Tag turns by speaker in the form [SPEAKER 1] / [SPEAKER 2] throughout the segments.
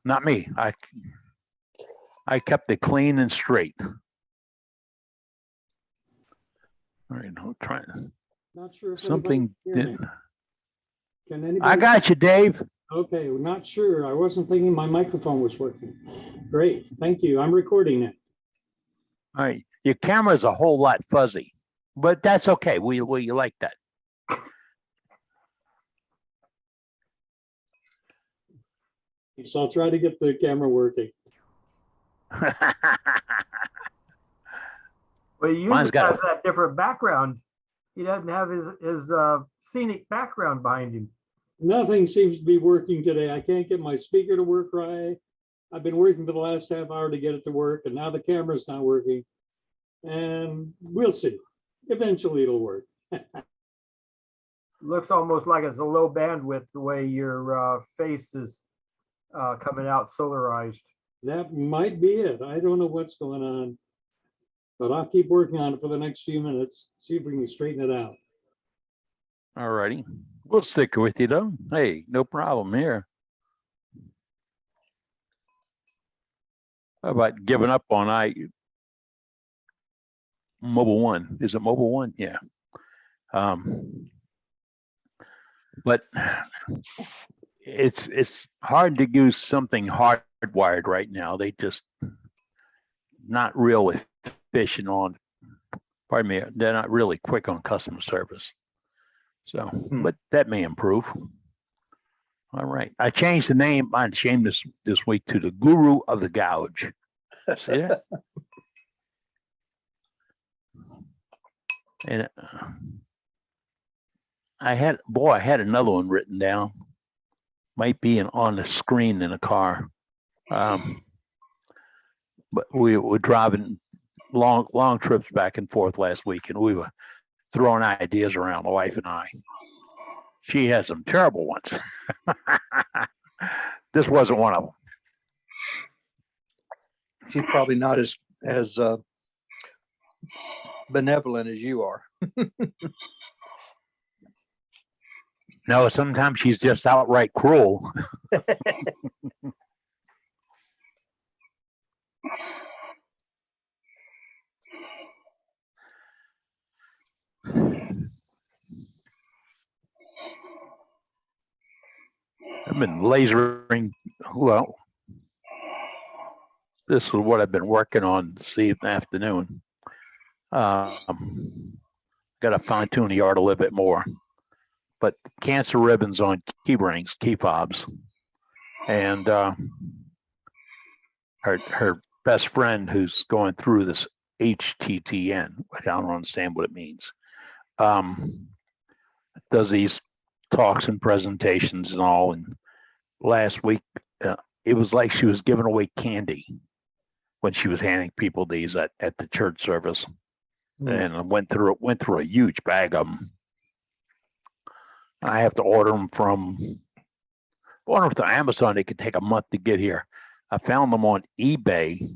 [SPEAKER 1] not me. I kept it clean and straight. All right, I'm trying.
[SPEAKER 2] Not sure if
[SPEAKER 1] Something
[SPEAKER 2] anybody can hear me. Can anybody?
[SPEAKER 1] I got you, Dave.
[SPEAKER 2] Okay, well, not sure. I wasn't thinking my microphone was working. Great, thank you. I'm recording it.
[SPEAKER 1] All right, your camera's a whole lot fuzzy, but that's okay. We like that.
[SPEAKER 2] So I'll try to get the camera working.
[SPEAKER 3] Well, he
[SPEAKER 1] Mine's
[SPEAKER 3] usually
[SPEAKER 1] got
[SPEAKER 3] has that different background. He doesn't have his scenic background behind him.
[SPEAKER 2] Nothing seems to be working today. I can't get my speaker to work right. I've been working for the last half hour to get it to work, and now the camera's not working. And we'll see. Eventually it'll work.
[SPEAKER 3] Looks almost like it's a low bandwidth the way your face is coming out solarized.
[SPEAKER 2] That might be it. I don't know what's going on, but I'll keep working on it for the next few minutes. See if we can straighten it out.
[SPEAKER 1] All righty, we'll stick with you though. Hey, no problem here. How about giving up on Mobile One? Is it Mobile One? Yeah. But it's hard to use something hardwired right now. They just not real efficient on. Pardon me. They're not really quick on customer service. So, but that may improve. All right. I changed the name. I changed this week to the Guru of the Gouge. See that? And I had another one written down. Might be on the screen in a car. But we were driving long trips back and forth last week, and we were throwing ideas around, my wife and I. She has some terrible ones. This wasn't one of them.
[SPEAKER 4] She's probably not as benevolent as you are.
[SPEAKER 1] No, sometimes she's just outright cruel. I've been lasering. Well, this is what I've been working on this afternoon. Got to fine tune the art a little bit more. But cancer ribbons on key rings, key fobs, and her best friend who's going through this HTTN, which I don't understand what it means, does these talks and presentations and all. And last week, it was like she was giving away candy when she was handing people these at the church service, and I went through a huge bag of them. I have to order them from Amazon. They could take a month to get here. I found them on eBay,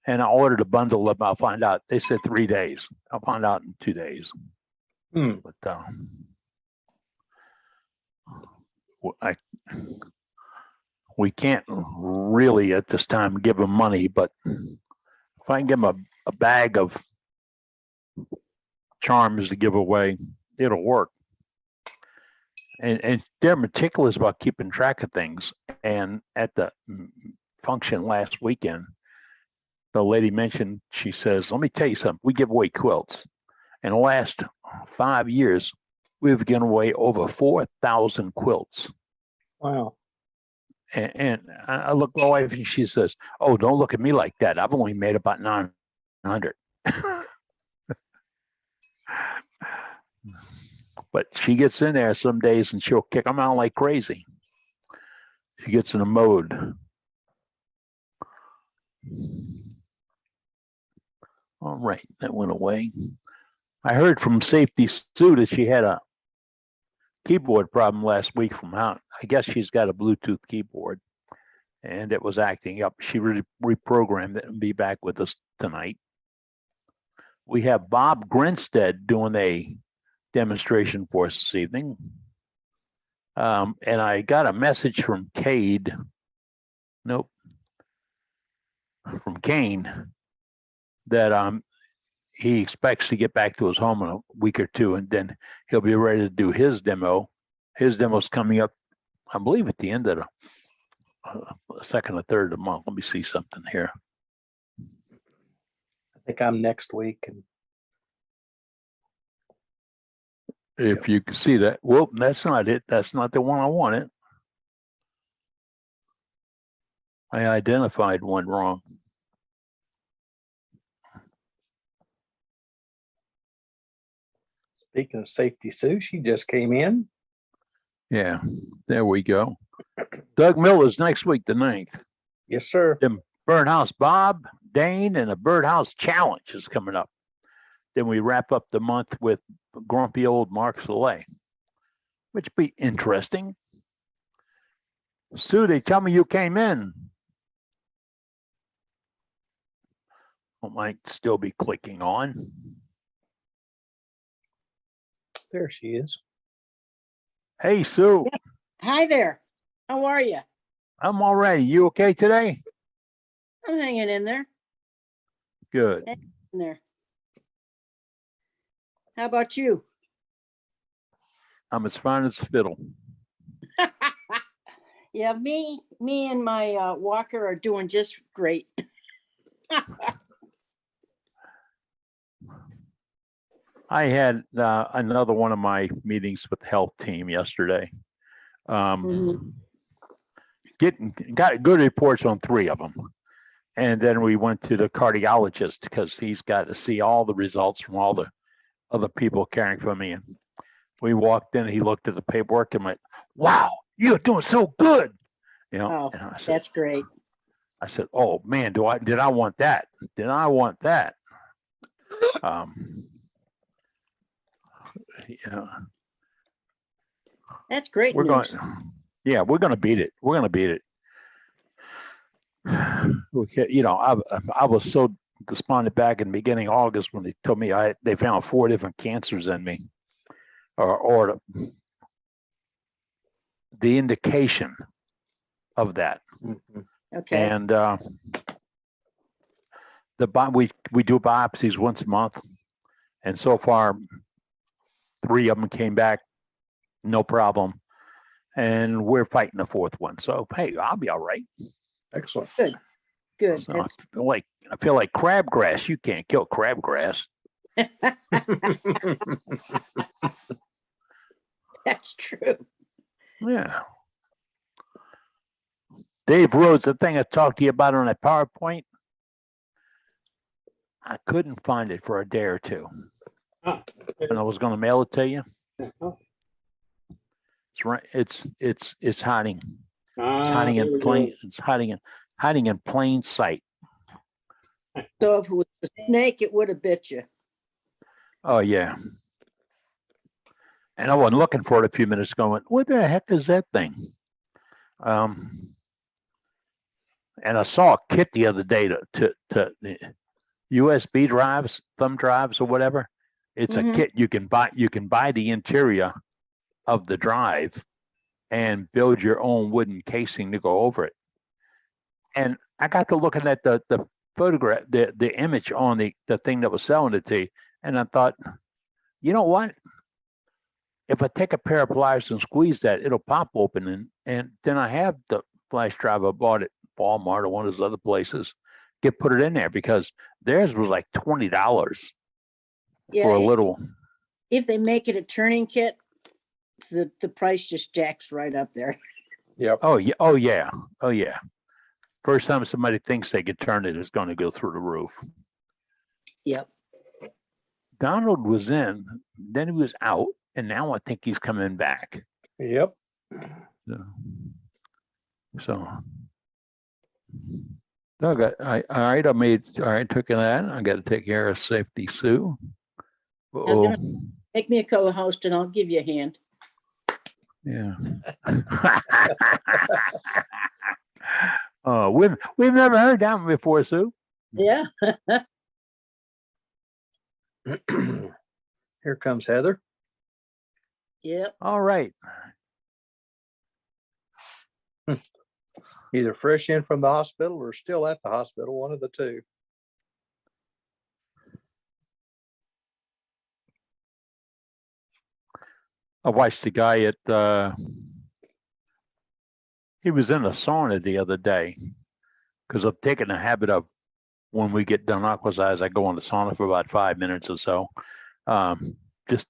[SPEAKER 1] and I ordered a bundle of them. I'll find out. They said 3 days. I'll find out in 2 days. But we can't really at this time give them money. But if I can give them a bag of charms to give away, it'll work. And they're meticulous about keeping track of things. And at the function last weekend, the lady mentioned, she says, let me tell you something. We give away quilts. In the last 5 years, we've given away over 4,000 quilts.
[SPEAKER 4] Wow.
[SPEAKER 1] And I look at my wife and she says, oh, don't look at me like that. I've only made about 900. But she gets in there some days and she'll kick them out like crazy. She gets in a mode. All right, that went away. I heard from Safety Sue that she had a keyboard problem last week from out. I guess she's got a Bluetooth keyboard and it was acting up. She reprogrammed it and be back with us tonight. We have Bob Grinstead doing a demonstration for us this evening. And I got a message from Cade Nope. From Kane that he expects to get back to his home in a week or two, and then he'll be ready to do his demo. His demo's coming up, I believe, at the end of the second or third of the month. Let me see something here.
[SPEAKER 4] I think I'm next week. And
[SPEAKER 1] If you can see that, well, that's not it. That's not the one I wanted. I identified one wrong.
[SPEAKER 4] speaking of safety, Sue, she just came in.
[SPEAKER 1] Yeah, there we go. Doug Miller's next week, the 9th.
[SPEAKER 4] Yes, sir.
[SPEAKER 1] Birdhouse Bob, Dane, and a Birdhouse Challenge is coming up. Then we wrap up the month with grumpy old Mark Soleil, which be interesting. Sue, they tell me you came in. I might still be clicking on.
[SPEAKER 4] There she is.
[SPEAKER 1] Hey, Sue.
[SPEAKER 5] Yeah. Hi there. How are you?
[SPEAKER 1] I'm all right. You okay today?
[SPEAKER 5] I'm hanging in there.
[SPEAKER 1] Good.
[SPEAKER 5] In there. How about you?
[SPEAKER 1] I'm as fine as a fiddle.
[SPEAKER 5] Yeah, me and my walker are doing just great.
[SPEAKER 1] I had another one of my meetings with the health team yesterday.
[SPEAKER 5] Mhm.
[SPEAKER 1] Got good reports on 3 of them. And then we went to the cardiologist because he's got to see all the results from all the other people caring for me. And we walked in, he looked at the paperwork and went, wow, you're doing so good. You know,
[SPEAKER 5] Oh,
[SPEAKER 1] and I said,
[SPEAKER 5] that's great.
[SPEAKER 1] oh man, did I want that? Did I want that? Yeah,
[SPEAKER 5] That's great
[SPEAKER 1] we're going,
[SPEAKER 5] news.
[SPEAKER 1] yeah, we're going to beat it. We're going to beat it. You know, I was so despondent back in the beginning of August when they told me they found 4 different cancers in me, or the indication of that.
[SPEAKER 4] Mhm.
[SPEAKER 5] Okay.
[SPEAKER 1] And we do biopsies once a month, and so far 3 of them came back no problem, and we're fighting the 4th one. So hey, I'll be all right.
[SPEAKER 4] Excellent.
[SPEAKER 5] Good.
[SPEAKER 1] So I feel like crabgrass. You can't kill crabgrass.
[SPEAKER 5] That's true.
[SPEAKER 1] Yeah. Dave Rhodes, the thing I talked to you about on that PowerPoint, I couldn't find it for a day or two.
[SPEAKER 2] Ah,
[SPEAKER 1] And I was going to mail it to you.
[SPEAKER 2] oh,
[SPEAKER 1] It's right. It's hiding. It's
[SPEAKER 2] ah,
[SPEAKER 1] hiding
[SPEAKER 2] there
[SPEAKER 1] in
[SPEAKER 2] we
[SPEAKER 1] plain.
[SPEAKER 2] go.
[SPEAKER 1] It's hiding in plain sight.
[SPEAKER 5] So if it was a snake, it would have bit you.
[SPEAKER 1] Oh yeah. And I wasn't looking for it a few minutes ago. Went, what the heck is that thing? And I saw a kit the other day to USB drives, thumb drives, or whatever. It's
[SPEAKER 5] Mhm.
[SPEAKER 1] a kit you can buy. You can buy the interior of the drive and build your own wooden casing to go over it. And I got to looking at the photograph, the image on the thing that was selling it to you, and I thought, you know what? If I take a pair of pliers and squeeze that, it'll pop open, and then I have the flash drive I bought at Walmart or one of those other places. Put it in there because theirs was like $20
[SPEAKER 5] Yeah.
[SPEAKER 1] for a little.
[SPEAKER 5] If they make it a turning kit, the price just jacks right up there.
[SPEAKER 4] Yep.
[SPEAKER 1] Oh yeah, oh yeah, oh yeah. First time somebody thinks they could turn it is going to go through the roof.
[SPEAKER 5] Yep.
[SPEAKER 1] Donald was in, then he was out, and now I think he's coming back.
[SPEAKER 4] Yep.
[SPEAKER 1] So Doug, all right, I took that. I got to take care of safety, Sue.
[SPEAKER 5] gonna- Make me a co-host and I'll give you a hand.
[SPEAKER 1] Yeah. Oh, we've never heard that one before, Sue.
[SPEAKER 5] Yeah.
[SPEAKER 4] Here comes Heather.
[SPEAKER 5] Yep.
[SPEAKER 1] All right.
[SPEAKER 4] Either fresh in from the hospital or still at the hospital, one of the two.
[SPEAKER 1] I watched a guy at, he was in a sauna the other day because I've taken a habit of when we get done aquasize, I go in the sauna for about 5 minutes or so, just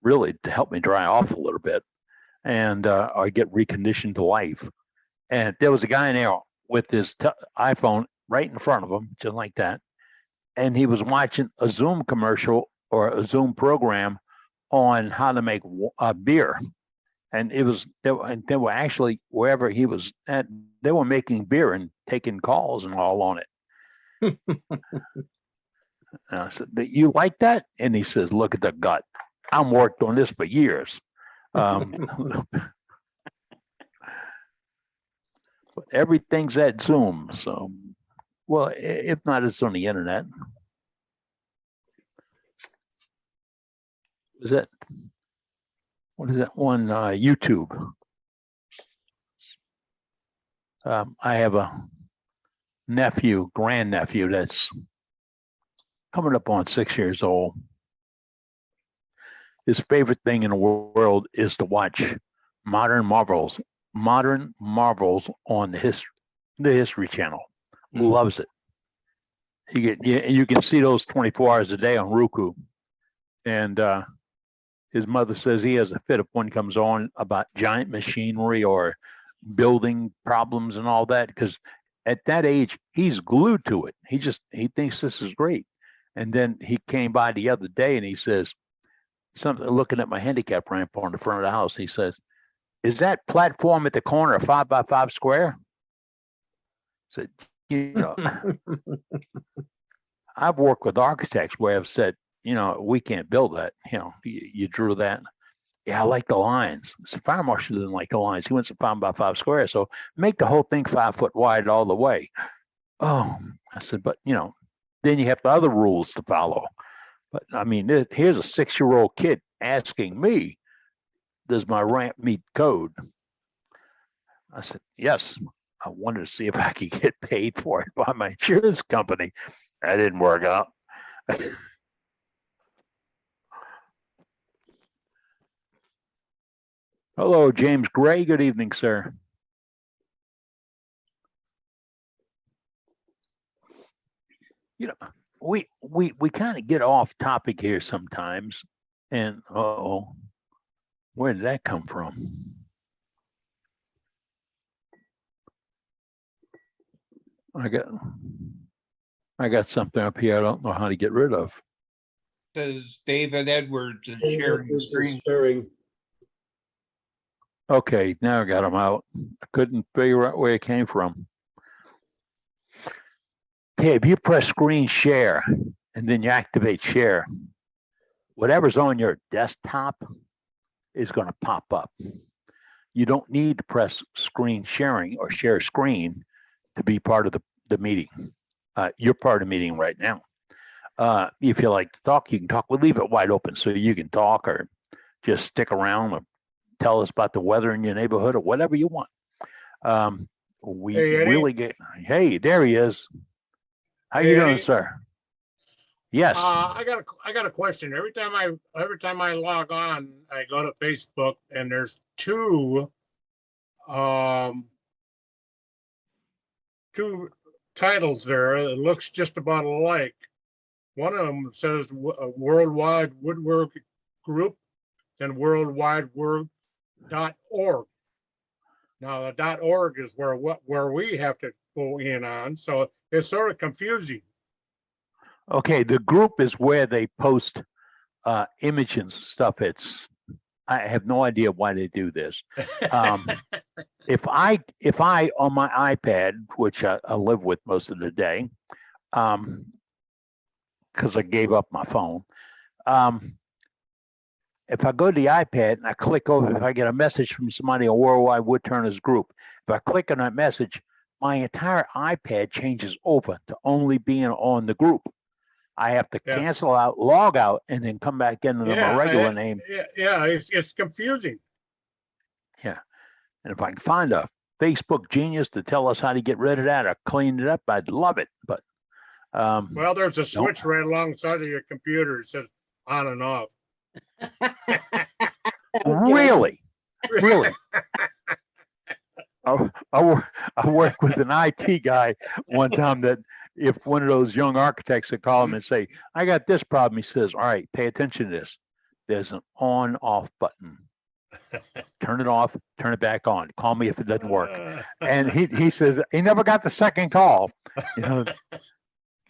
[SPEAKER 1] really to help me dry off a little bit and I get reconditioned to life. And there was a guy in there with his iPhone right in front of him, just like that. And he was watching a Zoom commercial or a Zoom program on how to make beer. And it was, they were actually, wherever he was at, they were making beer and taking calls and all on it. And I said, "You like that?" And he says, "Look at the gut. I'm worked on this for years." But everything's at Zoom. So, well, if not, it's on the internet. Is it? What is that one? YouTube. I have a grandnephew that's coming up on 6 years old. His favorite thing in the world is to watch modern marvels on the History Channel. Loves it. You can see those 24 hours a day on Roku. And his mother says he has a fit if one comes on about giant machinery or building problems and all that, because at that age he's glued to it. He thinks this is great. And then he came by the other day and he says, something, looking at my handicap ramp on the front of the house, he says, "Is that platform at the corner a 5x5 square?" I said, I've worked with architects where I've said, we can't build that. You drew that. Yeah, I like the lines. The fire marshal didn't like the lines. He wants a 5x5 square. So make the whole thing 5 foot wide all the way. Oh, I said, but then you have the other rules to follow. But I mean, here's a 6-year-old kid asking me, "Does my ramp meet code?" I said, "Yes." I wanted to see if I could get paid for it by my insurance company. That didn't work out. Hello, James Gray. Good evening, sir. We kind of get off topic here sometimes, and where did that come from? I got something up here I don't know how to get rid of.
[SPEAKER 6] Says David Edwards and sharing the screen.
[SPEAKER 2] Sharing.
[SPEAKER 1] Okay, now I got them out. I couldn't figure out where it came from. Okay, if you press screen share and then you activate share, whatever's on your desktop is going to pop up. You don't need to press screen sharing or share screen to be part of the meeting. You're part of the meeting right now. If you like to talk, you can talk. We'll leave it wide open so you can talk or just stick around or tell us about the weather in your neighborhood or whatever you want. We
[SPEAKER 7] Hey, Eddie.
[SPEAKER 1] really get, hey, there he is. How you doing,
[SPEAKER 7] Eddie.
[SPEAKER 1] sir? Yes.
[SPEAKER 7] I got a question. Every time I log on, I go to Facebook and there's two titles there. It looks just about alike. One of them says Worldwide Woodwork Group and worldwidework.org. Now the .org is where we have to go in on, so it's sort of confusing.
[SPEAKER 1] Okay, the group is where they post images and stuff. I have no idea why they do this. If I on my iPad, which I live with most of the day, because I gave up my phone. If I go to the iPad and I click over, if I get a message from somebody on Worldwide Woodturners Group, if I click on that message, my entire iPad changes over to only being on the group. I have to cancel out, log out, and then come back into my regular name.
[SPEAKER 7] Yeah, it's confusing.
[SPEAKER 1] Yeah. And if I can find a Facebook genius to tell us how to get rid of that or clean it up, I'd love it. But
[SPEAKER 7] Well, there's a
[SPEAKER 1] Nope.
[SPEAKER 7] switch right alongside of your computer. It says on and off.
[SPEAKER 1] really, really. I worked with an IT guy one time that if one of those young architects would call him and say, I got this problem, he says, all right, pay attention to this. There's an on off button. Turn it off, turn it back on. Call me if it doesn't work. And he says he never got the second call. You know,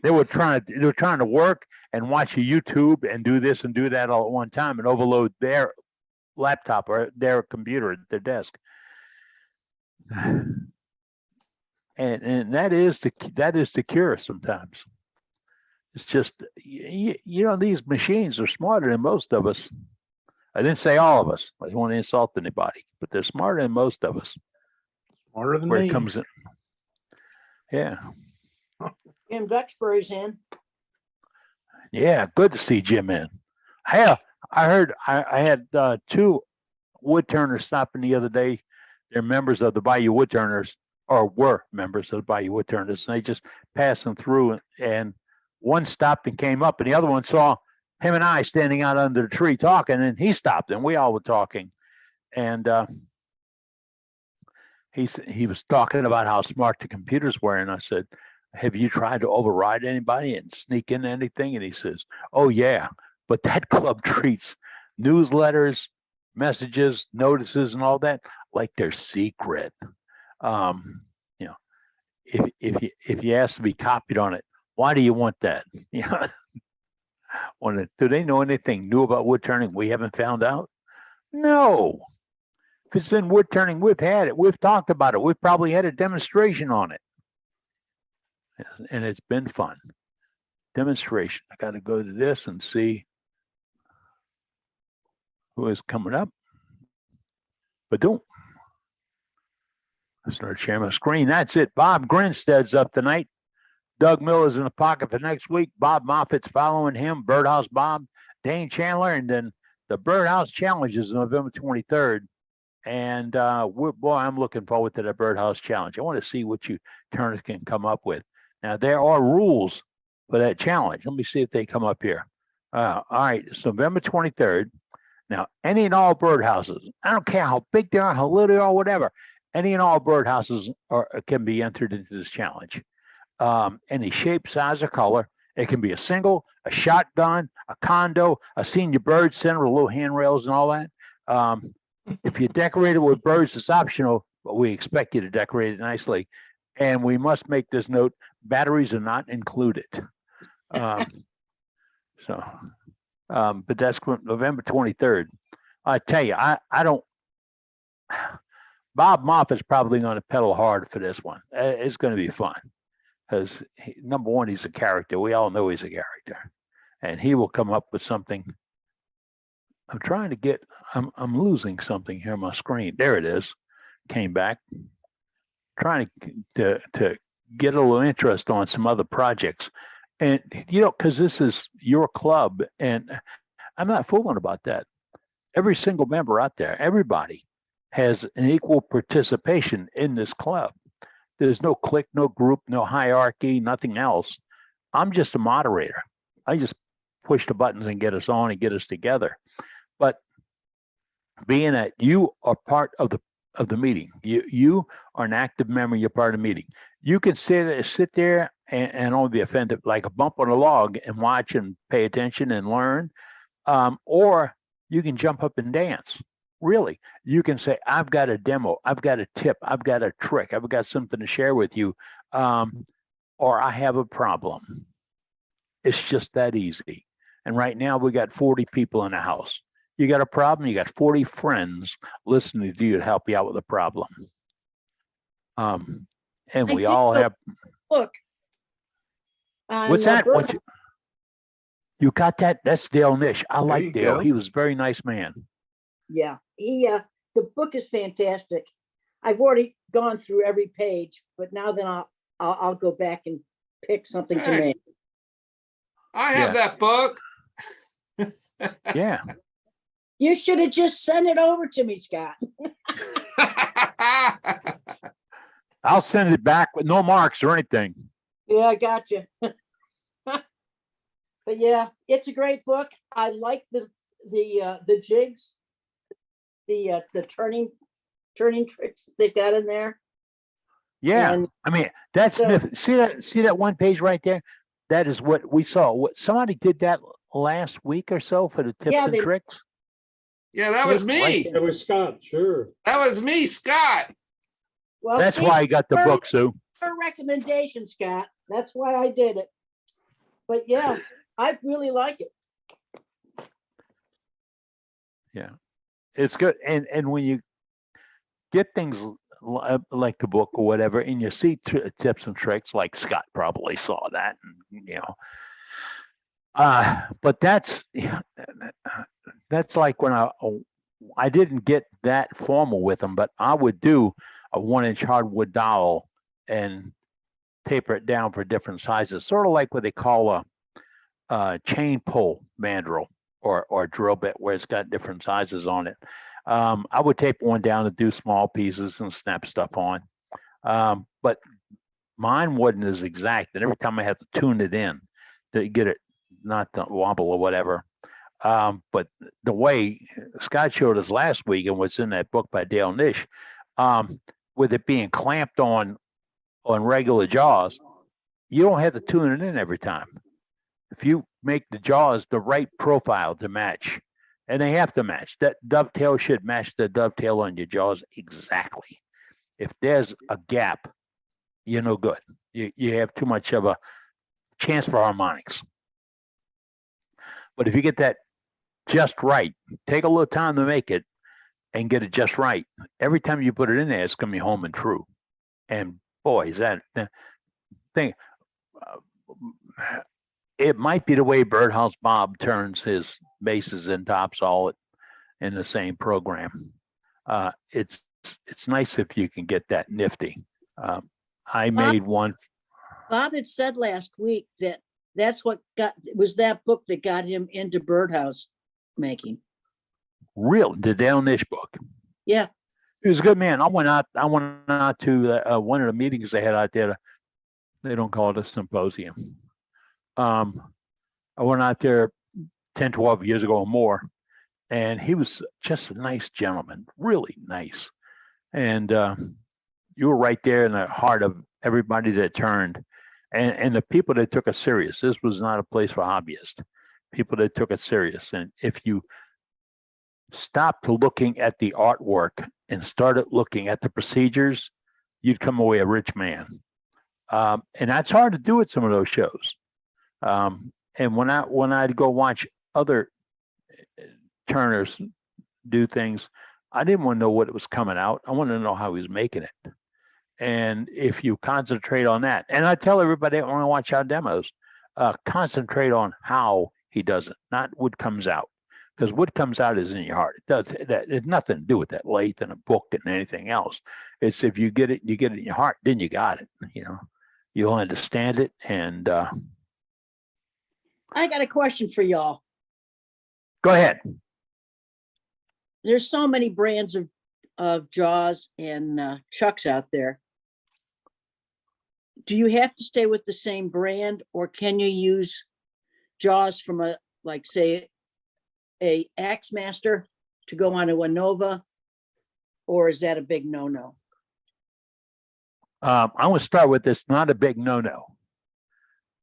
[SPEAKER 1] they were trying to work and watch a YouTube and do this and do that all at one time and overload their laptop or their computer at their desk. And that is the cure sometimes. It's just you know, these machines are smarter than most of us. I didn't say all of us. I don't want to insult anybody, but they're smarter than most of us.
[SPEAKER 8] Smarter than
[SPEAKER 1] Where
[SPEAKER 8] me.
[SPEAKER 1] it comes in. Yeah.
[SPEAKER 5] Jim Duxbury's in.
[SPEAKER 1] Yeah, good to see Jim in. Hell, I heard I had two wood turners stopping the other day. They're members of the Bayou Wood Turners, or were members of the Bayou Wood Turners, and they just passing through. And one stopped and came up, and the other one saw him and I standing out under the tree talking, and he stopped, and we all were talking. And he was talking about how smart the computers were, and I said, have you tried to override anybody and sneak in anything? And he says, oh yeah, but that club treats newsletters, messages, notices, and all that like they're secret. You know, if you ask to be copied on it, why do you want that? You know, do they know anything new about wood turning we haven't found out? No. If it's in wood turning, we've had it. We've talked about it. We've probably had a demonstration on it. And it's been fun. Demonstration. I got to go to this and see who is coming up. But don't. I start sharing my screen. That's it. Bob Grinstead's up tonight. Doug Miller's in the pocket for next week. Bob Moffitt's following him. Birdhouse Bob, Dane Chandler, and then the Birdhouse Challenge is November 23rd. And boy, I'm looking forward to the Birdhouse Challenge. I want to see what you turners can come up with. Now, there are rules for that challenge. Let me see if they come up here. All right, it's November 23rd. Now, any and all birdhouses, I don't care how big they are, how little they are, whatever, any and all birdhouses can be entered into this challenge. Any shape, size, or color. It can be a single, a shotgun, a condo, a senior bird center with little handrails and all that. If you decorate it with birds, it's optional, but we expect you to decorate it nicely. And we must make this note, batteries are not included. But that's November 23rd. I tell you, I don't, Bob Moffitt's probably going to pedal hard for this one. It's going to be fun because number one, he's a character. We all know he's a character, and he will come up with something. I'm trying to get, I'm losing something here on my screen. There it is. Came back. Trying to get a little interest on some other projects. And, you know, because this is your club, and I'm not fooling about that. Every single member out there, everybody has an equal participation in this club. There's no clique, no group, no hierarchy, nothing else. I'm just a moderator. I just push the buttons and get us on and get us together. But being that you are part of the meeting, you are an active member, you're part of the meeting. You can sit there and only be offended like a bump on a log and watch and pay attention and learn. Or you can jump up and dance. Really, you can say, I've got a demo, I've got a tip, I've got a trick, I've got something to share with you, or I have a problem. It's just that easy. And right now we got 40 people in the house. You got a problem, you got 40 friends listening to you to help you out with a problem. And we all have.
[SPEAKER 5] Look.
[SPEAKER 1] What's that? You got that? That's Dale Nish. I like Dale.
[SPEAKER 8] Go.
[SPEAKER 1] He was a very nice man.
[SPEAKER 5] Yeah, the book is fantastic. I've already gone through every page, but now then I'll go back and pick something to
[SPEAKER 6] Hey.
[SPEAKER 5] make.
[SPEAKER 6] I have that book.
[SPEAKER 1] Yeah.
[SPEAKER 5] You should have just sent it over to me, Scott.
[SPEAKER 1] I'll send it back with no marks or anything.
[SPEAKER 5] Yeah, I got you. But yeah, it's a great book. I like the jigs, the turning tricks they've got in there.
[SPEAKER 1] Yeah,
[SPEAKER 5] And
[SPEAKER 1] I mean, that's
[SPEAKER 5] so-
[SPEAKER 1] see that one page right there? That is what we saw. What somebody did that last week or so for the tips
[SPEAKER 5] Yeah,
[SPEAKER 1] and
[SPEAKER 5] they-
[SPEAKER 1] tricks.
[SPEAKER 8] Yeah, that was me.
[SPEAKER 2] That was Scott, sure.
[SPEAKER 8] That was me, Scott.
[SPEAKER 5] Well,
[SPEAKER 1] That's
[SPEAKER 5] see,
[SPEAKER 1] why I got the
[SPEAKER 5] her-
[SPEAKER 1] book, Sue.
[SPEAKER 5] her recommendation, Scott. That's why I did it. But yeah, I really like it.
[SPEAKER 1] It's good. And when you get things like the book or whatever, and you see tips and tricks, like Scott probably saw that, and, you know. But that's like when I didn't get that formal with them, but I would do a 1-inch hardwood dowel and taper it down for different sizes, sort of like what they call a chain pull mandrel or drill bit, where it's got different sizes on it. I would taper one down to do small pieces and snap stuff on. But mine wasn't as exact, and every time I had to tune it in to get it not to wobble or whatever. But the way Scott showed us last week and what's in that book by Dale Nish, with it being clamped on regular jaws, you don't have to tune it in every time. If you make the jaws the right profile to match, and they have to match, that dovetail should match the dovetail on your jaws exactly. If there's a gap, you're no good. You have too much of a chance for harmonics. But if you get that just right, take a little time to make it and get it just right. Every time you put it in there, it's going to be home and true. And boy, is that thing. It might be the way Birdhouse Bob turns his bases and tops all in the same program. It's nice if you can get that nifty. I made one.
[SPEAKER 5] Bob had said last week that it was that book that got him into birdhouse making.
[SPEAKER 1] Real, the Dale Nish book.
[SPEAKER 5] Yeah.
[SPEAKER 1] He was a good man. I went out to one of the meetings they had out there. They don't call it a symposium. I went out there 10, 12 years ago or more, and he was just a nice gentleman, really nice. And you were right there in the heart of everybody that turned, and the people that took it serious. This was not a place for hobbyists. People that took it serious. And if you stopped looking at the artwork and started looking at the procedures, you'd come away a rich man. And that's hard to do at some of those shows. And when I'd go watch other turners do things, I didn't want to know what it was coming out. I wanted to know how he was making it. And if you concentrate on that, and I tell everybody when I watch our demos, concentrate on how he does it, not what comes out. Because what comes out is in your heart. It has nothing to do with that lathe and a book and anything else. It's if you get it in your heart, then you got it. You know, you'll understand it. And
[SPEAKER 5] I got a question for y'all.
[SPEAKER 1] go ahead.
[SPEAKER 5] There's so many brands of jaws and chucks out there. Do you have to stay with the same brand, or can you use jaws from say a Axmaster to go onto a Nova, or is that a big no-no?
[SPEAKER 1] I'm going to start with this. Not a big no-no,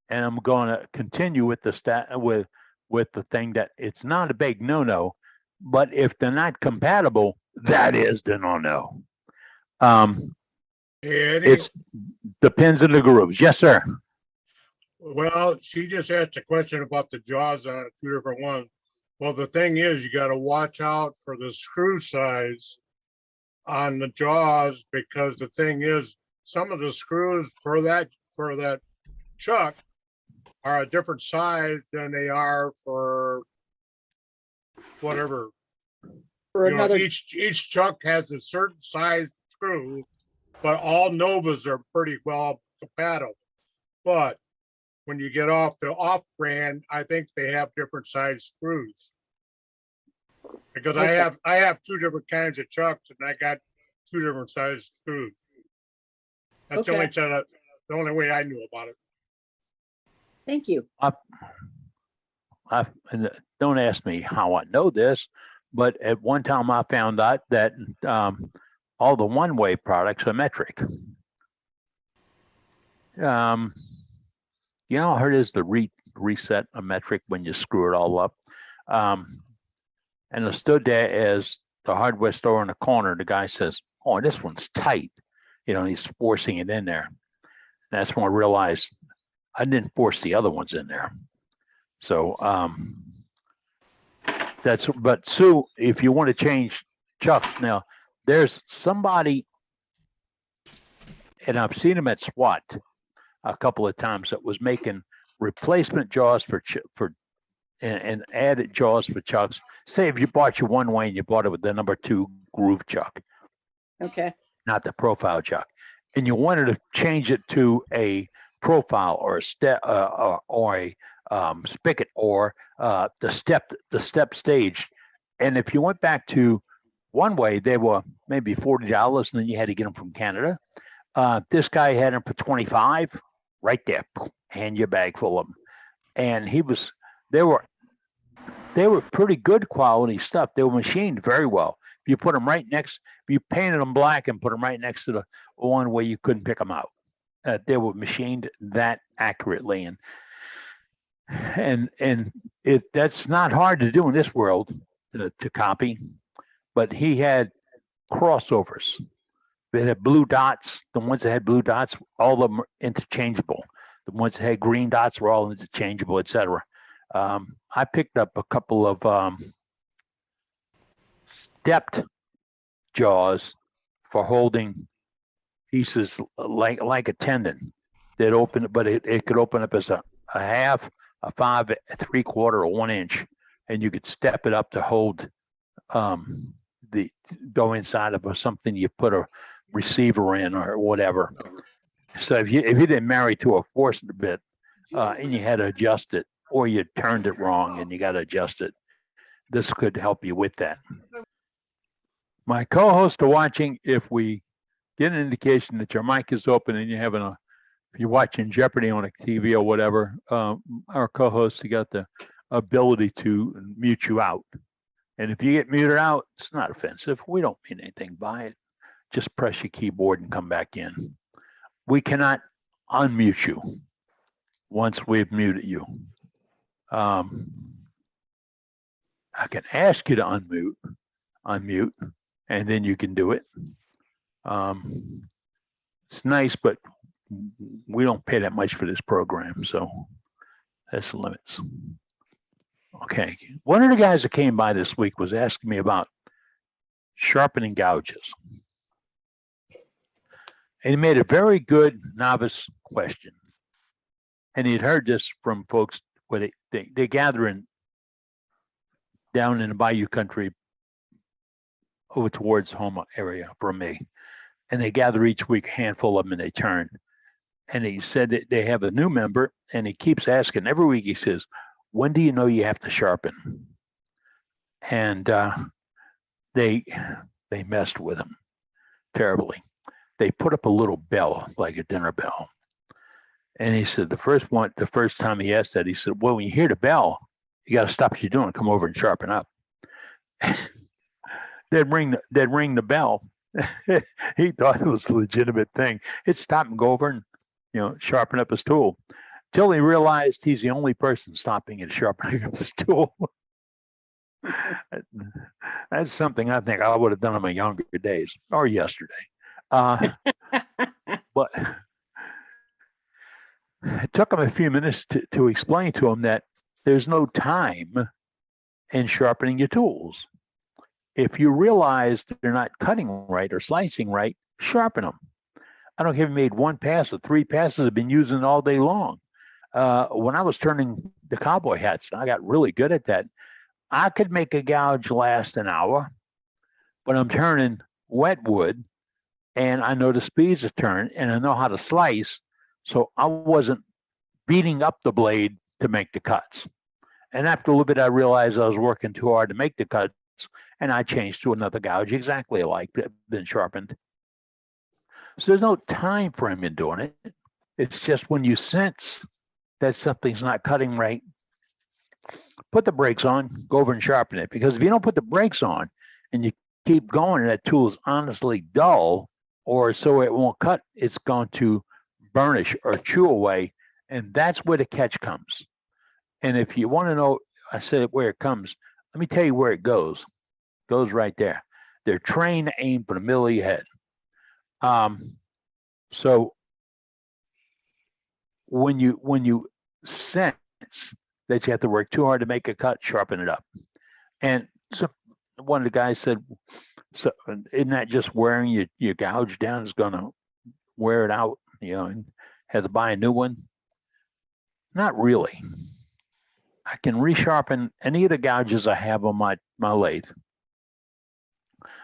[SPEAKER 1] and I'm going to continue with the the thing that it's not a big no-no, but if they're not compatible, that is the no-no.
[SPEAKER 7] Eddie,
[SPEAKER 1] It depends on the grooves. Yes, sir.
[SPEAKER 7] well, she just asked a question about the jaws on two different ones. Well, the thing is, you got to watch out for the screw size on the jaws, because the thing is, some of the screws for that chuck are a different size than they are for whatever.
[SPEAKER 5] For
[SPEAKER 7] You know,
[SPEAKER 5] another,
[SPEAKER 7] each chuck has a certain size screw, but all Novas are pretty well compatible. But when you get off the off-brand, I think they have different size screws. Because
[SPEAKER 5] Okay.
[SPEAKER 7] I have two different kinds of chucks, and I got two different size screws. That's the
[SPEAKER 5] Okay.
[SPEAKER 7] only time, the only way I knew about it.
[SPEAKER 5] Thank you.
[SPEAKER 1] And don't ask me how I know this, but at one time I found out that all the one-way products are metric. You know how hard it is to reset a metric when you screw it all up? And I stood there as the hardware store in the corner. The guy says, "Oh, this one's tight." You know, and he's forcing it in there. And that's when I realized I didn't force the other ones in there. So but Sue, if you want to change chucks now, there's somebody, and I've seen him at SWAT a couple of times, that was making replacement jaws and added jaws for chucks. Say if you bought your one way and you bought it with the number 2 groove chuck,
[SPEAKER 5] Okay.
[SPEAKER 1] not the profile chuck, and you wanted to change it to a profile or a step or a spigot or the step stage, and if you went back to one way, they were maybe $40, and then you had to get them from Canada. This guy had them for 25, right there, hand your bag full of them, and they were pretty good quality stuff. They were machined very well. If you put them right next, if you painted them black and put them right next to the one where you couldn't pick them out, they were machined that accurately, and that's not hard to do in this world to copy. But he had crossovers. They had blue dots. The ones that had blue dots, all of them were interchangeable. The ones that had green dots were all interchangeable, etc. I picked up a couple of stepped jaws for holding pieces like a tendon. That open, but it could open up as a half, a 5, a 3/4, or 1 inch, and you could step it up to hold go inside of something you put a receiver in or whatever. So if you didn't marry to a force bit and you had to adjust it, or you turned it wrong and you got to adjust it, this could help you with that. My co-hosts are watching. If we get an indication that your mic is open and if you're watching Jeopardy on a TV or whatever, our co-hosts got the ability to mute you out. And if you get muted out, it's not offensive. We don't mean anything by it. Just press your keyboard and come back in. We cannot unmute you once we've muted you. I can ask you to unmute, and then you can do it. It's nice, but we don't pay that much for this program, so that's the limits. Okay, one of the guys that came by this week was asking me about sharpening gouges. And he made a very good novice question. And he'd heard this from folks where they gather down in the Bayou country over towards home area from me. And they gather each week, a handful of them, and they turn. And he said that they have a new member, and he keeps asking every week. He says, "When do you know you have to sharpen?" And they messed with him terribly. They put up a little bell, like a dinner bell. And he said the first time he asked that, he said, "Well, when you hear the bell, you got to stop what you're doing, come over and sharpen up." They'd ring the bell. He thought it was a legitimate thing. He'd stop and go over and sharpen up his tool, till he realized he's the only person stopping and sharpening up his tool. That's something I think I would have done in my younger days or yesterday. But it took him a few minutes to explain to him that there's no time in sharpening your tools. If you realize they're not cutting right or slicing right, sharpen them. I don't care if you made 1 pass or 3 passes. I've been using it all day long. When I was turning the cowboy hats, I got really good at that. I could make a gouge last an hour, but I'm turning wet wood, and I know the speeds of turn, and I know how to slice, so I wasn't beating up the blade to make the cuts. And after a little bit, I realized I was working too hard to make the cuts, and I changed to another gouge exactly alike, been sharpened. So there's no time frame in doing it. It's just when you sense that something's not cutting right, put the brakes on, go over and sharpen it. Because if you don't put the brakes on and you keep going and that tool is honestly dull, or so it won't cut, it's going to burnish or chew away. And that's where the catch comes. And if you want to know, I said where it comes, let me tell you where it goes. It goes right there. They're trained to aim for the middle of your head. So when you sense that you have to work too hard to make a cut, sharpen it up. And so one of the guys said, so isn't that just wearing your gouge down is going to wear it out, and have to buy a new one? Not really. I can resharpen any of the gouges I have on my lathe,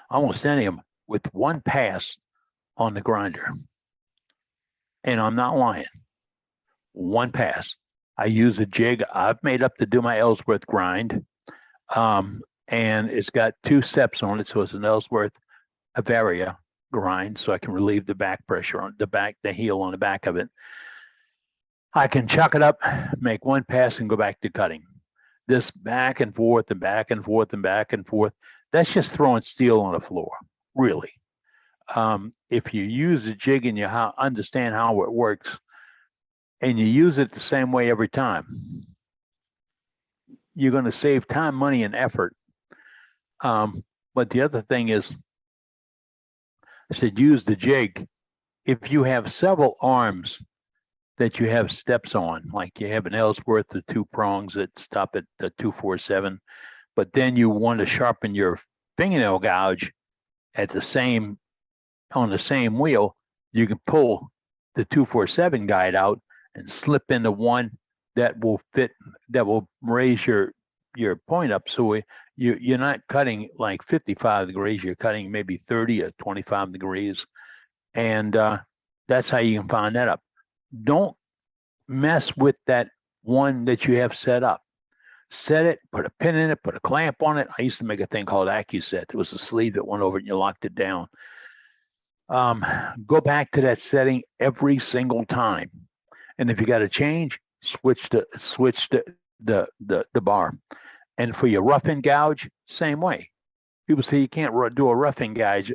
[SPEAKER 1] almost any of them, with one pass on the grinder. And I'm not lying. One pass. I use a jig I've made up to do my Ellsworth grind. And it's got 2 steps on it. So it's an Ellsworth Avaria grind. So I can relieve the back pressure on the heel on the back of it. I can chuck it up, make one pass and go back to cutting. This back and forth and back and forth and back and forth. That's just throwing steel on the floor, really. If you use a jig and you understand how it works and you use it the same way every time, you're going to save time, money, and effort. But the other thing is, I said, use the jig. If you have several arms that you have steps on, like you have an Ellsworth, the 2 prongs that stop at the 247, but then you want to sharpen your fingernail gouge at on the same wheel, you can pull the 247 guide out and slip into one that will fit, that will raise your point up. So you're not cutting like 55 degrees, you're cutting maybe 30 or 25 degrees. And that's how you can find that up. Don't mess with that one that you have set up. Set it, put a pin in it, put a clamp on it. I used to make a thing called AccuSet. It was a sleeve that went over it and you locked it down. Go back to that setting every single time. And if you got to change, switch the bar. And for your rough-in gouge, same way. People say you can't do a rough-in gouge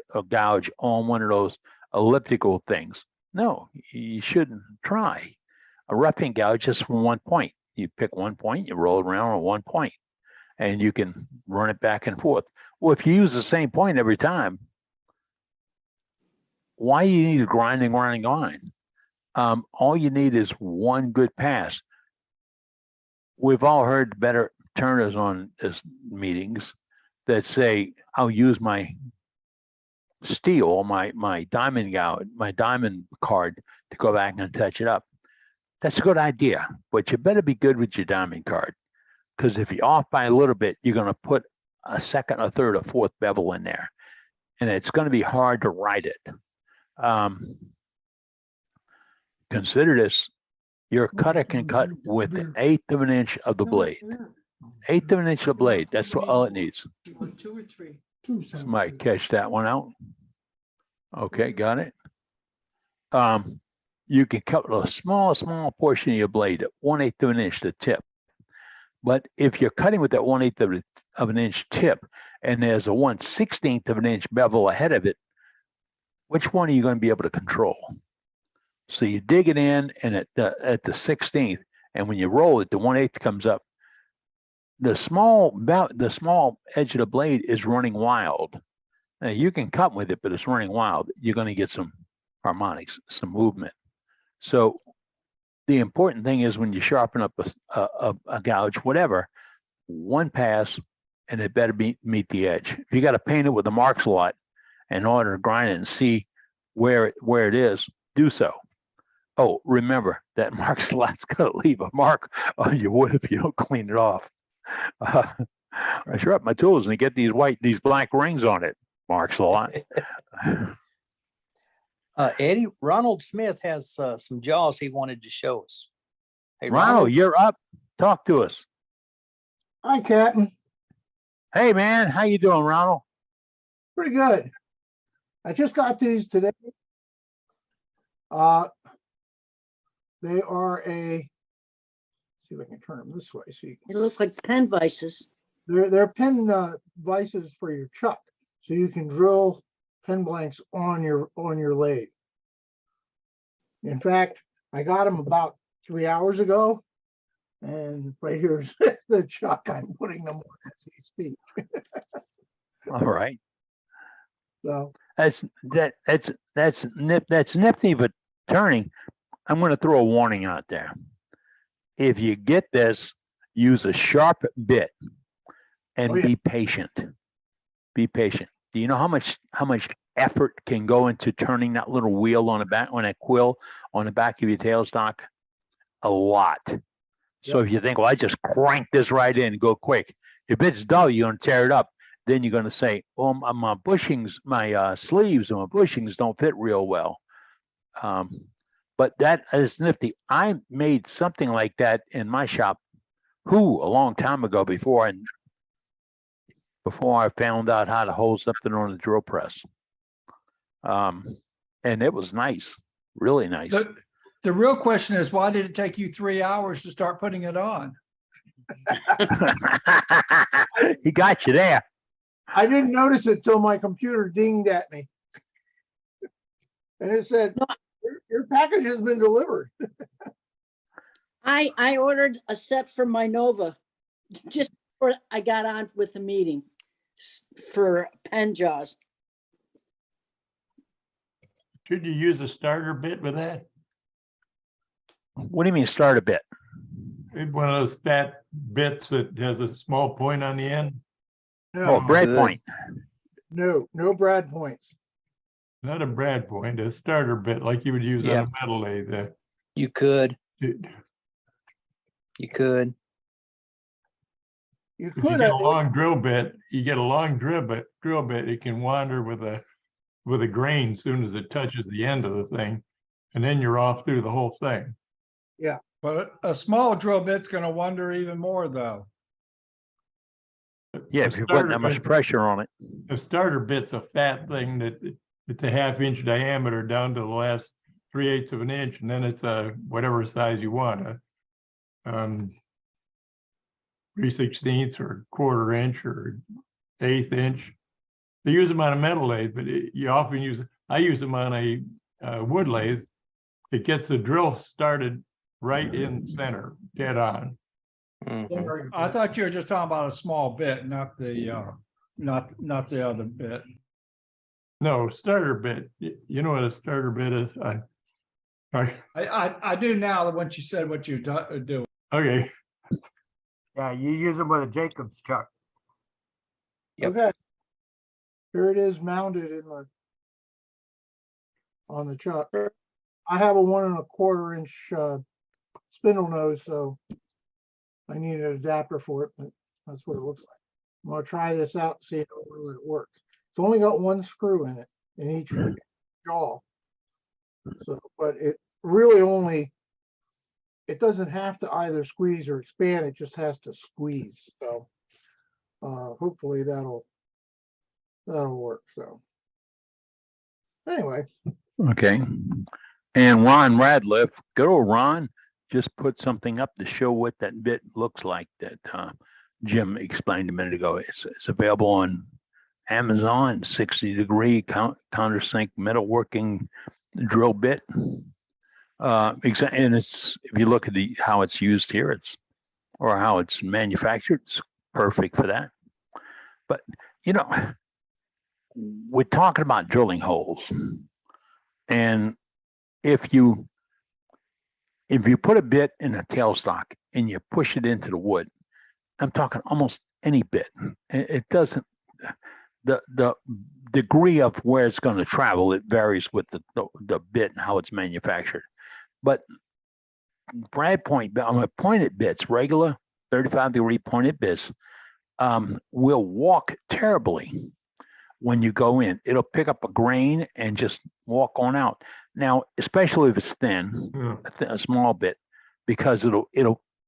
[SPEAKER 1] on one of those elliptical things. No, you shouldn't try. A rough-in gouge is from one point. You pick one point, you roll around on one point, and you can run it back and forth. Well, if you use the same point every time, why you need to grind? All you need is one good pass. We've all heard better turners on this meetings that say, I'll use my steel, my diamond gouge, my diamond card to go back and touch it up. That's a good idea, but you better be good with your diamond card, because if you're off by a little bit, you're going to put a second, a third, or fourth bevel in there, and it's going to be hard to write it. Consider this: your cutter can cut with 1/8 of an inch of the blade. 1/8 of an inch of the blade. That's all it needs.
[SPEAKER 9] 2 or 3.
[SPEAKER 1] Might catch that one out. Okay, got it. You can cut a small portion of your blade at 1/8 of an inch, the tip. But if you're cutting with that 1/8 of an inch tip, and there's a 1/16 of an inch bevel ahead of it, which one are you going to be able to control? So you dig it in, and at the 16th, and when you roll it, the 1/8 comes up. The small edge of the blade is running wild. Now you can cut with it, but it's running wild. You're going to get some harmonics, some movement. So the important thing is when you sharpen up a gouge, whatever, one pass, and it better meet the edge. If you got to paint it with a mark slot in order to grind it and see where it is, do so. Oh, remember that mark slot's got to leave a mark on your wood if you don't clean it off. I sharpen my tools and they get these black rings on it. Mark slot.
[SPEAKER 4] Eddie, Ronald Smith has some jaws he wanted to show us. Hey,
[SPEAKER 1] Ronald, you're up. Talk to us.
[SPEAKER 10] Hi, Captain.
[SPEAKER 1] Hey, man. How you doing, Ronald?
[SPEAKER 10] Pretty good. I just got these today. They are see if I can turn them this way. So you
[SPEAKER 5] It
[SPEAKER 10] can
[SPEAKER 5] looks like pen vices.
[SPEAKER 10] they're pen vices for your chuck, so you can drill pen blanks on your lathe. In fact, I got them about 3 hours ago, and right here's the chuck. I'm putting them on as we speak.
[SPEAKER 1] All right.
[SPEAKER 10] So
[SPEAKER 1] That's nifty, but turning. I'm going to throw a warning out there. If you get this, use a sharp bit and
[SPEAKER 10] Oh, yeah.
[SPEAKER 1] be patient. Be patient. Do you know how much effort can go into turning that little wheel on the back, on that quill on the back of your tailstock? A lot. So if you think, well, I just crank this right in and go quick. If it's dull, you're going to tear it up. Then you're going to say, well, my bushings, my sleeves and my bushings don't fit real well. But that is nifty. I made something like that in my shop, a long time ago before I found out how to hold something on the drill press. And it was nice, really nice.
[SPEAKER 9] The real question is, why did it take you 3 hours to start putting it on?
[SPEAKER 1] He got you there.
[SPEAKER 10] I didn't notice it till my computer dinged at me. And it said, your package has been delivered.
[SPEAKER 5] I ordered a set from my Nova just before I got on with the meeting for pen jaws.
[SPEAKER 11] Should you use a starter bit with that?
[SPEAKER 1] What do you mean start a bit?
[SPEAKER 11] One of those fat bits that has a small point on the end?
[SPEAKER 1] Oh,
[SPEAKER 10] No,
[SPEAKER 1] bread
[SPEAKER 4] good.
[SPEAKER 1] point.
[SPEAKER 10] no Brad points.
[SPEAKER 11] Not a brad point, a starter bit like you would use
[SPEAKER 4] Yeah.
[SPEAKER 11] on a metal lathe.
[SPEAKER 4] You could.
[SPEAKER 11] If
[SPEAKER 4] You could.
[SPEAKER 10] You
[SPEAKER 11] you
[SPEAKER 10] could
[SPEAKER 11] get a
[SPEAKER 10] have,
[SPEAKER 11] long drill bit, it can wander with a grain as soon as it touches the end of the thing. And then you're off through the whole thing.
[SPEAKER 9] But a small drill bit's gonna wander even more though.
[SPEAKER 1] Yeah,
[SPEAKER 11] A
[SPEAKER 1] if you're putting that
[SPEAKER 11] starter
[SPEAKER 1] much
[SPEAKER 11] bit-
[SPEAKER 1] pressure on it.
[SPEAKER 11] A starter bit's a fat thing that it's a 1/2 inch diameter down to the last 3/8 of an inch, and then it's a whatever size you want, 3/16 or 1/4 inch or 1/8 inch. They use them on a metal lathe, but you often I use them on a wood lathe. It gets the drill started right in the center, dead on.
[SPEAKER 4] Mhm.
[SPEAKER 9] I thought you were just talking about a small bit, not the not the other bit.
[SPEAKER 11] No, starter bit. You know what a starter bit is?
[SPEAKER 9] I do now that once you said what you do.
[SPEAKER 11] Okay.
[SPEAKER 3] Yeah, you use them with a Jacobs chuck.
[SPEAKER 4] Yep.
[SPEAKER 10] okay. Here it is mounted on the chuck. I have a 1 1/4 inch spindle nose, so I need an adapter for it, but that's what it looks like. I'm gonna try this out, and see how well it works. It's only got 1 screw in it, in each jaw. So, but it really it doesn't have to either squeeze or expand, it just has to squeeze, so hopefully that'll work, so. Anyway,
[SPEAKER 1] Okay. And Ron Radliff, good old Ron, just put something up to show what that bit looks like that Jim explained a minute ago. It's available on Amazon, 60-degree countersink metalworking drill bit. And it's, if you look at how it's used here, or how it's manufactured, it's perfect for that. But, we're talking about drilling holes. And if you put a bit in a tailstock and you push it into the wood, I'm talking almost any bit. It doesn't, the degree of where it's going to travel, it varies with the bit and how it's manufactured. But brad point, pointed bits, regular 35-degree pointed bits, will walk terribly when you go in. It'll pick up a grain and just walk on out. Now, especially if it's thin, a small bit, because it'll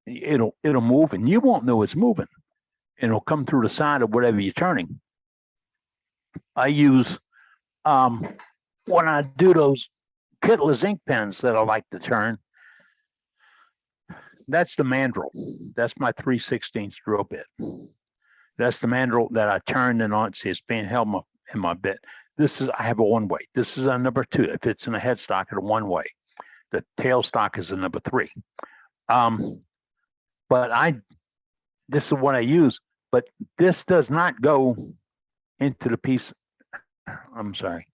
[SPEAKER 1] move and you won't know it's moving. And it'll come through the side of whatever you're turning. I use when I do those Kittler's ink pens that I like to turn. That's the mandrel. That's my 3/16 drill bit. That's the mandrel that I turned and on. See, it's being held in my bit. I have a one way. This is a number 2. If it's in a headstock, it's a one way. The tailstock is a number 3. But this is what I use, but this does not go into the piece. I'm sorry.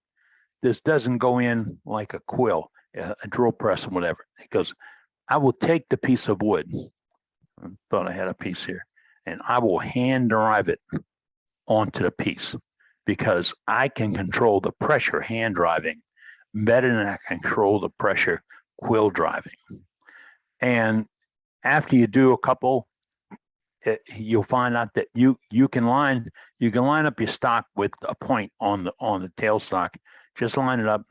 [SPEAKER 1] This doesn't go in like a quill, a drill press or whatever. It goes, I will take the piece of wood. I thought I had a piece here, and I will hand drive it onto the piece because I can control the pressure hand driving better than I control the pressure quill driving. And after you do a couple, you'll find out that you can line up your stock with a point on the tailstock. Just line it up,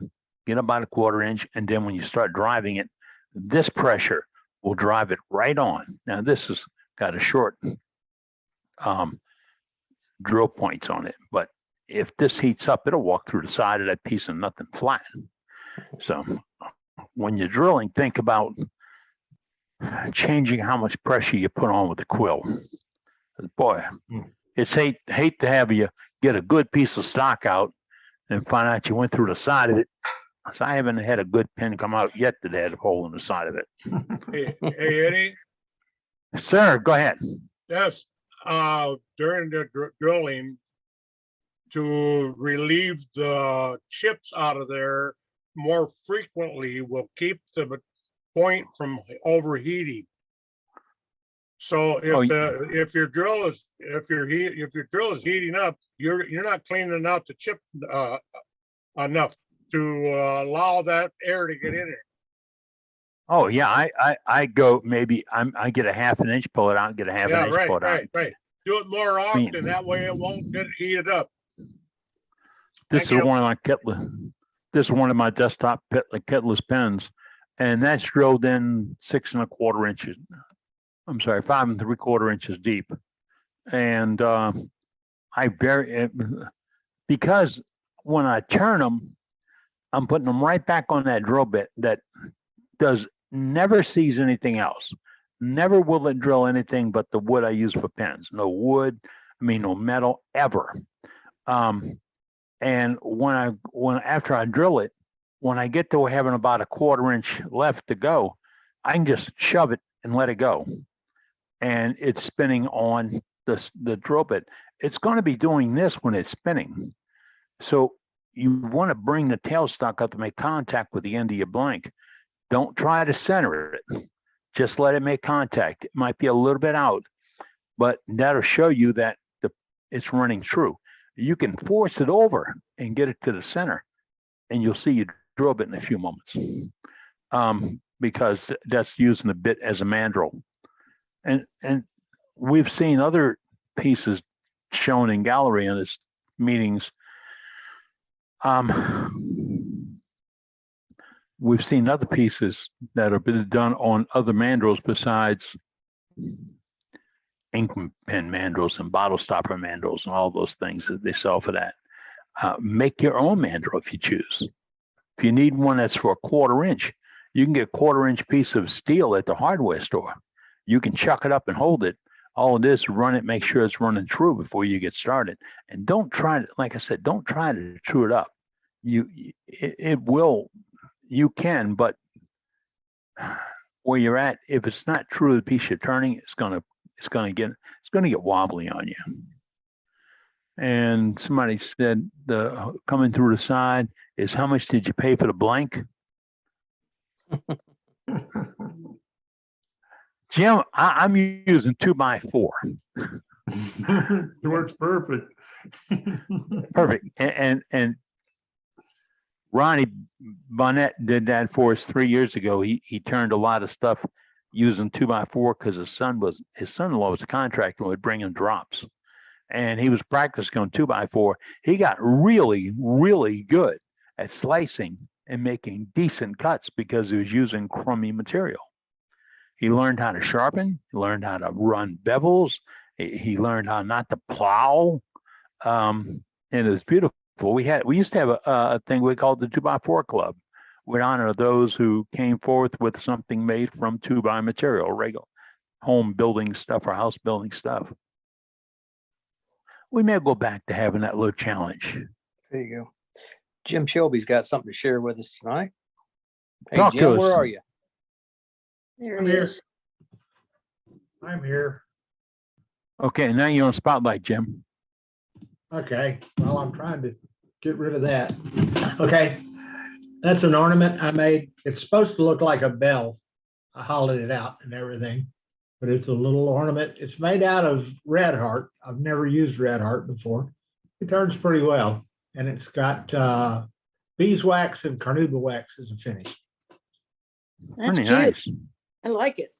[SPEAKER 1] get about a 1/4 inch, and then when you start driving it, this pressure will drive it right on. Now this has got a short drill points on it, but if this heats up, it'll walk through the side of that piece and nothing flat. So when you're drilling, think about changing how much pressure you put on with the quill. Boy, it's hate to have you get a good piece of stock out and find out you went through the side of it. So I haven't had a good pin come out yet that had a hole in the side of it.
[SPEAKER 7] Hey, Eddie,
[SPEAKER 1] Sir, go ahead.
[SPEAKER 7] that's during the drilling to relieve the chips out of there more frequently will keep the point from overheating. So if your drill is heating up, you're not cleaning out the chip enough to allow that air to get in it.
[SPEAKER 1] Oh yeah, I go maybe I get a 1/2 inch, pull it out, and get a 1/2 inch, pull it out.
[SPEAKER 7] Right. Do it more often. That way it won't get heated up.
[SPEAKER 1] This
[SPEAKER 7] Thank
[SPEAKER 1] is one of my Kittler. This is one of my desktop Kittler's pens, and that's drilled in 6 1/4 inches. I'm sorry, 5 3/4 inches deep, and because when I turn them, I'm putting them right back on that drill bit that never sees anything else. Never will it drill anything but the wood I use for pens. No wood, no metal ever. And after I drill it, when I get to having about a 1/4 inch left to go, I can just shove it and let it go. And it's spinning on the drill bit. It's going to be doing this when it's spinning. So you want to bring the tailstock up to make contact with the end of your blank. Don't try to center it. Just let it make contact. It might be a little bit out, but that'll show you that it's running true. You can force it over and get it to the center, and you'll see your drill bit in a few moments. Because that's using the bit as a mandrel. And we've seen other pieces shown in gallery in this meetings. We've seen other pieces that have been done on other mandrels besides ink pen mandrels and bottle stopper mandrels and all those things that they sell for that. Make your own mandrel if you choose. If you need one that's for a 1/4 inch, you can get a 1/4 inch piece of steel at the hardware store. You can chuck it up and hold it. All it is, run it, make sure it's running true before you get started. And don't try to, like I said, don't try to true it up. You can, but where you're at, if it's not true to the piece you're turning, it's gonna get wobbly on you. And somebody said the coming through the side is how much did you pay for the blank? Jim, I'm using 2x4.
[SPEAKER 11] It works perfect.
[SPEAKER 1] Perfect. And Ronnie Bonnet did that for us 3 years ago. He turned a lot of stuff using 2x4 because his son-in-law was a contractor and would bring him drops. And he was practicing on 2x4. He got really, really good at slicing and making decent cuts because he was using crummy material. He learned how to sharpen. He learned how to run bevels. He learned how not to plow. And it was beautiful. We used to have a thing we called the 2x4 club. would honor those who came forth with something made from 2x material, regular home building stuff or house building stuff. We may go back to having that little challenge.
[SPEAKER 4] There you go. Jim Shelby's got something to share with us tonight. Hey,
[SPEAKER 1] Talk to
[SPEAKER 4] Jim, where
[SPEAKER 1] us.
[SPEAKER 4] are you?
[SPEAKER 5] There
[SPEAKER 12] I'm
[SPEAKER 5] he
[SPEAKER 12] here.
[SPEAKER 5] is.
[SPEAKER 12] I'm here.
[SPEAKER 1] Okay, now you're on spotlight, Jim.
[SPEAKER 12] Okay, well, I'm trying to get rid of that. Okay, that's an ornament I made. It's supposed to look like a bell. I hollowed it out and everything, but it's a little ornament. It's made out of red heart. I've never used red heart before. It turns pretty well, and it's got beeswax and carnauba wax as a finish.
[SPEAKER 5] That's
[SPEAKER 1] Pretty
[SPEAKER 5] cute.
[SPEAKER 1] nice.
[SPEAKER 5] I like it.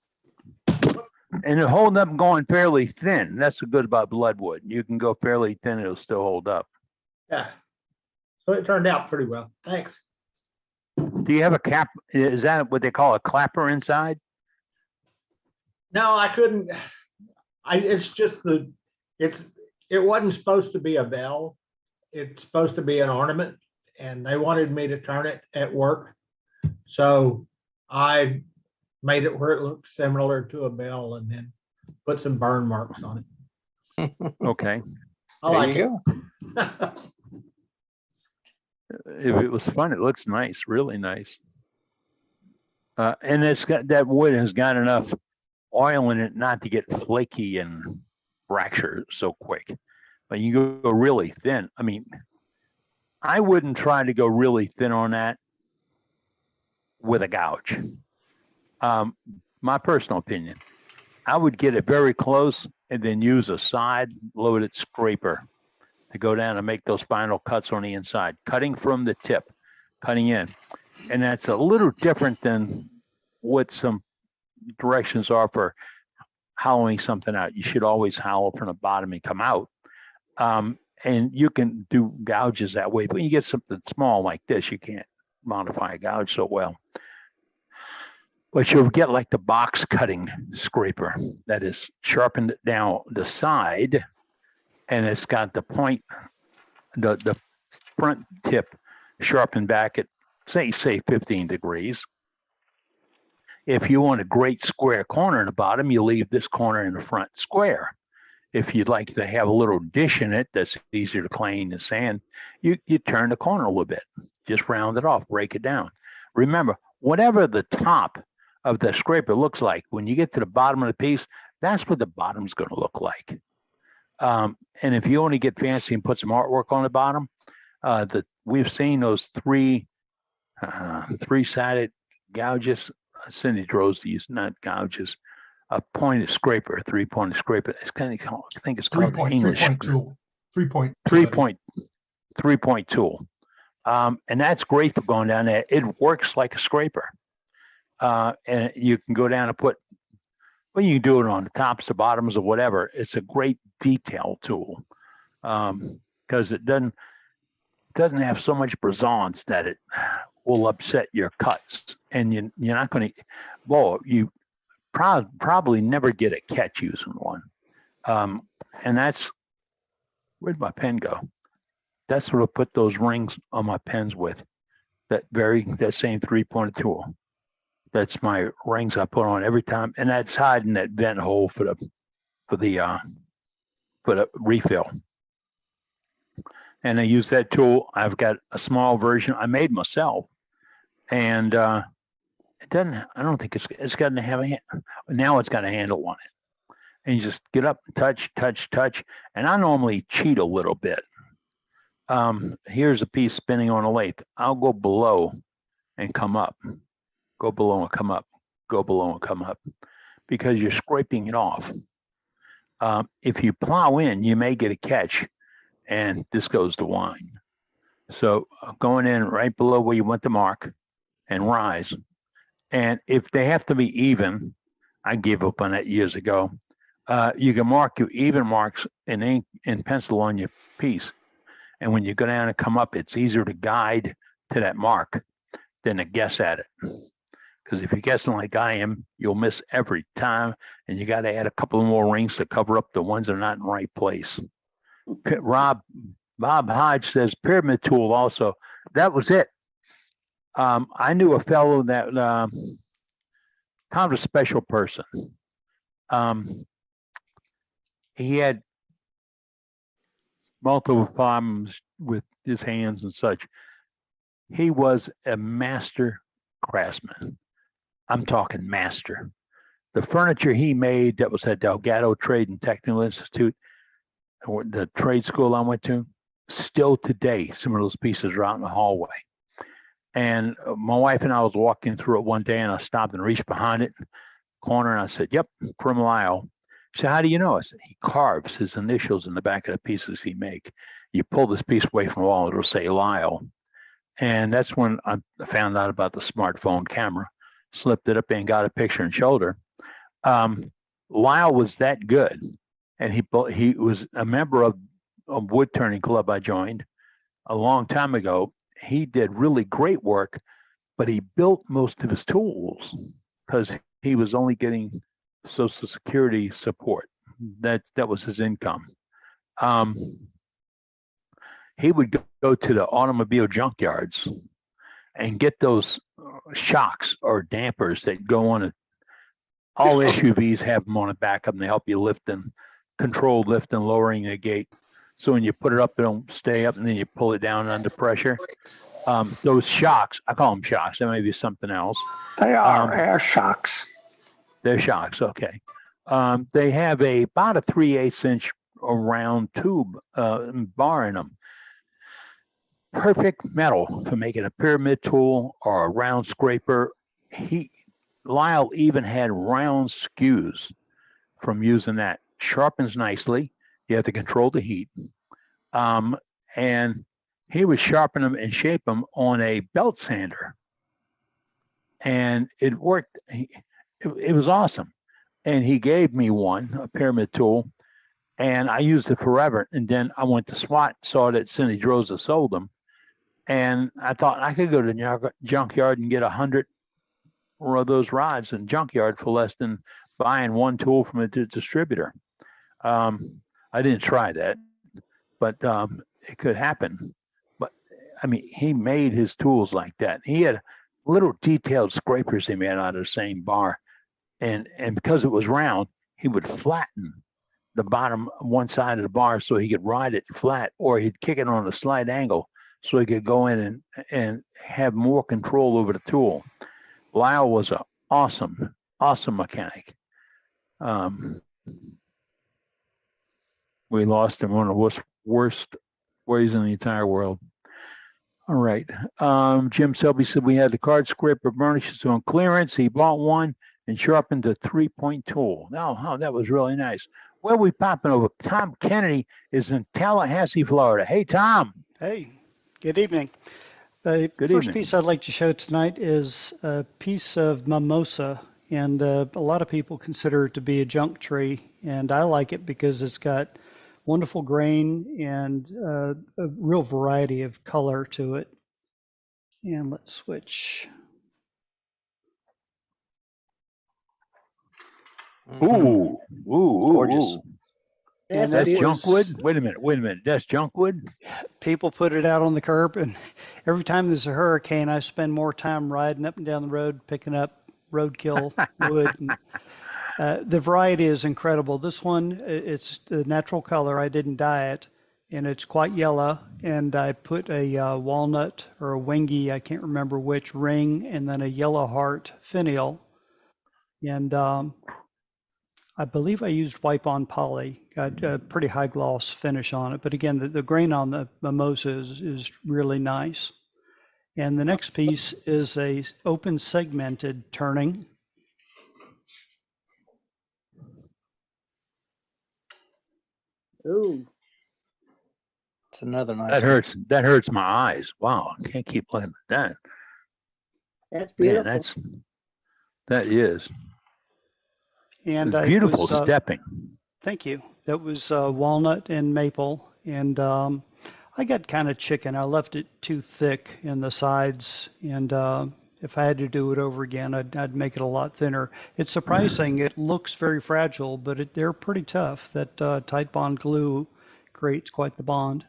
[SPEAKER 1] And it hold up going fairly thin. That's the good about bloodwood. You can go fairly thin, it'll still hold up.
[SPEAKER 12] Yeah, so it turned out pretty well. Thanks.
[SPEAKER 1] Do you have a cap? Is that what they call a clapper inside?
[SPEAKER 12] No, I couldn't. It's just it wasn't supposed to be a bell. It's supposed to be an ornament, and they wanted me to turn it at work. So I made it where it looked similar to a bell and then put some burn marks on it.
[SPEAKER 1] Okay.
[SPEAKER 12] I like
[SPEAKER 4] There
[SPEAKER 12] it.
[SPEAKER 4] you
[SPEAKER 1] If it was fun, it looks nice, really nice. And it's got, that wood has got enough oil in it not to get flaky and fracture so quick. But you go really thin. I mean, I wouldn't try to go really thin on that with a gouge. My personal opinion, I would get it very close and then use a side loaded scraper to go down and make those final cuts on the inside, cutting from the tip, cutting in. And that's a little different than what some directions are for hollowing something out. You should always hollow from the bottom and come out. And you can do gouges that way, but when you get something small like this, you can't modify a gouge so well. But you'll get like the box cutting scraper that is sharpened down the side, and it's got the point, the front tip sharpened back at say 15 degrees. If you want a great square corner in the bottom, you leave this corner in the front square. If you'd like to have a little dish in it that's easier to clean the sand, you turn the corner a little bit, just round it off, break it down. Remember, whatever the top of the scraper looks like, when you get to the bottom of the piece, that's what the bottom's going to look like. And if you want to get fancy and put some artwork on the bottom, we've seen those three-sided gouges. Cindy Droz used not gouges, a pointed scraper, a three-pointed scraper. It's kind of, I think it's called the English. Three-point tool. And that's great for going down there. It works like a scraper. And you can go down and put, well, you can do it on the tops, the bottoms, or whatever. It's a great detail tool because it doesn't have so much brisance that it will upset your cuts. And you're not going to, well, you probably never get a catch using one. And that's, where'd my pen go? That's what I put those rings on my pens with. That same three-pointed tool. That's my rings I put on every time, and that's hiding that vent hole for the refill. And I use that tool. I've got a small version I made myself, and it doesn't. I don't think it's got to have a hand. Now it's got a handle on it, and you just get up, touch, and I normally cheat a little bit. Here's a piece spinning on a lathe. I'll go below and come up. Go below and come up, go below and come up, because you're scraping it off. If you plow in, you may get a catch, and this goes to wine. So going in right below where you want the mark and rise. And if they have to be even, I gave up on that years ago. You can mark your even marks in ink and pencil on your piece. And when you go down and come up, it's easier to guide to that mark than to guess at it. Because if you're guessing like I am, you'll miss every time, and you got to add a couple more rings to cover up the ones that are not in the right place. Bob Hodge says pyramid tool also. That was it. I knew a fellow that kind of a special person. He had multiple problems with his hands and such. He was a master craftsman. I'm talking master. The furniture he made that was at Delgado Trade and Technical Institute, or the trade school I went to, still today, some of those pieces are out in the hallway. And my wife and I was walking through it one day, and I stopped and reached behind it corner, and I said, "Yep, from Lyle." She said, "How do you know?" I said, "He carves his initials in the back of the pieces he make. You pull this piece away from the wall, it'll say Lyle." And that's when I found out about the smartphone camera, slipped it up and got a picture and showed her. Lyle was that good, and he was a member of a wood turning club I joined a long time ago. He did really great work, but he built most of his tools because he was only getting Social Security support. That was his income. He would go to the automobile junkyards and get those shocks or dampers that go on it. All SUVs have them on the back of them. They help you lift and controlled lift and lowering the gate. So when you put it up, it'll stay up, and then you pull it down under pressure. Those shocks, I call them shocks. There may be something else.
[SPEAKER 13] They are air shocks.
[SPEAKER 1] They're shocks, okay. They have about a 3/8 inch round tube bar in them. Perfect metal for making a pyramid tool or a round scraper. Lyle even had round skews from using that. Sharpens nicely. You have to control the heat. And he would sharpen them and shape them on a belt sander. And it worked. It was awesome. And he gave me one, a pyramid tool, and I used it forever. And then I went to SWAT, saw that Cindy Droza sold them. And I thought I could go to the junkyard and get 100 of those rods in junkyard for less than buying one tool from a distributor. I didn't try that, but it could happen. But I mean, he made his tools like that. He had little detailed scrapers he made out of the same bar. And because it was round, he would flatten the bottom one side of the bar so he could ride it flat, or he'd kick it on a slight angle so he could go in and have more control over the tool. Lyle was an awesome mechanic. We lost him, one of the worst ways in the entire world. All right. Jim Selby said we had the card scraper burnishes on clearance. He bought one and sharpened a 3-point tool. Oh, that was really nice. Where we popping over? Tom Kennedy is in Tallahassee, Florida. Hey, Tom.
[SPEAKER 14] Hey, good evening. The first piece I'd like to show tonight is a piece of mimosa, and a lot of people consider it to be a junk tree, and I like it because it's got wonderful grain and a real variety of color to it. And let's switch.
[SPEAKER 1] Ooh,
[SPEAKER 4] Gorgeous.
[SPEAKER 1] That's junk wood? Wait a minute. That's junk wood?
[SPEAKER 14] People put it out on the curb, and every time there's a hurricane, I spend more time riding up and down the road, picking up roadkill wood. And, the variety is incredible. This one, it's the natural color. I didn't dye it, and it's quite yellow. And I put a walnut or a wingy, I can't remember which, ring, and then a yellow heart finial. And I believe I used wipe-on poly. Got a pretty high gloss finish on it. But again, the grain on the mimosa is really nice. And the next piece is a open segmented turning.
[SPEAKER 5] Ooh.
[SPEAKER 4] It's another nice.
[SPEAKER 1] That hurts my eyes. Wow, I can't keep looking at that.
[SPEAKER 5] That's beautiful.
[SPEAKER 1] Man, that is.
[SPEAKER 14] And
[SPEAKER 1] beautiful stepping.
[SPEAKER 14] Thank you. That was walnut and maple. And I got kind of chicken. I left it too thick in the sides. And if I had to do it over again, I'd make it a lot thinner. It's surprising. It looks very fragile, but they're pretty tough. That tight bond glue creates quite the bond.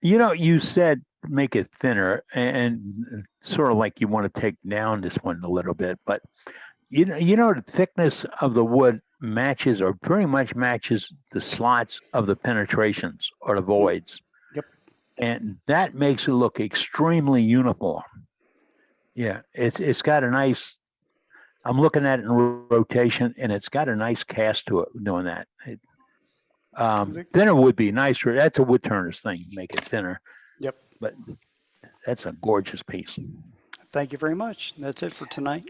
[SPEAKER 1] You know, you said make it thinner and sort of like you want to take down this one a little bit, but you know, the thickness of the wood matches or pretty much matches the slots of the penetrations or the voids.
[SPEAKER 14] Yep.
[SPEAKER 1] And that makes it look extremely uniform. Yeah, it's got a nice, I'm looking at it in rotation and it's got a nice cast to it doing that. Thinner would be nicer. That's a wood turner's thing, make it thinner.
[SPEAKER 14] Yep.
[SPEAKER 1] But that's a gorgeous piece.
[SPEAKER 14] Thank you very much. That's it for tonight.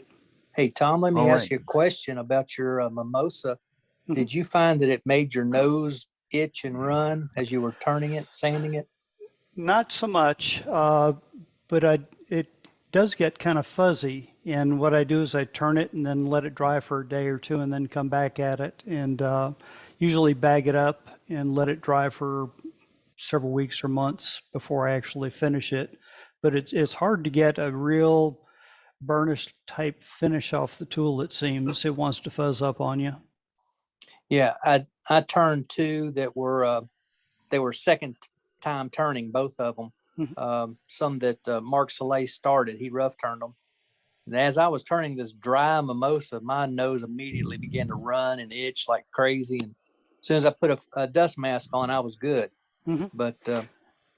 [SPEAKER 4] Hey, Tom, let me
[SPEAKER 1] All
[SPEAKER 4] ask
[SPEAKER 1] right.
[SPEAKER 4] you a question about your mimosa.
[SPEAKER 14] Mhm.
[SPEAKER 4] Did you find that it made your nose itch and run as you were turning it, sanding it?
[SPEAKER 14] Not so much, but it does get kind of fuzzy. And what I do is I turn it and then let it dry for a day or two and then come back at it and usually bag it up and let it dry for several weeks or months before I actually finish it. But it's hard to get a real burnished type finish off the tool, it seems. It wants to fuzz up on you.
[SPEAKER 4] Yeah, I turned two that were they were second time turning, both of them. Some that Mark Soleil started, he rough turned them. And as I was turning this dry mimosa, my nose immediately began to run and itch like crazy. And as soon as I put a dust mask on, I was good.
[SPEAKER 14] Mhm.
[SPEAKER 4] But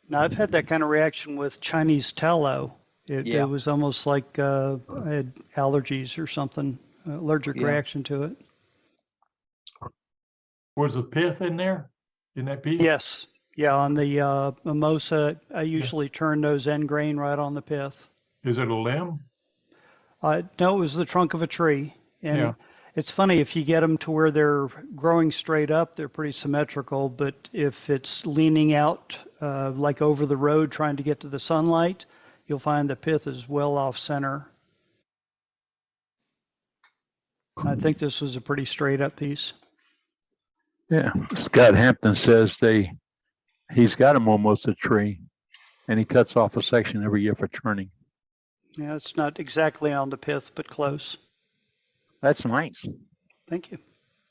[SPEAKER 14] Now, I've had that kind of reaction with Chinese tallow. It
[SPEAKER 4] Yeah.
[SPEAKER 14] was almost like I had allergies or something, allergic
[SPEAKER 4] Yeah.
[SPEAKER 14] reaction to it.
[SPEAKER 11] Was the pith in there? In that piece?
[SPEAKER 14] Yes. Yeah, on the mimosa, I usually turn those end grain right on the pith.
[SPEAKER 11] Is it a limb?
[SPEAKER 14] No, it was the trunk of a tree. And
[SPEAKER 11] Yeah.
[SPEAKER 14] it's funny, if you get them to where they're growing straight up, they're pretty symmetrical. But if it's leaning out like over the road trying to get to the sunlight, you'll find the pith is well off center. I think this was a pretty straight up piece.
[SPEAKER 1] Yeah, Scott Hampton says he's got a mimosa tree and he cuts off a section every year for turning.
[SPEAKER 14] Yeah, it's not exactly on the pith, but close.
[SPEAKER 1] That's nice.
[SPEAKER 14] Thank you.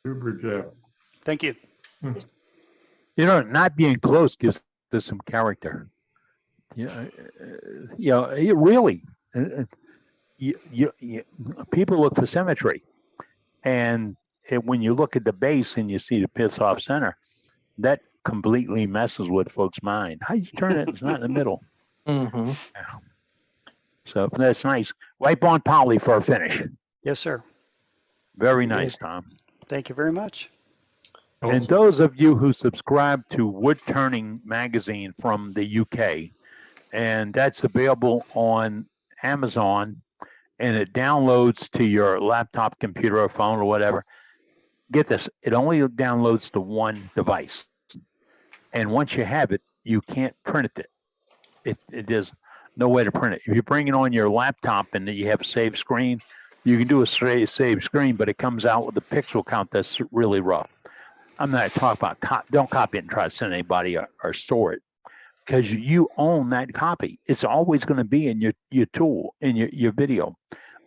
[SPEAKER 11] Super job.
[SPEAKER 14] Thank you.
[SPEAKER 1] You know, not being close gives this some character. Yeah, you know, it really, people look for symmetry, and when you look at the base and you see the pith off center, that completely messes with folks' mind. How you turn it? It's not in the middle.
[SPEAKER 4] Mm-hmm.
[SPEAKER 1] Yeah. So that's nice. Wipe on poly for a finish.
[SPEAKER 14] Yes, sir.
[SPEAKER 1] Very nice, Tom.
[SPEAKER 14] Thank you very much.
[SPEAKER 1] And those of you who subscribe to Wood Turning magazine from the UK, and that's available on Amazon, and it downloads to your laptop, computer, or phone, or whatever. Get this, it only downloads to one device. And once you have it, you can't print it. There's no way to print it. If you bring it on your laptop and you have a save screen, you can do a save screen, but it comes out with a pixel count that's really rough. I'm not talking about, don't copy it and try to send anybody or store it, because you own that copy. It's always going to be in your tool, in your video.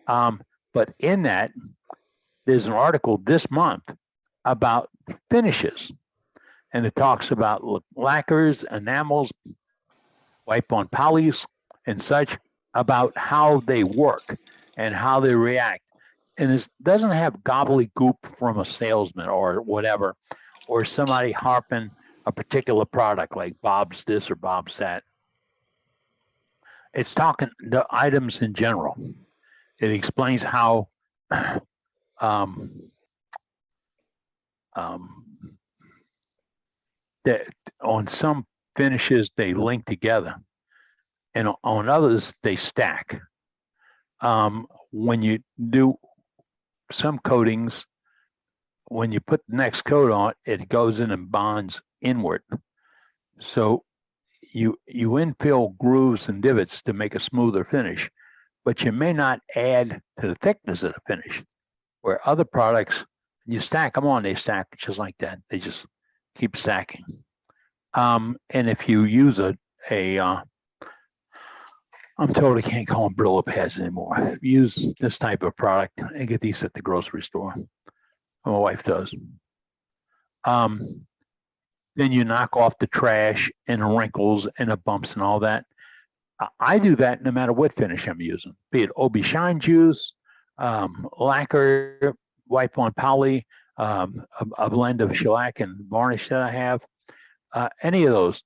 [SPEAKER 1] But in that, there's an article this month about finishes. And it talks about lacquers, enamels, wipe on polys, and such, about how they work and how they react. And it doesn't have gobbledygook from a salesman or whatever, or somebody harping a particular product like Bob's this or Bob's that. It's talking the items in general. It explains how that on some finishes they link together, and on others they stack. When you do some coatings, when you put the next coat on, it goes in and bonds inward. So you infill grooves and divots to make a smoother finish, but you may not add to the thickness of the finish. Where other products, you stack them on, they stack just like that. They just keep stacking. And if you use I'm told I can't call them Brillo pads anymore. If you use this type of product, and get these at the grocery store. My wife does. Then you knock off the trash and the wrinkles and the bumps and all that. I do that no matter what finish I'm using, be it OB shine juice, lacquer, wipe on poly, a blend of shellac and varnish that I have, any of those.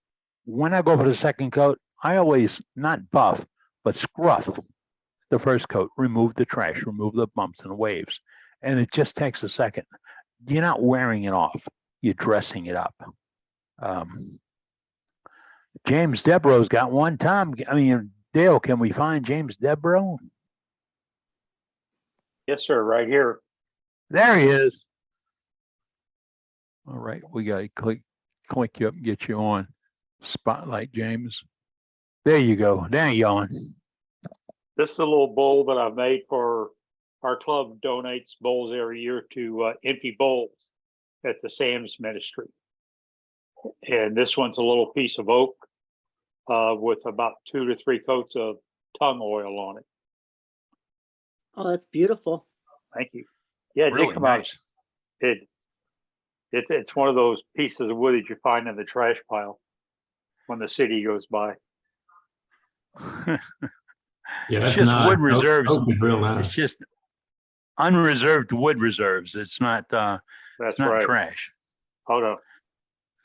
[SPEAKER 1] When I go for the second coat, I always not buff, but scruff the first coat, remove the trash, remove the bumps and waves. And it just takes a second. You're not wearing it off. You're dressing it up. James Debro's got one. Tom, I mean, Dale, can we find James Debro?
[SPEAKER 15] Yes, sir, right here.
[SPEAKER 1] There he is. All right, we got to click you up and get you on Spotlight, James. There you go. There you on.
[SPEAKER 15] This is a little bowl that I've made for our club. Donates bowls every year to empty bowls at the Sam's Ministry. And this one's a little piece of oak with about 2 to 3 coats of tung oil on it.
[SPEAKER 5] Oh, that's beautiful.
[SPEAKER 15] Thank you. Yeah, it
[SPEAKER 1] Really
[SPEAKER 15] did come out.
[SPEAKER 1] nice.
[SPEAKER 15] It's one of those pieces of wood that you find in the trash pile when the city goes by.
[SPEAKER 1] Yeah, it's just wood reserves. It's just unreserved wood reserves. It's not.
[SPEAKER 15] That's
[SPEAKER 1] it's not
[SPEAKER 15] right.
[SPEAKER 1] trash.
[SPEAKER 15] Oh no.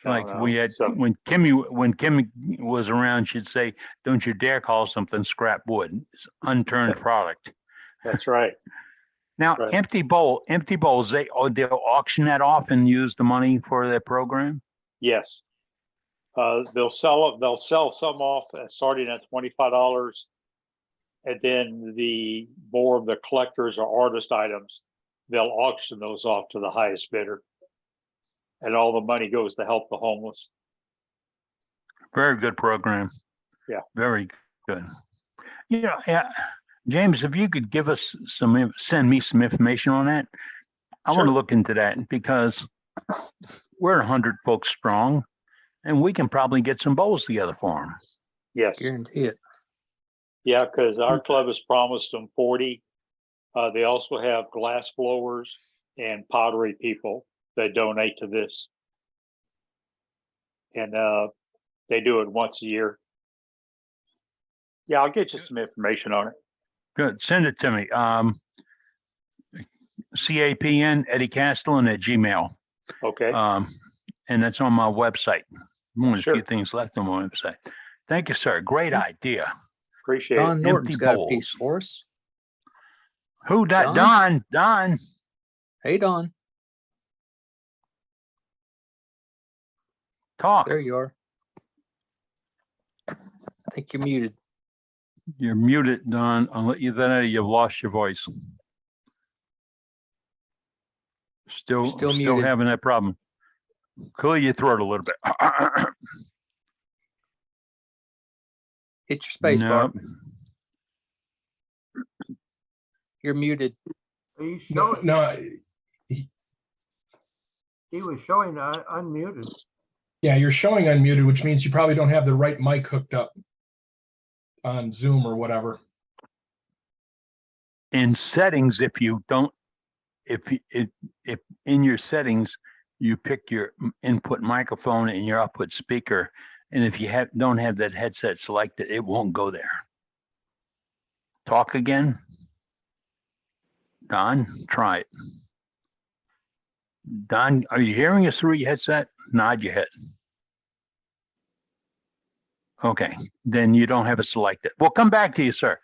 [SPEAKER 1] Like
[SPEAKER 15] no.
[SPEAKER 1] we had
[SPEAKER 15] So-
[SPEAKER 1] when Kimmy was around, she'd say, "Don't you dare call something scrap wood. It's unturned product."
[SPEAKER 15] That's right.
[SPEAKER 1] Now,
[SPEAKER 15] Right.
[SPEAKER 1] empty bowls. They'll auction that off and use the money for their program.
[SPEAKER 15] Yes. They'll sell some off starting at $25. And then the more of the collectors or artist items, they'll auction those off to the highest bidder. And all the money goes to help the homeless.
[SPEAKER 1] Very good program.
[SPEAKER 15] Yeah.
[SPEAKER 1] Very good. Yeah. James, if you could give us send me some information on that. I want to look into that because we're 100 folks strong and we can probably get some bowls together for them.
[SPEAKER 15] Yes.
[SPEAKER 4] Guarantee it.
[SPEAKER 15] Yeah, because our club has promised them 40. They also have glass blowers and pottery people that donate to this. And they do it once a year. Yeah, I'll get you some information on it.
[SPEAKER 1] Good. Send it to me. CAPN Eddie Castelin at Gmail.
[SPEAKER 15] Okay.
[SPEAKER 1] And that's on my website. Only a
[SPEAKER 15] Sure.
[SPEAKER 1] few things left on my website. Thank you, sir. Great idea.
[SPEAKER 15] Appreciate
[SPEAKER 4] Don
[SPEAKER 15] it.
[SPEAKER 4] Norton's
[SPEAKER 1] Empty
[SPEAKER 4] got a
[SPEAKER 1] bowls.
[SPEAKER 4] piece for us.
[SPEAKER 1] Who that? Don.
[SPEAKER 4] Hey, Don.
[SPEAKER 1] Talk.
[SPEAKER 4] There you are. I think you're muted.
[SPEAKER 1] You're muted, Don. I'll let you know you've lost your voice. Still
[SPEAKER 4] muted.
[SPEAKER 1] having that problem. Clear your throat a little bit.
[SPEAKER 4] Hit your space bar.
[SPEAKER 1] No.
[SPEAKER 4] You're muted.
[SPEAKER 3] He's showing,
[SPEAKER 16] No,
[SPEAKER 3] he was showing unmuted.
[SPEAKER 16] yeah, you're showing unmuted, which means you probably don't have the right mic hooked up on Zoom or whatever.
[SPEAKER 1] In settings, if in your settings, you pick your input microphone and your output speaker, and if you don't have that headset selected, it won't go there. Talk again. Don, try it. Don, are you hearing us through your headset? Nod your head. Okay, then you don't have it selected. We'll come back to you, sir.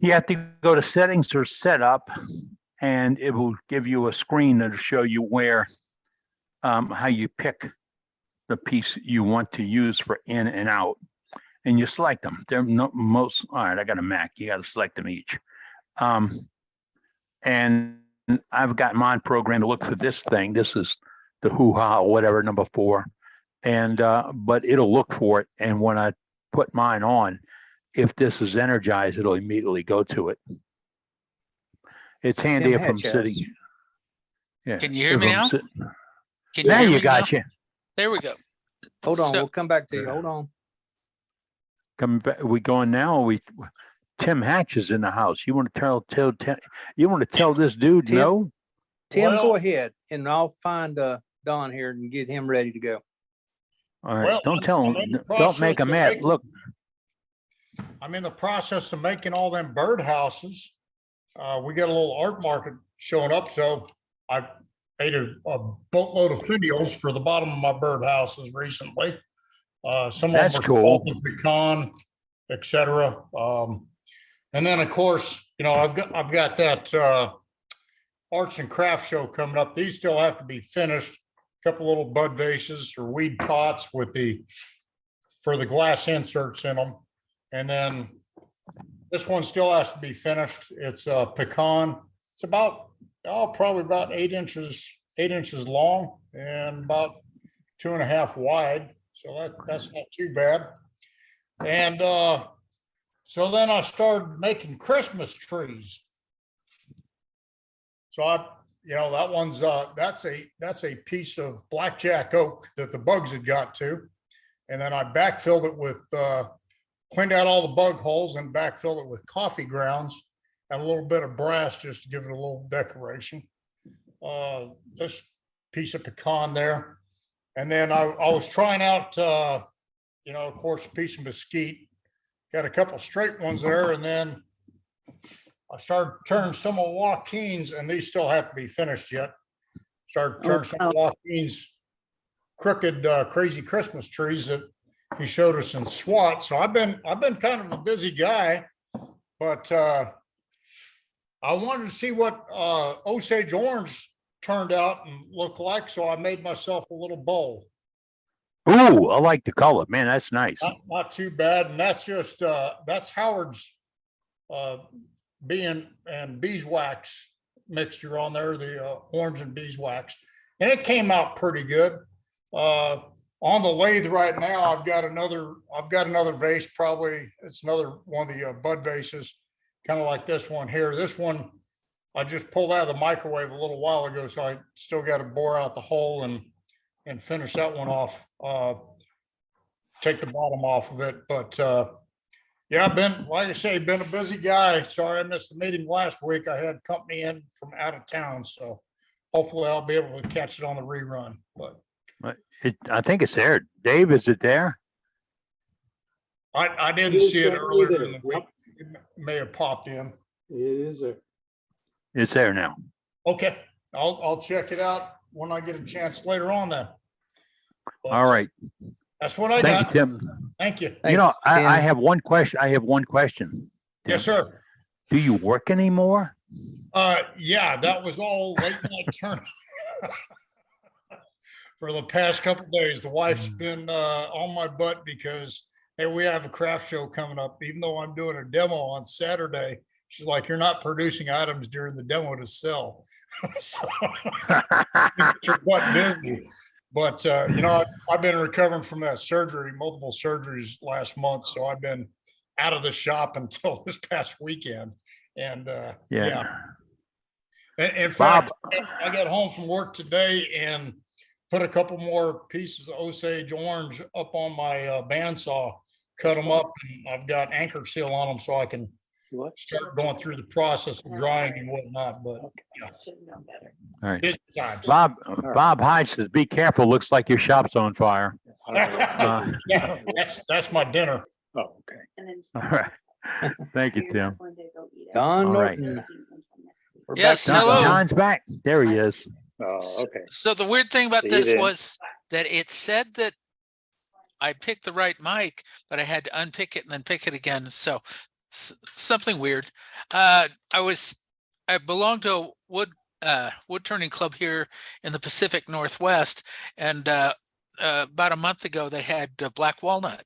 [SPEAKER 1] You have to go to settings or setup, and it will give you a screen that'll show you where, how you pick the piece you want to use for in and out, and you select them. They're all right, I got a Mac, you got to select them each. And I've got mine programmed to look for this thing. This is the hoo-ha or whatever, number 4. And, but it'll look for it. And when I put mine on, if this is energized, it'll immediately go to it. It's handy
[SPEAKER 4] Tim
[SPEAKER 1] if I'm
[SPEAKER 4] Hatch
[SPEAKER 1] sitting.
[SPEAKER 4] has.
[SPEAKER 1] Yeah.
[SPEAKER 17] Can you hear
[SPEAKER 1] if
[SPEAKER 17] me
[SPEAKER 1] I'm
[SPEAKER 17] now?
[SPEAKER 1] sitting-
[SPEAKER 17] Can you
[SPEAKER 1] Now
[SPEAKER 17] hear
[SPEAKER 1] you
[SPEAKER 17] me
[SPEAKER 1] got
[SPEAKER 17] now?
[SPEAKER 1] you.
[SPEAKER 17] There we go.
[SPEAKER 4] Hold on,
[SPEAKER 17] So-
[SPEAKER 4] we'll come back to you. Hold on.
[SPEAKER 1] Coming back, we going now? Or Tim Hatch is in the house. You want to you want to tell this dude
[SPEAKER 4] Tim-
[SPEAKER 1] no?
[SPEAKER 4] Tim,
[SPEAKER 8] Well-
[SPEAKER 4] go ahead, and I'll find Don here and get him ready to go.
[SPEAKER 1] All right,
[SPEAKER 7] Well,
[SPEAKER 1] don't tell
[SPEAKER 7] I'm
[SPEAKER 1] him.
[SPEAKER 7] in the
[SPEAKER 1] Don't make
[SPEAKER 7] process
[SPEAKER 1] him
[SPEAKER 7] of
[SPEAKER 1] mad.
[SPEAKER 7] making-
[SPEAKER 1] Look,
[SPEAKER 7] I'm in the process of making all them birdhouses. We got a little art market showing up, so I made a boatload of finials for the bottom of my birdhouses recently. Some
[SPEAKER 1] That's
[SPEAKER 7] of them are
[SPEAKER 1] cool.
[SPEAKER 7] salted pecan, etc. And then, of course, you know, I've got that arts and craft show coming up. These still have to be finished. A couple little bud vases or weed pots with for the glass inserts in them. And then this one still has to be finished. It's a pecan. It's about, probably about 8 inches long and about 2.5 wide. So that's not too bad. And so then I started making Christmas trees. So that one's that's a piece of blackjack oak that the bugs had got to. And then I backfilled it with cleaned out all the bug holes and backfilled it with coffee grounds and a little bit of brass just to give it a little decoration. This piece of pecan there. And then I was trying out, of course, a piece of mesquite. Got a couple straight ones there. And then I started turning some of Joaquin's, and these still have to be finished yet. Started turning some of Joaquin's crooked, crazy Christmas trees that he showed us in SWAT. So I've been kind of a busy guy, but I wanted to see what Osage orange turned out and looked like. So I made myself a little bowl.
[SPEAKER 1] Ooh, I like the color, man. That's nice.
[SPEAKER 7] Not too bad. And that's just, that's Howard's bee and beeswax mixture on there, the orange and beeswax. And it came out pretty good. On the lathe right now, I've got another vase, probably it's another one of the bud vases, kind of like this one here. This one I just pulled out of the microwave a little while ago, so I still got to bore out the hole and finish that one off. Take the bottom off of it, but yeah, I've been, like I say, been a busy guy. Sorry I missed the meeting last week. I had company in from out of town, so hopefully I'll be able to catch it on the rerun. But
[SPEAKER 1] I think it's there. Dave, is it there?
[SPEAKER 7] I didn't see it earlier in the week. It may have popped in.
[SPEAKER 2] It is there.
[SPEAKER 1] It's there now.
[SPEAKER 7] Okay, I'll check it out when I get a chance later on then. But
[SPEAKER 1] all right.
[SPEAKER 7] That's what I
[SPEAKER 1] Thank
[SPEAKER 7] got.
[SPEAKER 1] you, Tim.
[SPEAKER 7] Thank you.
[SPEAKER 1] You know,
[SPEAKER 4] Thanks, Tim.
[SPEAKER 1] I have one question. Tim.
[SPEAKER 7] Yes, sir.
[SPEAKER 1] Do you work anymore?
[SPEAKER 7] Yeah, that was all late night turn. For the past couple of days, the wife's been on my butt because, hey, we have a craft show coming up. Even though I'm doing a demo on Saturday, she's like, you're not producing items during the demo to sell. So get your butt busy. But, I've been recovering from that surgery, multiple surgeries last month. So I've been out of the shop until this past weekend. And yeah. In fact, I got home from work today and put a couple more pieces of Osage orange up on my bandsaw, cut them up, and I've got anchor seal on them so I can start going through the process of drying and whatnot. But yeah.
[SPEAKER 1] All right.
[SPEAKER 7] Busy times.
[SPEAKER 1] Bob Hyde says, be careful. Looks like your shop's on fire.
[SPEAKER 7] Yeah, that's my dinner.
[SPEAKER 15] Oh, okay.
[SPEAKER 1] All right. Thank you, Tim.
[SPEAKER 4] Don
[SPEAKER 1] All right.
[SPEAKER 4] Norton. We're
[SPEAKER 8] Yes,
[SPEAKER 4] back to
[SPEAKER 8] hello.
[SPEAKER 1] John's back. There he is.
[SPEAKER 15] Oh, okay.
[SPEAKER 8] So the weird thing about
[SPEAKER 15] See you
[SPEAKER 8] this
[SPEAKER 15] then.
[SPEAKER 8] was that it said that I picked the right mic, but I had to unpick it and then pick it again. So something weird. I belong to a wood turning club here in the Pacific Northwest, and about a month ago they had black walnut,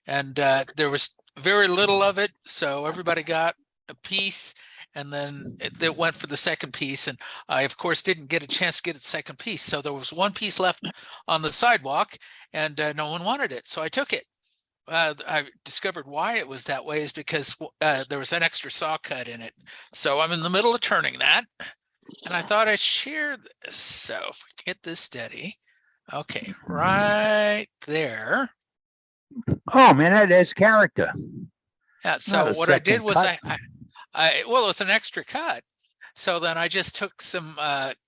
[SPEAKER 8] and there was very little of it, so everybody got a piece. And then it went for the second piece. And I, of course, didn't get a chance to get its second piece. So there was one piece left on the sidewalk and no one wanted it. So I took it. I discovered why it was that way is because there was an extra saw cut in it. So I'm in the middle of turning that. And I thought I'd share this. So if we get this steady. Okay, right there.
[SPEAKER 1] Oh, man, that's character.
[SPEAKER 8] Yeah, so
[SPEAKER 1] Not a
[SPEAKER 8] what I did
[SPEAKER 1] second
[SPEAKER 8] was
[SPEAKER 1] cut.
[SPEAKER 8] well, it was an extra cut. So then I just took some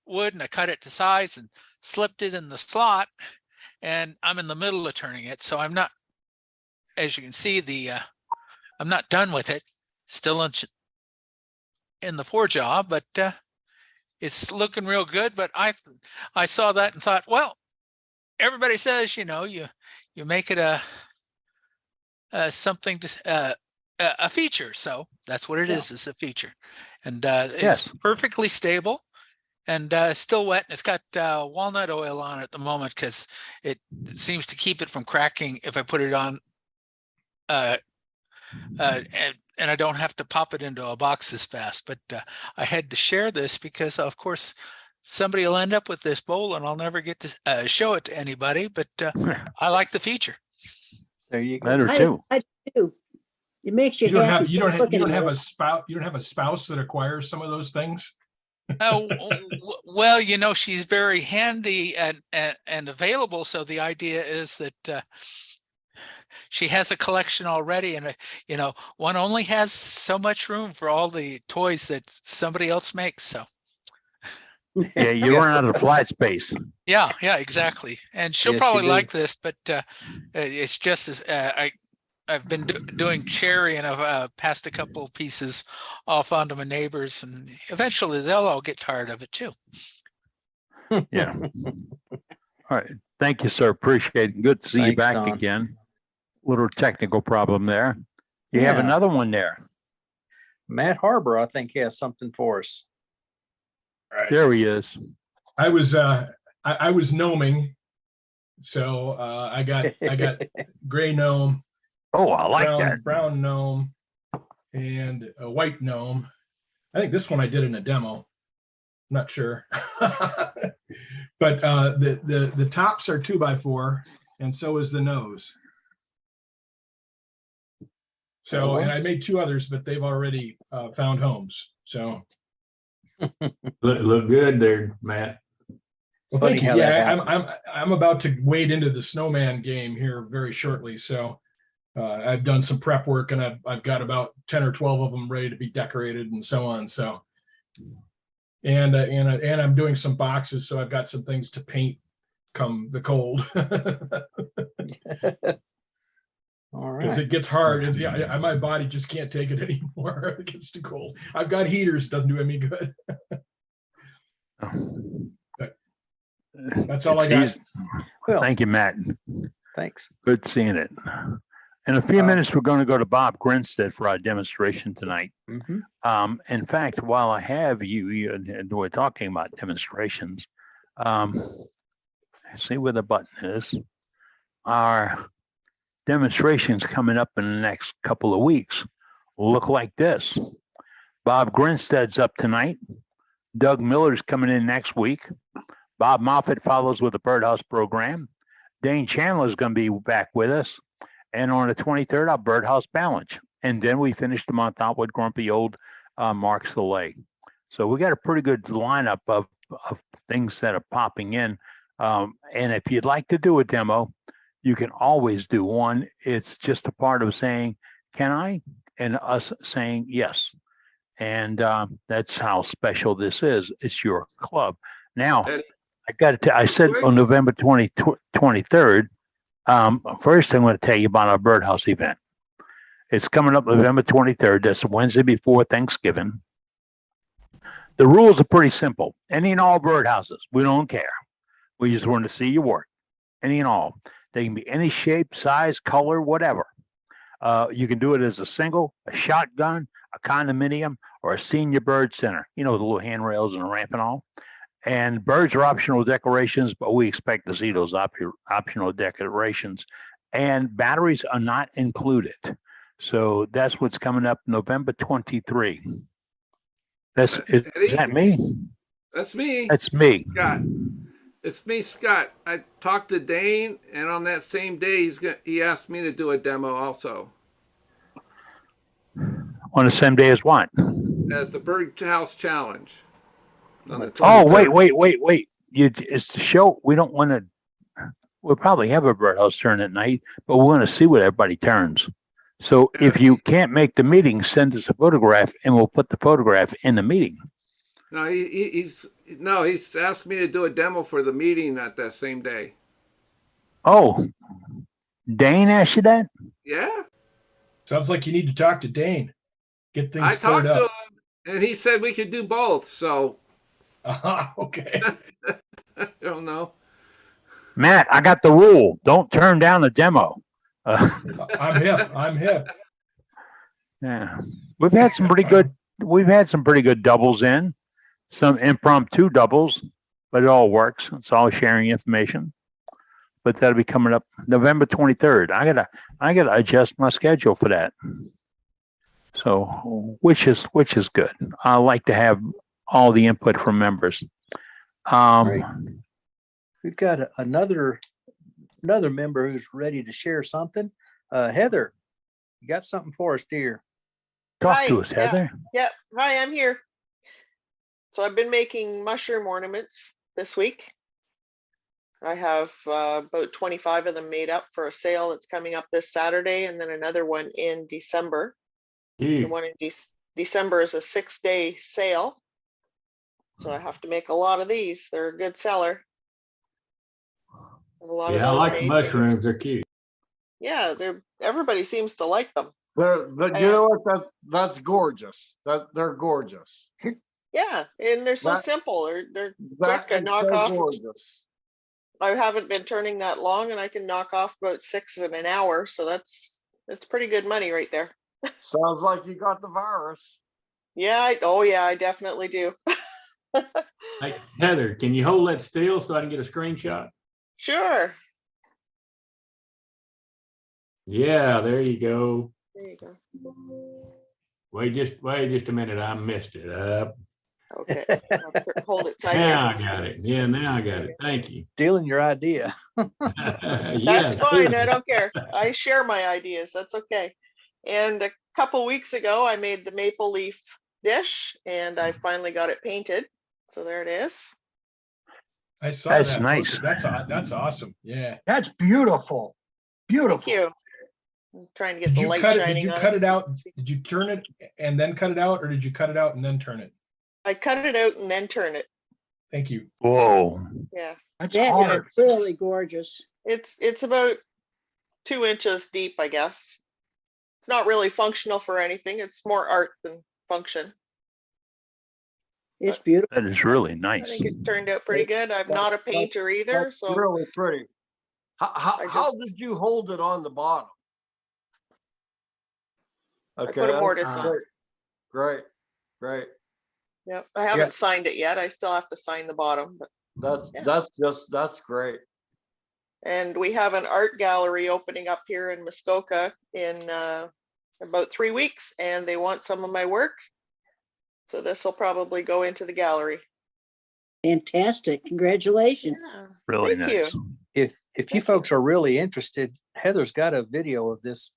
[SPEAKER 8] wood and I cut it to size and slipped it in the slot. And I'm in the middle of turning it. So I'm not, as you can see, the I'm not done with it. Still in the 4-jaw, but it's looking real good. But I saw that and thought, well, everybody says, you know, you make it a something to a feature. So that's what it is. It's a feature, and it's perfectly stable and still wet. And it's got walnut oil on it at the moment because it seems to keep it from cracking if I put it on. And I don't have to pop it into a box as fast. But I had to share this because, of course, somebody will end up with this bowl and I'll never get to show it to anybody. But I like the feature.
[SPEAKER 4] There you go.
[SPEAKER 1] Better too.
[SPEAKER 5] I do. It makes you
[SPEAKER 16] You don't
[SPEAKER 5] happy.
[SPEAKER 16] have you don't
[SPEAKER 5] just
[SPEAKER 16] have you
[SPEAKER 5] looking
[SPEAKER 16] don't
[SPEAKER 5] at
[SPEAKER 16] have
[SPEAKER 5] it.
[SPEAKER 16] a spouse you don't have a spouse that acquires some of those things.
[SPEAKER 8] Well, you know, she's very handy and available. So the idea is that she has a collection already, and you know, one only has so much room for all the toys that somebody else makes. So
[SPEAKER 1] Yeah, you run out of flat space.
[SPEAKER 8] yeah, exactly. And she'll
[SPEAKER 4] Yes, you
[SPEAKER 8] probably
[SPEAKER 4] do.
[SPEAKER 8] like this, but it's just as I've been doing cherry, and I've passed a couple of pieces off onto my neighbors, and eventually they'll all get tired of it too.
[SPEAKER 1] Yeah. All right. Thank you, sir. Appreciate it. Good to see you
[SPEAKER 4] Thanks,
[SPEAKER 1] back
[SPEAKER 4] Don.
[SPEAKER 1] again. Little technical problem there. You have
[SPEAKER 4] Yeah.
[SPEAKER 1] another one there.
[SPEAKER 4] Matt Harbor, I think, has something for us.
[SPEAKER 1] There he is.
[SPEAKER 16] I was gnoming, so I got gray gnome,
[SPEAKER 1] Oh, I like
[SPEAKER 16] brown gnome, and a white gnome. I think this one I did in a demo. Not sure, but the tops are 2x4, and so is the nose. So, and I made 2 others, but they've already found homes. So
[SPEAKER 17] Look good there, Matt.
[SPEAKER 16] well,
[SPEAKER 4] Funny
[SPEAKER 16] thank you.
[SPEAKER 4] how that
[SPEAKER 16] Yeah,
[SPEAKER 4] happens.
[SPEAKER 16] I'm about to wade into the snowman game here very shortly. So I've done some prep work, and I've got about 10 or 12 of them ready to be decorated and so on. So and I'm doing some boxes, so I've got some things to paint come the cold.
[SPEAKER 4] All
[SPEAKER 16] Because
[SPEAKER 4] right.
[SPEAKER 16] it gets hard. My body just can't take it anymore. It gets too cold. I've got heaters, doesn't do any good. But that's all I got.
[SPEAKER 4] Well,
[SPEAKER 1] Thank you, Matt.
[SPEAKER 4] thanks.
[SPEAKER 1] Good seeing it. In a few minutes, we're going to go to Bob Grinstead for our demonstration tonight.
[SPEAKER 4] Mm-hmm.
[SPEAKER 1] In fact, while I have you and we're talking about demonstrations, see where the button is. Our demonstrations coming up in the next couple of weeks look like this. Bob Grinstead's up tonight. Doug Miller's coming in next week. Bob Moffett follows with the Birdhouse program. Dane Chandler's going to be back with us. And on the 23rd, our Birdhouse Balance. And then we finish the month out with grumpy old Mark Soleil. So we got a pretty good lineup of things that are popping in. And if you'd like to do a demo, you can always do one. It's just a part of saying, can I? And us saying yes. And that's how special this is. It's your club. Now, I got to I said on November 23rd, first I'm going to tell you about our Birdhouse event. It's coming up November 23rd. That's Wednesday before Thanksgiving. The rules are pretty simple. Any and all birdhouses, we don't care. We just want to see your work. Any and all. They can be any shape, size, color, whatever. You can do it as a single, a shotgun, a condominium, or a senior bird center. You know, the little handrails and a ramp and all. And birds are optional decorations, but we expect to see those optional decorations. And batteries are not included. So that's what's coming up November 23. Is that me?
[SPEAKER 18] That's me.
[SPEAKER 1] That's me.
[SPEAKER 18] Scott. It's me, Scott. I talked to Dane, and on that same day, he asked me to do a demo also.
[SPEAKER 1] On the same day as what?
[SPEAKER 18] As the Birdhouse Challenge. On the
[SPEAKER 1] Oh,
[SPEAKER 18] 23rd.
[SPEAKER 1] wait. It's the show. We don't want to. We'll probably have a birdhouse turn at night, but we want to see what everybody turns. So if you can't make the meeting, send us a photograph, and we'll put the photograph in the meeting.
[SPEAKER 18] No, he's asked me to do a demo for the meeting at that same day.
[SPEAKER 1] Oh, Dane asked you that?
[SPEAKER 18] Yeah.
[SPEAKER 16] Sounds like you need to talk to Dane. Get things
[SPEAKER 18] I
[SPEAKER 16] cleared
[SPEAKER 18] talked to
[SPEAKER 16] up.
[SPEAKER 18] him and he said we could do both. So
[SPEAKER 16] Okay.
[SPEAKER 18] I don't know.
[SPEAKER 1] Matt, I got the rule. Don't turn down the demo.
[SPEAKER 16] I'm hip. I'm hip.
[SPEAKER 1] Yeah, we've had some pretty good doubles in, some impromptu doubles, but it all works. It's all sharing information. But that'll be coming up November 23rd. I gotta adjust my schedule for that. So, which is good. I like to have all the input from members.
[SPEAKER 4] Great. We've got another member who's ready to share something. Heather, you got something for us, dear?
[SPEAKER 1] Talk to us, Heather.
[SPEAKER 19] Yep. Hi, I'm here. So I've been making mushroom ornaments this week. I have about 25 of them made up for a sale that's coming up this Saturday, and then another one in December. The one in December is a 6-day sale. So I have to make a lot of these. They're a good seller. A lot of
[SPEAKER 17] Yeah, I
[SPEAKER 19] those
[SPEAKER 17] like
[SPEAKER 19] made.
[SPEAKER 17] the mushrooms. They're cute.
[SPEAKER 19] Yeah, everybody seems to like them.
[SPEAKER 20] You know what? That's gorgeous. They're gorgeous.
[SPEAKER 19] Yeah, and they're so simple. They're quick and knock off.
[SPEAKER 20] Gorgeous.
[SPEAKER 19] I haven't been turning that long, and I can knock off about 6 in an hour. So that's pretty good money right there.
[SPEAKER 20] Sounds like you got the virus.
[SPEAKER 19] Yeah. I definitely do.
[SPEAKER 17] Hey, Heather, can you hold that still so I can get a screenshot?
[SPEAKER 19] Sure.
[SPEAKER 17] Yeah, there you go.
[SPEAKER 19] There you go.
[SPEAKER 17] Wait just a minute. I messed it up.
[SPEAKER 19] Okay. Hold it sideways.
[SPEAKER 17] Now I got it. Yeah, now I got it. Thank you.
[SPEAKER 4] Stealing your idea.
[SPEAKER 19] That's fine. I don't care. I share my ideas. That's okay. And a couple weeks ago, I made the maple leaf dish, and I finally got it painted. So there it is.
[SPEAKER 16] I saw
[SPEAKER 1] That's
[SPEAKER 16] that.
[SPEAKER 1] nice.
[SPEAKER 16] That's awesome. Yeah.
[SPEAKER 10] That's beautiful. Beautiful.
[SPEAKER 19] Thank you. I'm trying to get
[SPEAKER 16] Did
[SPEAKER 19] the
[SPEAKER 16] you
[SPEAKER 19] light
[SPEAKER 16] cut it?
[SPEAKER 19] shining
[SPEAKER 16] Did you
[SPEAKER 19] on
[SPEAKER 16] cut
[SPEAKER 19] it.
[SPEAKER 16] it out? Did you turn it and then cut it out, or did you cut it out and then turn it?
[SPEAKER 19] I cut it out and then turn it.
[SPEAKER 16] Thank you.
[SPEAKER 1] Whoa.
[SPEAKER 19] Yeah.
[SPEAKER 10] That's
[SPEAKER 5] That
[SPEAKER 10] hard.
[SPEAKER 5] is really gorgeous.
[SPEAKER 19] It's about 2 inches deep, I guess. It's not really functional for anything. It's more art than function.
[SPEAKER 5] It's beautiful.
[SPEAKER 1] That is really
[SPEAKER 19] I
[SPEAKER 1] nice.
[SPEAKER 19] think it turned out pretty good. I'm not a painter either,
[SPEAKER 20] That's
[SPEAKER 19] so
[SPEAKER 20] really pretty. How did you hold it on the bottom?
[SPEAKER 19] I put a mortise on.
[SPEAKER 20] Great.
[SPEAKER 19] Yep. I haven't signed it yet. I still have to sign the bottom, but
[SPEAKER 20] That's great.
[SPEAKER 19] and we have an art gallery opening up here in Muskoka in about 3 weeks, and they want some of my work. So this will probably go into the gallery.
[SPEAKER 5] Fantastic. Congratulations.
[SPEAKER 1] Really
[SPEAKER 19] Thank
[SPEAKER 1] nice.
[SPEAKER 19] you.
[SPEAKER 4] If you folks are really interested, Heather's got a video of this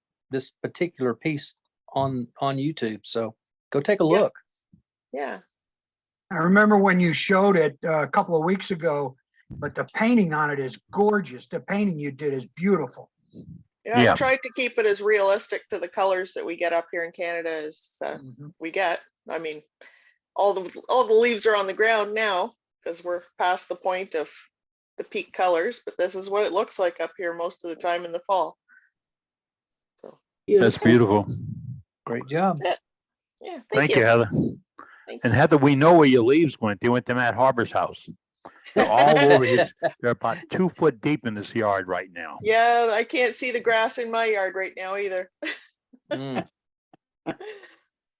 [SPEAKER 4] particular piece on YouTube. So go take a look.
[SPEAKER 19] Yeah.
[SPEAKER 10] I remember when you showed it a couple of weeks ago, but the painting on it is gorgeous. The painting you did is beautiful.
[SPEAKER 19] Yeah, I tried to keep it as realistic to the colors that we get up here in Canada as we get. I mean, all the leaves are on the ground now because we're past the point of the peak colors, but this is what it looks like up here most of the time in the fall. So
[SPEAKER 1] That's beautiful.
[SPEAKER 4] Great job.
[SPEAKER 19] Yeah.
[SPEAKER 1] Thank you, Heather. And Heather, we know where your leaves went. They went to Matt Harbor's house. They're all over his. They're about 2 foot deep in this yard right now.
[SPEAKER 19] Yeah, I can't see the grass in my yard right now either.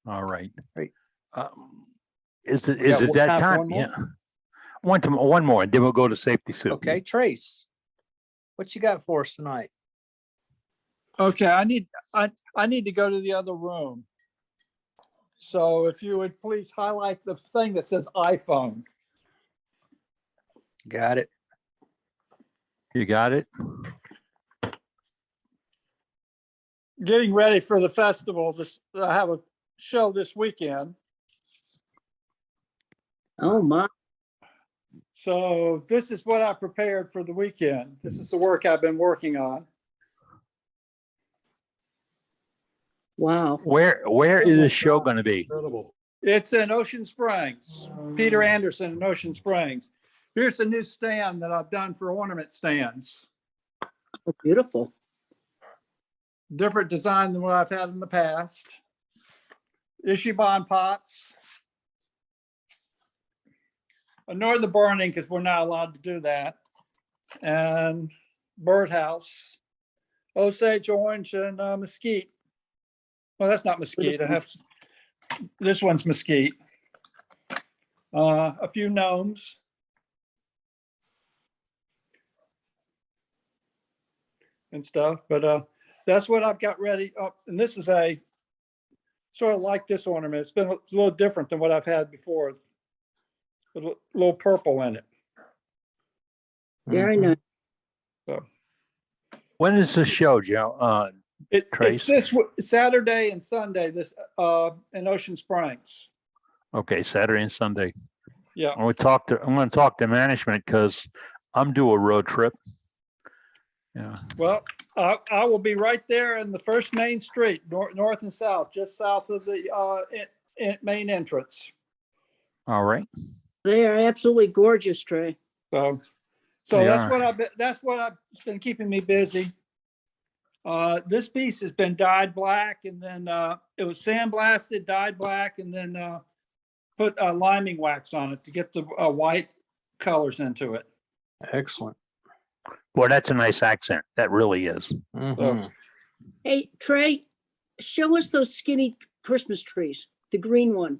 [SPEAKER 1] All right.
[SPEAKER 4] Great.
[SPEAKER 1] Is it
[SPEAKER 4] got
[SPEAKER 1] that
[SPEAKER 4] time for
[SPEAKER 1] time?
[SPEAKER 4] one more?
[SPEAKER 1] Yeah. One more, and then we'll go to safety suit.
[SPEAKER 4] Okay, Trace, what you got for us tonight?
[SPEAKER 9] Okay, I need to go to the other room. So if you would please highlight the thing that says iPhone.
[SPEAKER 4] Got it.
[SPEAKER 1] You got it?
[SPEAKER 9] Getting ready for the festival. I have a show this weekend.
[SPEAKER 5] Oh my.
[SPEAKER 9] So this is what I prepared for the weekend. This is the work I've been working on.
[SPEAKER 5] Wow.
[SPEAKER 1] Where is this show going to be?
[SPEAKER 9] Incredible. It's in Ocean Springs. Peter Anderson in Ocean Springs. Here's a new stand that I've done for ornament stands.
[SPEAKER 5] Oh, beautiful.
[SPEAKER 9] different design than what I've had in the past. Ishibon pots. Ignore the burning because we're not allowed to do that. And Birdhouse, Osage orange and mesquite. Well, that's not mesquite. I have this one's mesquite. A few gnomes. And stuff, but that's what I've got ready. And this is a sort of like this ornament. It's a little different than what I've had before. A little purple in it.
[SPEAKER 5] Very nice.
[SPEAKER 9] So
[SPEAKER 1] When is the show, Joe?
[SPEAKER 9] it's
[SPEAKER 1] Trace?
[SPEAKER 9] this Saturday and Sunday. This in Ocean Springs.
[SPEAKER 1] Okay, Saturday and Sunday.
[SPEAKER 9] Yeah.
[SPEAKER 1] I'm going to talk to management because I'm due a road trip. Yeah.
[SPEAKER 9] Well, I will be right there in the first main street, north and south, just south of the main entrance.
[SPEAKER 1] All right.
[SPEAKER 5] They are absolutely gorgeous, Trey.
[SPEAKER 9] So
[SPEAKER 1] They
[SPEAKER 9] that's
[SPEAKER 1] are.
[SPEAKER 9] what I've been keeping me busy. This piece has been dyed black, and then it was sandblasted, dyed black, and then put liming wax on it to get the white colors into it.
[SPEAKER 4] Excellent.
[SPEAKER 1] Boy, that's a nice accent. That really is.
[SPEAKER 4] Mhm.
[SPEAKER 5] Hey, Trey, show us those skinny Christmas trees, the green one.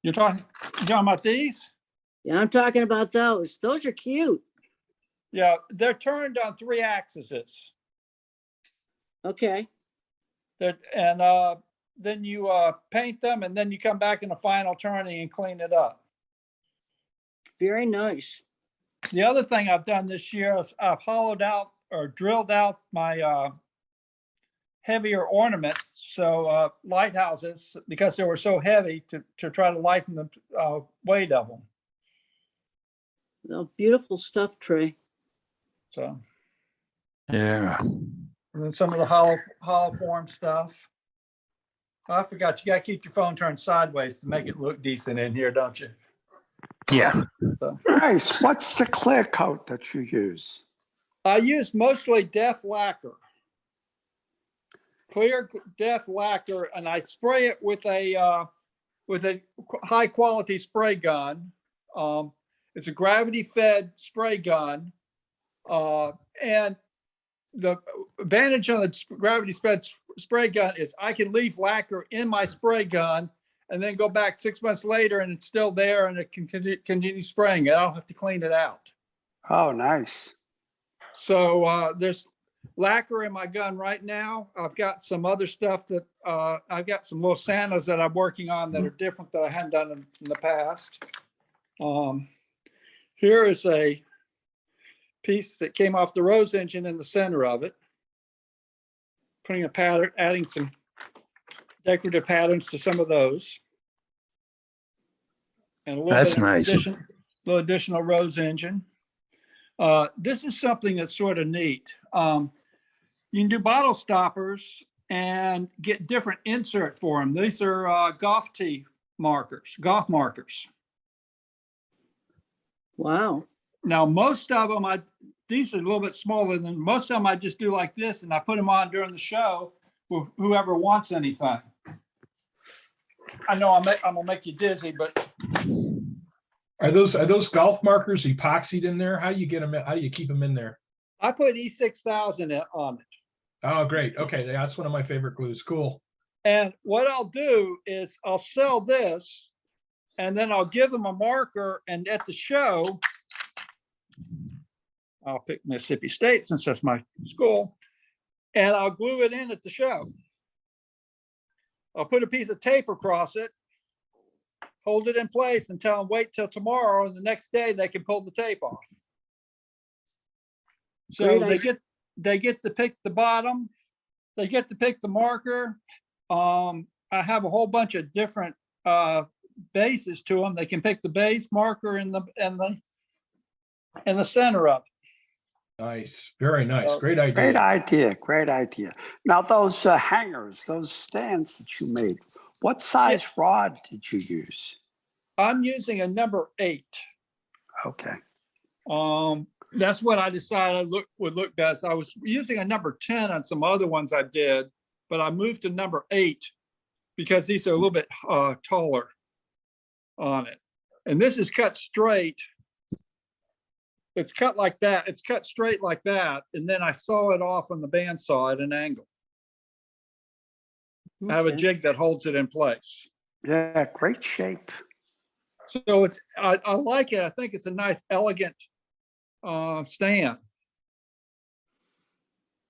[SPEAKER 9] You're talking about these?
[SPEAKER 5] Yeah, I'm talking about those. Those are cute.
[SPEAKER 9] Yeah, they're turned on 3 axes.
[SPEAKER 5] Okay.
[SPEAKER 9] And then you paint them, and then you come back in the final turning and clean it up.
[SPEAKER 5] Very nice.
[SPEAKER 9] The other thing I've done this year is I've hollowed out or drilled out my heavier ornaments, so lighthouses, because they were so heavy, to try to lighten the weight of them.
[SPEAKER 5] Oh, beautiful stuff, Trey.
[SPEAKER 9] So,
[SPEAKER 1] Yeah.
[SPEAKER 9] and then some of the hollow form stuff. Oh, I forgot, you got to keep your phone turned sideways to make it look decent in here, don't you?
[SPEAKER 1] Yeah.
[SPEAKER 9] So,
[SPEAKER 13] Nice. What's the clear coat that you use?
[SPEAKER 9] I use mostly Def lacquer. Clear Def lacquer, and I spray it with a high quality spray gun. It's a gravity fed spray gun, and the advantage of the gravity fed spray gun is I can leave lacquer in my spray gun and then go back 6 months later and it's still there and it can continue spraying it. I don't have to clean it out.
[SPEAKER 13] Oh, nice.
[SPEAKER 9] So there's lacquer in my gun right now. I've got some other stuff that I've got some little Santas that I'm working on that are different that I hadn't done in the past. Here is a piece that came off the Rose engine in the center of it. Putting a pattern, adding some decorative patterns to some of those. And a little
[SPEAKER 1] That's
[SPEAKER 9] bit of
[SPEAKER 1] nice.
[SPEAKER 9] little additional Rose engine. This is something that's sort of neat. You can do bottle stoppers and get different insert for them. These are golf markers.
[SPEAKER 5] Wow.
[SPEAKER 9] Now, most of them, these are a little bit smaller than most of them. I just do like this, and I put them on during the show for whoever wants anything. I know I'm gonna make you dizzy, but
[SPEAKER 16] Are those golf markers epoxied in there? How do you get them? How do you keep them in there?
[SPEAKER 9] I put E6000 on it.
[SPEAKER 16] Oh, great. Okay, that's one of my favorite glues. Cool.
[SPEAKER 9] And what I'll do is I'll sell this, and then I'll give them a marker, and at the show, I'll pick Mississippi State since that's my school, and I'll glue it in at the show. I'll put a piece of tape across it, hold it in place, and tell them wait till tomorrow, and the next day they can pull the tape off. So they get to pick the bottom, they get to pick the marker. I have a whole bunch of different bases to them. They can pick the base, marker, and the center of it.
[SPEAKER 16] Nice. Very nice. Great idea.
[SPEAKER 13] Great idea. Great idea. Now, those hangers, those stands that you made, what size rod did you use?
[SPEAKER 9] I'm using a number 8.
[SPEAKER 13] Okay.
[SPEAKER 9] that's what I decided would look best. I was using a number 10 on some other ones I did, but I moved to number 8 because these are a little bit taller on it. And this is cut straight. It's cut like that. It's cut straight like that. And then I saw it off on the bandsaw at an angle. I have a
[SPEAKER 5] Okay.
[SPEAKER 9] jig that holds it in place.
[SPEAKER 13] Yeah, great shape.
[SPEAKER 9] So it's, I like it. I think it's a nice, elegant stand.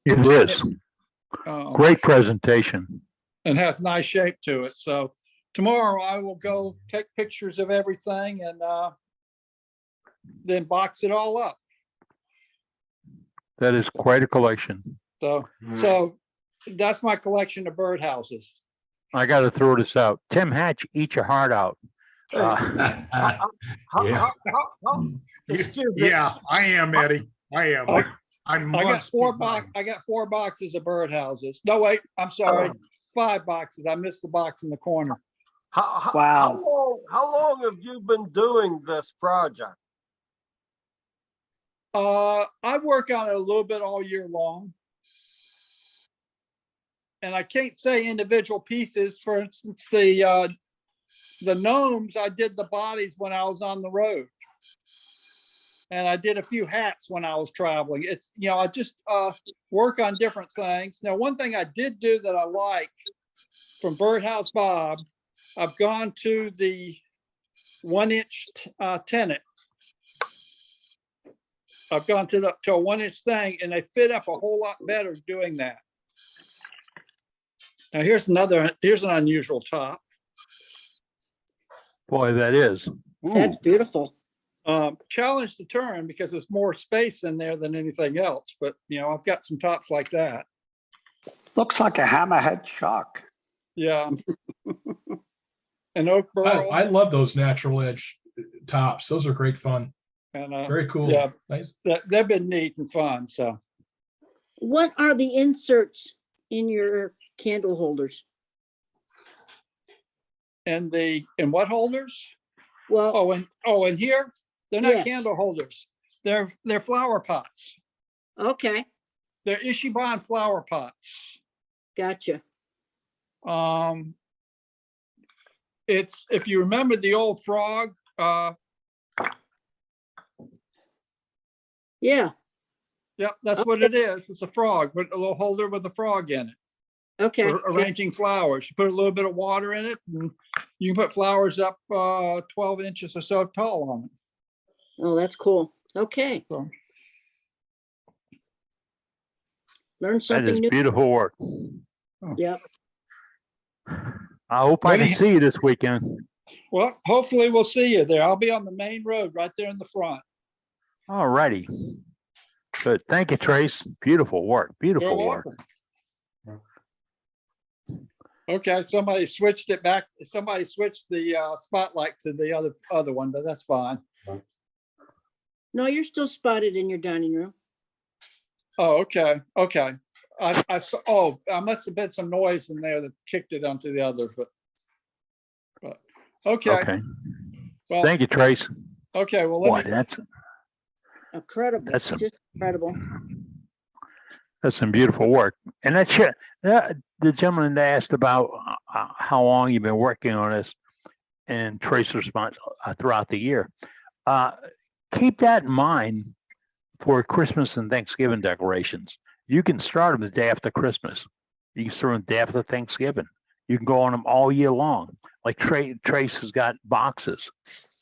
[SPEAKER 1] It is.
[SPEAKER 9] Um,
[SPEAKER 1] Great presentation.
[SPEAKER 9] and has nice shape to it. So tomorrow I will go take pictures of everything and then box it all up.
[SPEAKER 1] That is quite a collection.
[SPEAKER 9] So that's my collection of birdhouses.
[SPEAKER 1] I got to throw this out. Tim Hatch, eat your heart out.
[SPEAKER 20] Excuse me.
[SPEAKER 7] Yeah, I am, Eddie. I am. I'm
[SPEAKER 9] I got
[SPEAKER 7] months behind.
[SPEAKER 9] I got 4 boxes of birdhouses. No, wait, I'm sorry. 5 boxes. I missed the box in the corner.
[SPEAKER 13] Wow.
[SPEAKER 20] How long have you been doing this project?
[SPEAKER 9] I work on it a little bit all year long. And I can't say individual pieces. For instance, the gnomes, I did the bodies when I was on the road. And I did a few hats when I was traveling. It's, I just work on different things. Now, one thing I did do that I like from Birdhouse Bob, I've gone to the 1-inch tenon. I've gone to a 1-inch thing, and they fit up a whole lot better doing that. Now here's an unusual top.
[SPEAKER 1] Boy, that is.
[SPEAKER 5] That's beautiful.
[SPEAKER 9] Challenge to turn because there's more space in there than anything else. But I've got some tops like that.
[SPEAKER 13] Looks like a hammerhead shark.
[SPEAKER 9] Yeah. And oak burl.
[SPEAKER 16] I love those natural edge tops. Those are great fun.
[SPEAKER 9] And
[SPEAKER 16] very cool.
[SPEAKER 9] Yeah,
[SPEAKER 16] Nice.
[SPEAKER 9] They've been neat and fun. So
[SPEAKER 5] What are the inserts in your candle holders?
[SPEAKER 9] And what holders?
[SPEAKER 5] Well,
[SPEAKER 9] and here they're not
[SPEAKER 5] yes.
[SPEAKER 9] candle holders. They're flower pots.
[SPEAKER 5] Okay,
[SPEAKER 9] They're Ishiban flower pots.
[SPEAKER 5] gotcha.
[SPEAKER 9] It's, if you remember the old frog,
[SPEAKER 5] Yeah,
[SPEAKER 9] yep, that's what it is. It's a frog, but a little holder with a frog in it.
[SPEAKER 5] okay.
[SPEAKER 9] For arranging flowers. You put a little bit of water in it and you can put flowers up 12 inches or so tall on it.
[SPEAKER 5] Oh, that's cool. Okay.
[SPEAKER 9] So,
[SPEAKER 5] Learn
[SPEAKER 1] That
[SPEAKER 5] something
[SPEAKER 1] is
[SPEAKER 5] new.
[SPEAKER 1] beautiful work.
[SPEAKER 5] Yep.
[SPEAKER 1] I hope I can see you this weekend.
[SPEAKER 9] well, hopefully we'll see you there. I'll be on the main road right there in the front.
[SPEAKER 1] All righty. Good. Thank you, Trace. Beautiful work.
[SPEAKER 9] You're
[SPEAKER 1] Beautiful work.
[SPEAKER 9] welcome. Okay, somebody switched it back. Somebody switched the spotlight to the other one, but that's fine.
[SPEAKER 5] No, you're still spotted in your dining room.
[SPEAKER 9] Oh, okay, okay. I saw, oh, I must have been some noise in there that kicked it onto the other, but okay.
[SPEAKER 1] Okay.
[SPEAKER 9] Well,
[SPEAKER 1] Thank you, Trace.
[SPEAKER 9] okay, well,
[SPEAKER 1] Boy,
[SPEAKER 9] let me,
[SPEAKER 1] that's
[SPEAKER 5] Incredible.
[SPEAKER 1] That's some-
[SPEAKER 5] Just incredible.
[SPEAKER 1] some beautiful work. And that's the gentleman that asked about how long you've been working on this and Trace response throughout the year. Keep that in mind for Christmas and Thanksgiving decorations. You can start them the day after Christmas. You can start them the day after Thanksgiving. You can go on them all year long. Like Trace has got boxes,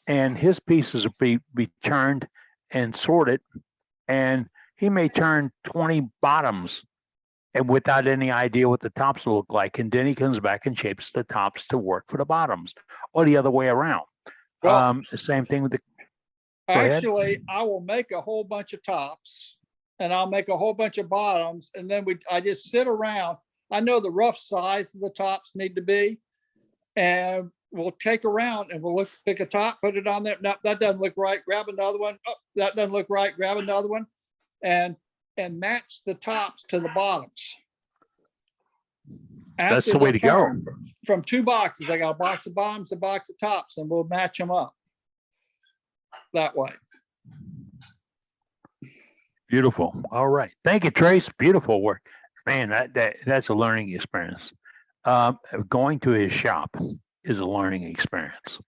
[SPEAKER 1] and his pieces will be turned and sorted, and he may turn 20 bottoms and without any idea what the tops will look like. And then he comes back and shapes the tops to work for the bottoms, or the other way around.
[SPEAKER 9] Well,
[SPEAKER 1] The same thing with the. Go ahead.
[SPEAKER 9] actually, I will make a whole bunch of tops and I'll make a whole bunch of bottoms, and then I just sit around. I know the rough size of the tops need to be, and we'll take around and we'll pick a top, put it on there. No, that doesn't look right. Grab another one. Oh, that doesn't look right. Grab another one, and match the tops to the bottoms.
[SPEAKER 1] That's
[SPEAKER 9] After
[SPEAKER 1] the way to go.
[SPEAKER 9] turn, From 2 boxes, I got a box of bottoms, a box of tops, and we'll match them up that way.
[SPEAKER 1] Beautiful. All right. Thank you, Trace. Beautiful work. Man, that's a learning experience. Going to his shop is a learning experience.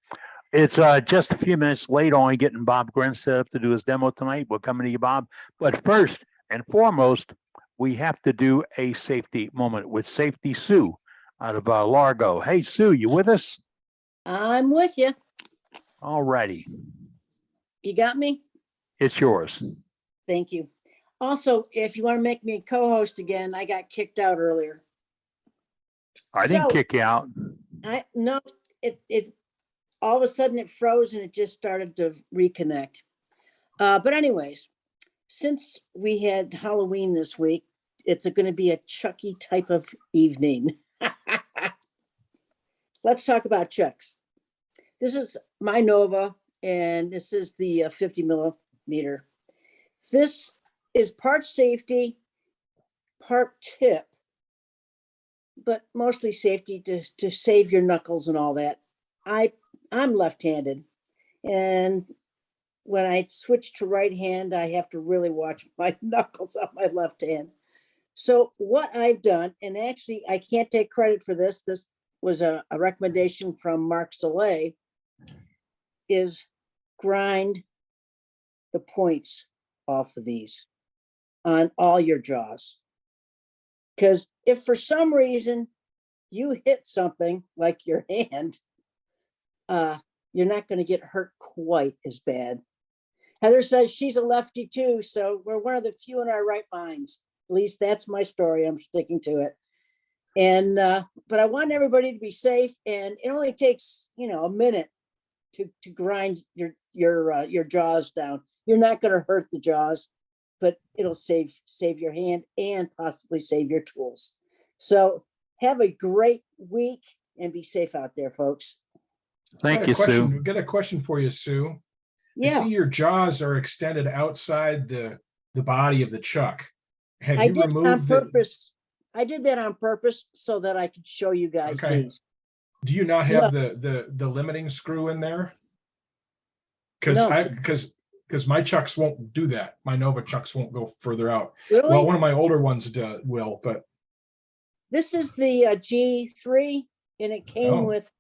[SPEAKER 1] It's just a few minutes late on getting Bob Grinstead up to do his demo tonight. We're coming to you, Bob. But first and foremost, we have to do a safety moment with Safety Sue out of Largo. Hey, Sue, you with us?
[SPEAKER 5] I'm with you.
[SPEAKER 1] All righty.
[SPEAKER 5] You got me?
[SPEAKER 1] It's yours.
[SPEAKER 5] Thank you. Also, if you want to make me a co-host again, I got kicked out earlier.
[SPEAKER 1] I didn't kick you out.
[SPEAKER 5] No, it all of a sudden it froze and it just started to reconnect. But anyways, since we had Halloween this week, it's going to be a Chucky type of evening. Let's talk about Chucks. This is my Nova, and this is the 50 millimeter. This is part safety, part tip, but mostly safety to save your knuckles and all that. I'm left-handed, and when I switch to right hand, I have to really watch my knuckles on my left hand. So what I've done, and actually I can't take credit for this, this was a recommendation from Mark Saleh, is grind the points off of these on all your jaws. Because if for some reason you hit something like your hand, you're not going to get hurt quite as bad. Heather says she's a lefty too, so we're one of the few in our right minds. At least that's my story. I'm sticking to it. And but I want everybody to be safe, and it only takes a minute to grind your jaws down. You're not going to hurt the jaws, but it'll save your hand and possibly save your tools. So have a great week and be safe out there, folks.
[SPEAKER 1] Thank you, Sue.
[SPEAKER 16] We've got a question for you, Sue.
[SPEAKER 5] Yeah.
[SPEAKER 16] I see your jaws are extended outside the body of the chuck. Have
[SPEAKER 5] I
[SPEAKER 16] you
[SPEAKER 5] did
[SPEAKER 16] removed
[SPEAKER 5] on purpose. I did that on purpose so that I could show you guys these.
[SPEAKER 16] Do you not have the limiting screw in there? Because my chucks won't do that. My Nova chucks won't go further out.
[SPEAKER 5] Really?
[SPEAKER 16] Well, one of my older ones will, but
[SPEAKER 5] this is the G3, and it came with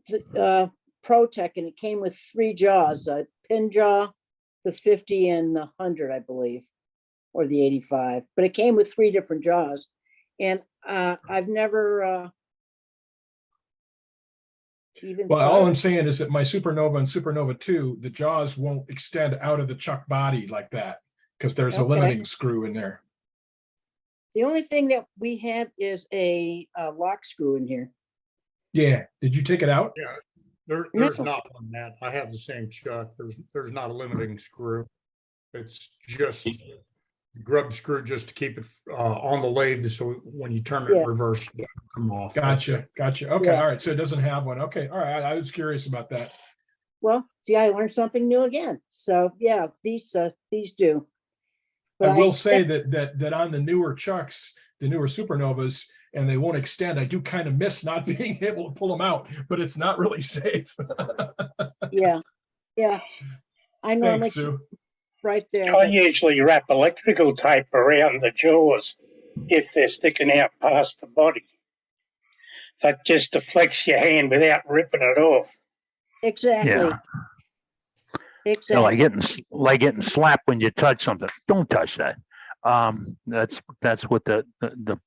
[SPEAKER 5] the ProTech, and it came with 3 jaws: a pin jaw, the 50, and the 100, I believe, or the 85. But it came with 3 different jaws, and I've never even.
[SPEAKER 16] Well, all I'm saying is that my Supernova and Supernova 2, the jaws won't extend out of the chuck body like that because there's a limiting screw in there.
[SPEAKER 5] The only thing that we have is a lock screw in here.
[SPEAKER 16] Yeah. Did you take it out?
[SPEAKER 7] Yeah. There's not on that. I have the same chuck. There's not a limiting screw. It's just the grub screw just to keep it on the lathe, so when you turn it reverse, it come off.
[SPEAKER 16] Gotcha. Okay. All right. So it doesn't have one. Okay. All right. I was curious about that.
[SPEAKER 5] Well, see, I learned something new again. So yeah, these do. But
[SPEAKER 16] I will say that on the newer chucks, the newer Supernovas, and they won't extend, I do kind of miss not being able to pull them out, but it's not really safe.
[SPEAKER 5] Yeah. I normally
[SPEAKER 16] Thanks, Sue.
[SPEAKER 5] Right there.
[SPEAKER 21] I usually wrap electrical tape around the jaws if they're sticking out past the body. That just deflects your hand without ripping it off.
[SPEAKER 5] Exactly.
[SPEAKER 1] Yeah.
[SPEAKER 5] Exactly.
[SPEAKER 1] Like getting slapped when you touch something. Don't touch that. That's what the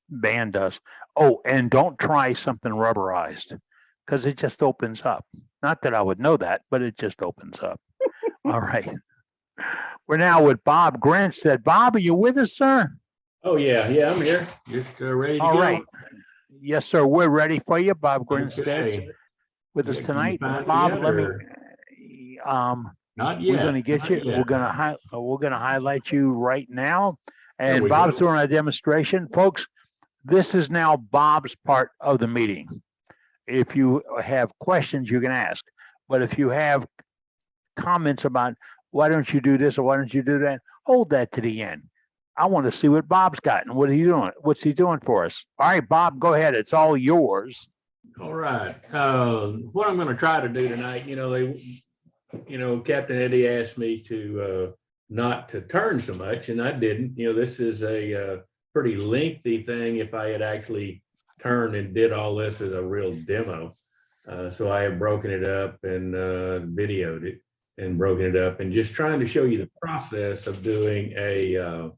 [SPEAKER 1] band does. Oh, and don't try something rubberized because it just opens up. Not that I would know that, but it just opens up. All right. We're now with Bob Grinstead. Bob, are you with us, sir?
[SPEAKER 17] Oh, yeah, I'm here. Just ready to go.
[SPEAKER 1] All right. Yes, sir. We're ready for you. Bob Grinstead
[SPEAKER 17] Okay.
[SPEAKER 1] with us
[SPEAKER 17] Can you
[SPEAKER 1] tonight.
[SPEAKER 17] find it
[SPEAKER 1] Bob,
[SPEAKER 17] yet,
[SPEAKER 1] let me.
[SPEAKER 17] or- Not yet.
[SPEAKER 1] We're going to get
[SPEAKER 17] not
[SPEAKER 1] you.
[SPEAKER 17] yet.
[SPEAKER 1] We're gonna highlight you right now.
[SPEAKER 17] There
[SPEAKER 1] And
[SPEAKER 17] we
[SPEAKER 1] Bob's
[SPEAKER 17] go.
[SPEAKER 1] doing a demonstration, folks. This is now Bob's part of the meeting. If you have questions, you can ask. But if you have comments about why don't you do this or why don't you do that, hold that to the end. I want to see what Bob's got and what are you doing? What's he doing for us? All right, Bob, go ahead. It's all yours.
[SPEAKER 17] All right. What I'm going to try to do tonight, Captain Eddie asked me to not to turn so much, and I didn't. This is a pretty lengthy thing if I had actually turned and did all this as a real demo. So I have broken it up and videoed it and broken it up and just trying to show you the process of doing a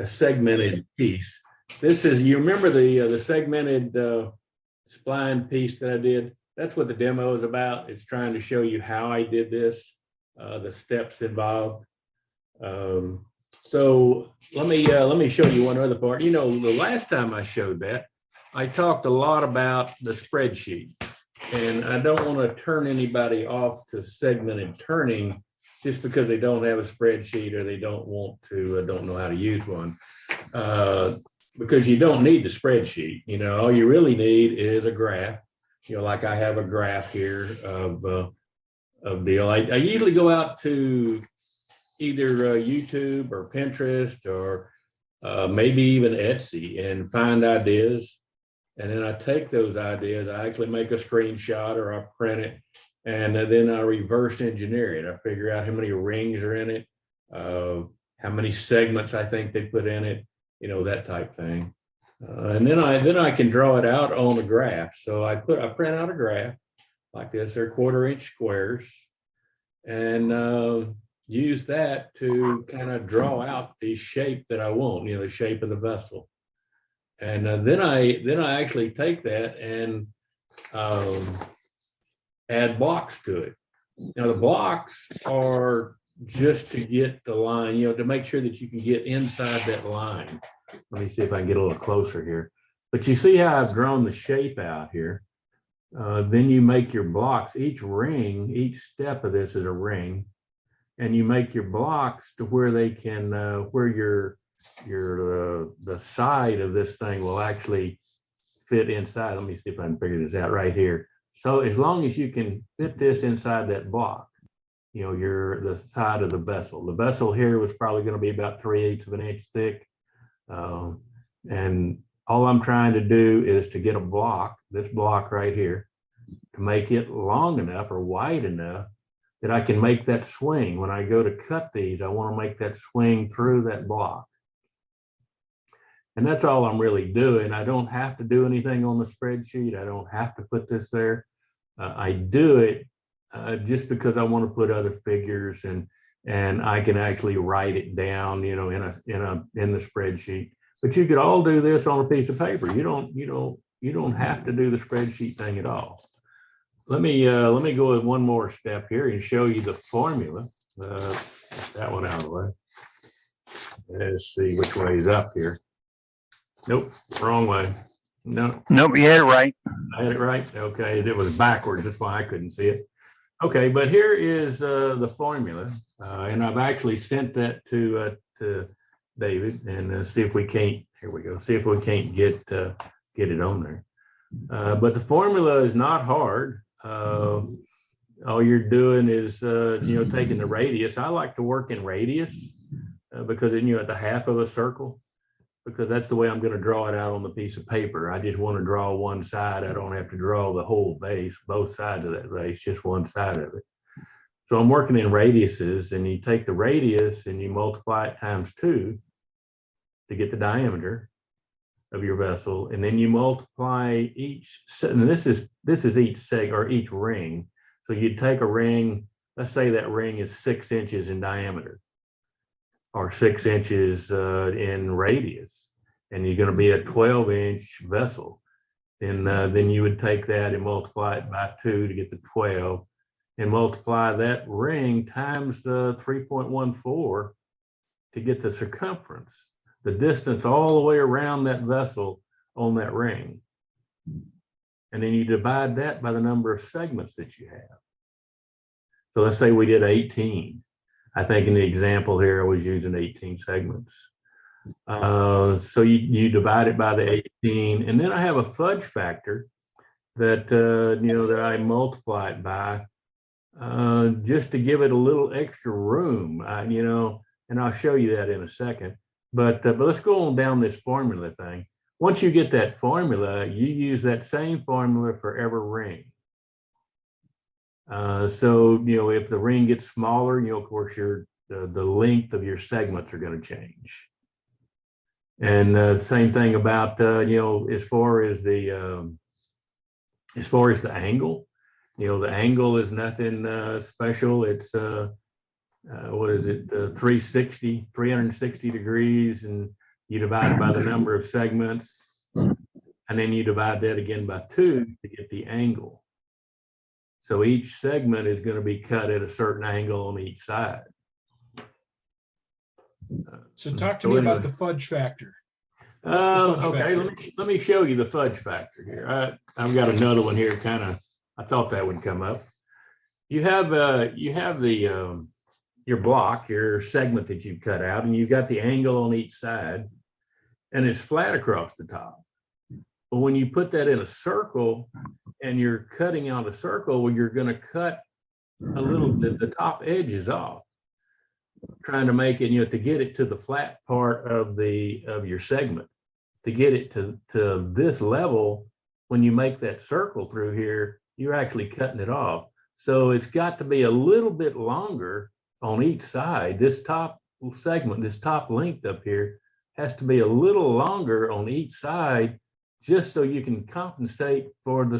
[SPEAKER 17] segmented piece. This is, you remember the segmented spline piece that I did? That's what the demo is about. It's trying to show you how I did this, the steps involved. So let me show you one other part. The last time I showed that, I talked a lot about the spreadsheet, and I don't want to turn anybody off to segmented turning just because they don't have a spreadsheet or they don't want to, don't know how to use one. Because you don't need the spreadsheet. All you really need is a graph. Like I have a graph here of deal. I usually go out to either YouTube or Pinterest or maybe even Etsy and find ideas. And then I take those ideas, I actually make a screenshot or I print it, and then I reverse engineer it. I figure out how many rings are in it, how many segments I think they put in it, that type thing. And then I can draw it out on the graph. So I print out a graph like this. They're 1/4 inch squares, and use that to kind of draw out the shape that I want, the shape of the vessel. And then I actually take that and add blocks to it. Now the blocks are just to get the line, to make sure that you can get inside that line. Let me see if I can get a little closer here. But you see how I've drawn the shape out here. Then you make your blocks. Each ring, each step of this is a ring, and you make your blocks to where they can, where the side of this thing will actually fit inside. Let me see if I can figure this out right here. So as long as you can fit this inside that block, the side of the vessel. The vessel here was probably going to be about 3/8 of an inch thick. And all I'm trying to do is to get a block, this block right here, to make it long enough or wide enough that I can make that swing. When I go to cut these, I want to make that swing through that block. And that's all I'm really doing. I don't have to do anything on the spreadsheet. I don't have to put this there. I do it just because I want to put other figures and I can actually write it down, in the spreadsheet. But you could all do this on a piece of paper. You don't have to do the spreadsheet thing at all. Let me go with one more step here and show you the formula. That one out of the way. Let's see which way is up here. Nope, wrong way. No.
[SPEAKER 1] Nope, you had it right.
[SPEAKER 17] I had it right. Okay, it was backwards. That's why I couldn't see it. Okay, but here is the formula, and I've actually sent that to David, and see if we can't. Here we go. See if we can't get it on there. But the formula is not hard. All you're doing is taking the radius. I like to work in radius because then you're at the half of a circle, because that's the way I'm going to draw it out on the piece of paper. I just want to draw one side. I don't have to draw the whole base, both sides of that base, just one side of it. So I'm working in radiuses, and you take the radius and you multiply it times 2 to get the diameter of your vessel, and then you multiply each. And this is each seg or each ring. So you take a ring. Let's say that ring is 6 inches in diameter, or 6 inches in radius, and you're going to be a 12-inch vessel. Then you would take that and multiply it by 2 to get the 12, and multiply that ring times 3.14 to get the circumference, the distance all the way around that vessel on that ring. And then you divide that by the number of segments that you have. So let's say we did 18. I think in the example here, I was using 18 segments. So you divide it by the 18, and then I have a fudge factor that, that I multiply it by just to give it a little extra room, and I'll show you that in a second. But let's go on down this formula thing. Once you get that formula, you use that same formula for every ring. So, if the ring gets smaller, of course, your the length of your segments are going to change. And same thing about, you know, as far as the angle, you know, the angle is nothing special. It's, what is it, 360 degrees, and you divide it by the number of segments, and then you divide that again by 2 to get the angle. So each segment is going to be cut at a certain angle on each side.
[SPEAKER 16] So talk to me about the fudge factor. What's the fudge
[SPEAKER 17] Okay,
[SPEAKER 16] factor?
[SPEAKER 17] let me show you the fudge factor here. I've got another one here. Kind of, I thought that would come up. You have the your block, your segment that you've cut out, and you've got the angle on each side, and it's flat across the top. But when you put that in a circle and you're cutting out a circle, well, you're going to cut a little bit, the top edges off, trying to make it, you know, to get it to the flat part of your segment, to get it to this level. When you make that circle through here, you're actually cutting it off. So it's got to be a little bit longer on each side. This top segment, this top length up here, has to be a little longer on each side, just so you can compensate for the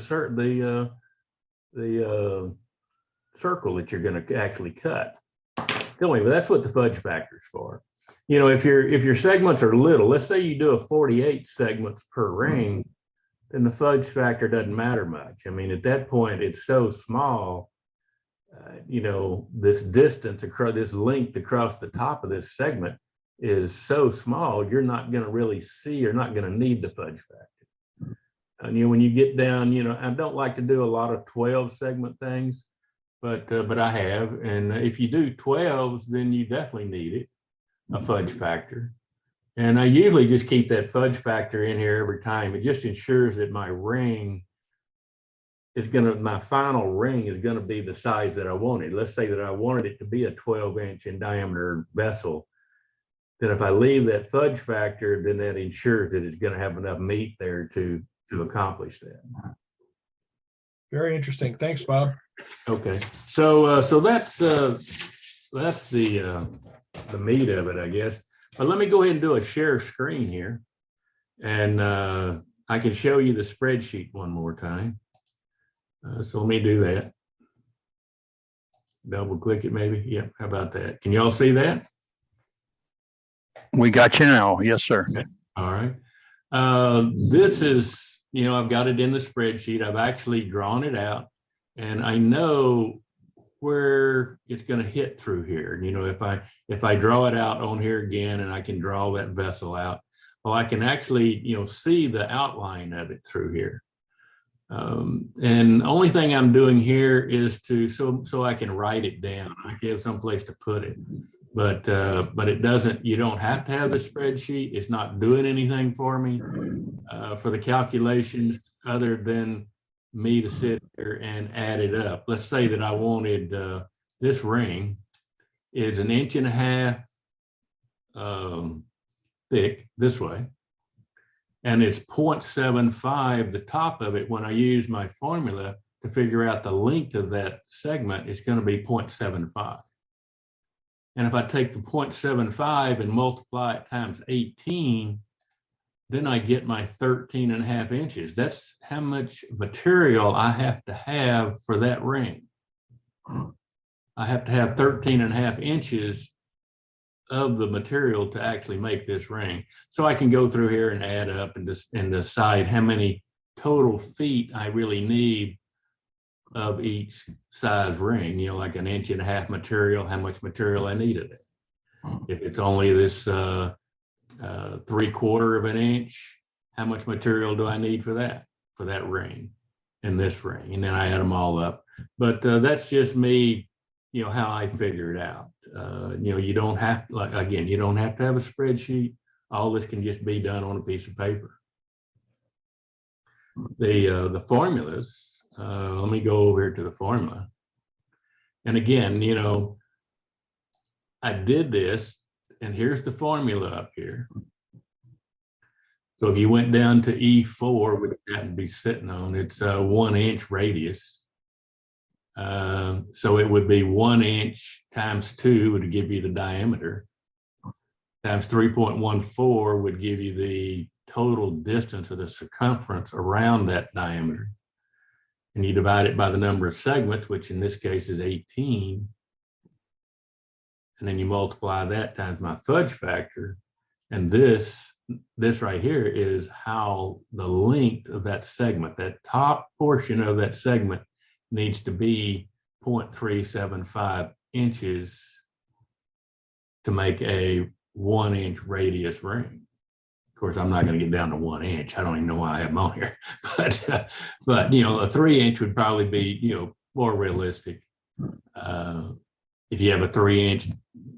[SPEAKER 17] circle that you're going to actually cut. Anyway, that's what the fudge factor is for. You know, if your segments are little, let's say you do a 48 segments per ring, then the fudge factor doesn't matter much. I mean, at that point, it's so small, you know, this distance across, this length across the top of this segment is so small, you're not going to really see, you're not going to need the fudge factor. And, you know, when you get down, you know, I don't like to do a lot of 12 segment things, but I have. And if you do 12s, then you definitely need it, a fudge factor. And I usually just keep that fudge factor in here every time. It just ensures that my ring is my final ring is going to be the size that I wanted. Let's say that I wanted it to be a 12-inch in diameter vessel. Then if I leave that fudge factor, then that ensures that it's going to have enough meat there to accomplish that.
[SPEAKER 16] Very interesting. Thanks, Bob.
[SPEAKER 17] Okay, so that's the meat of it, I guess. But let me go ahead and do a share screen here, and I can show you the spreadsheet one more time. So let me do that. Double click it maybe. Yeah, how about that? Can you all see that?
[SPEAKER 1] We got you now. Yes, sir.
[SPEAKER 17] Okay. All right. This is, you know, I've got it in the spreadsheet. I've actually drawn it out, and I know where it's going to hit through here. You know, if I draw it out on here again, and I can draw that vessel out, well, I can actually, you know, see the outline of it through here. And the only thing I'm doing here is so I can write it down. I can have someplace to put it. But it doesn't, you don't have to have the spreadsheet. It's not doing anything for me for the calculations other than me to sit there and add it up. Let's say that I wanted this ring is 1.5 inches thick this way, and it's 0.75, the top of it. When I use my formula to figure out the length of that segment, it's going to be 0.75. And if I take the 0.75 and multiply it times 18, then I get my 13.5 inches. That's how much material I have to have for that ring. I have to have 13.5 inches of the material to actually make this ring. So I can go through here and add up and decide how many total feet I really need of each size ring, you know, like 1.5 inches material, how much material I need of it. If it's only this 3/4 of an inch, how much material do I need for that ring and this ring? And then I add them all up. But that's just me, you know, how I figure it out. You know, you don't have, like, again, you don't have to have a spreadsheet. All this can just be done on a piece of paper. The formulas, let me go over here to the formula. And again, you know, I did this, and here's the formula up here. So if you went down to E4, which happened to be sitting on, it's a 1 inch radius. So it would be 1 inch times 2 would give you the diameter, times 3.14 would give you the total distance of the circumference around that diameter. And you divide it by the number of segments, which in this case is 18. And then you multiply that times my fudge factor. And this right here is how the length of that segment, that top portion of that segment, needs to be 0.375 inches to make a 1 inch radius ring. Of course, I'm not going to get down to 1 inch. I don't even know why I have them on here, but you know, a 3 inch would probably be, you know, more realistic. If you have a 3 inch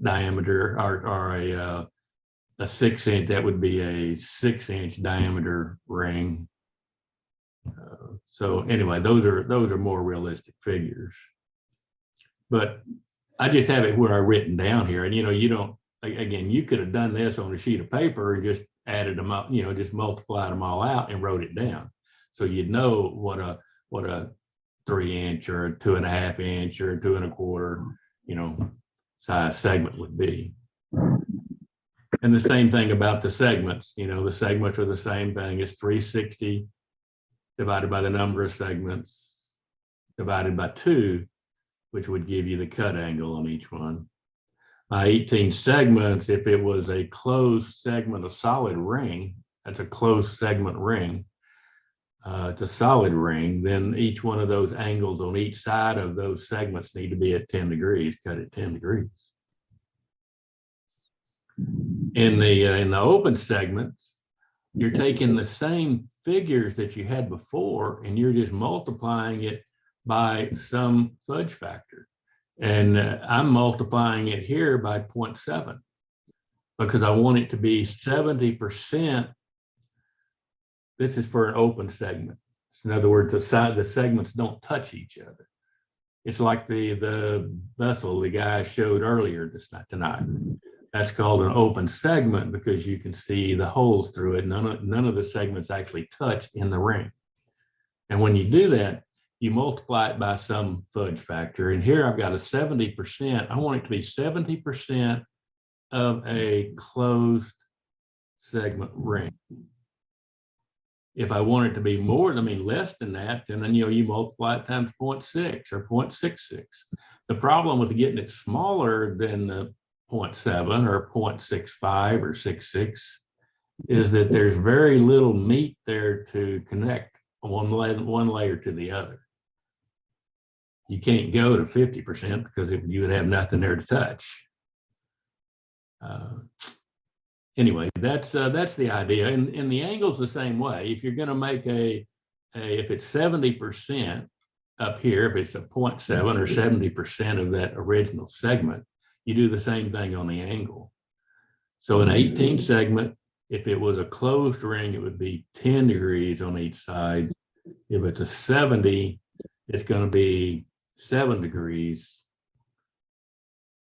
[SPEAKER 17] diameter or a 6 inch, that would be a 6 inch diameter ring. So anyway, those are more realistic figures. But I just have it where I written down here, and you know, you don't. Again, you could have done this on a sheet of paper and just added them up, you know, just multiplied them all out and wrote it down. So you'd know what a 3 inch or a 2.5 inch or a 2 1/4, you know, size segment would be. And the same thing about the segments, you know, the segments are the same thing as 360 divided by the number of segments divided by 2, which would give you the cut angle on each one. 18 segments, if it was a closed segment, a solid ring, that's a closed segment ring, it's a solid ring, then each one of those angles on each side of those segments need to be at 10 degrees, cut at 10 degrees. In the open segments, you're taking the same figures that you had before and you're just multiplying it by some fudge factor. And I'm multiplying it here by 0.7 because I want it to be 70%. This is for an open segment. So in other words, the segments don't touch each other. It's like the vessel the guy showed earlier tonight. That's called an open segment because you can see the holes through it. None of the segments actually touch in the ring. And when you do that, you multiply it by some fudge factor. And here I've got a 70%. I want it to be 70% of a closed segment ring. If I want it to be more, I mean, less than that, then you know, you multiply it times 0.6 or 0.66. The problem with getting it smaller than the 0.7 or 0.65 or 0.66 is that there's very little meat there to connect one layer to the other. You can't go to 50% because you would have nothing there to touch. Anyway, that's the idea. And the angle's the same way. If you're going to make if it's 70% up here, if it's a 0.7 or 70% of that original segment, you do the same thing on the angle. So an 18 segment, if it was a closed ring, it would be 10 degrees on each side. If it's a 70, it's going to be 7 degrees.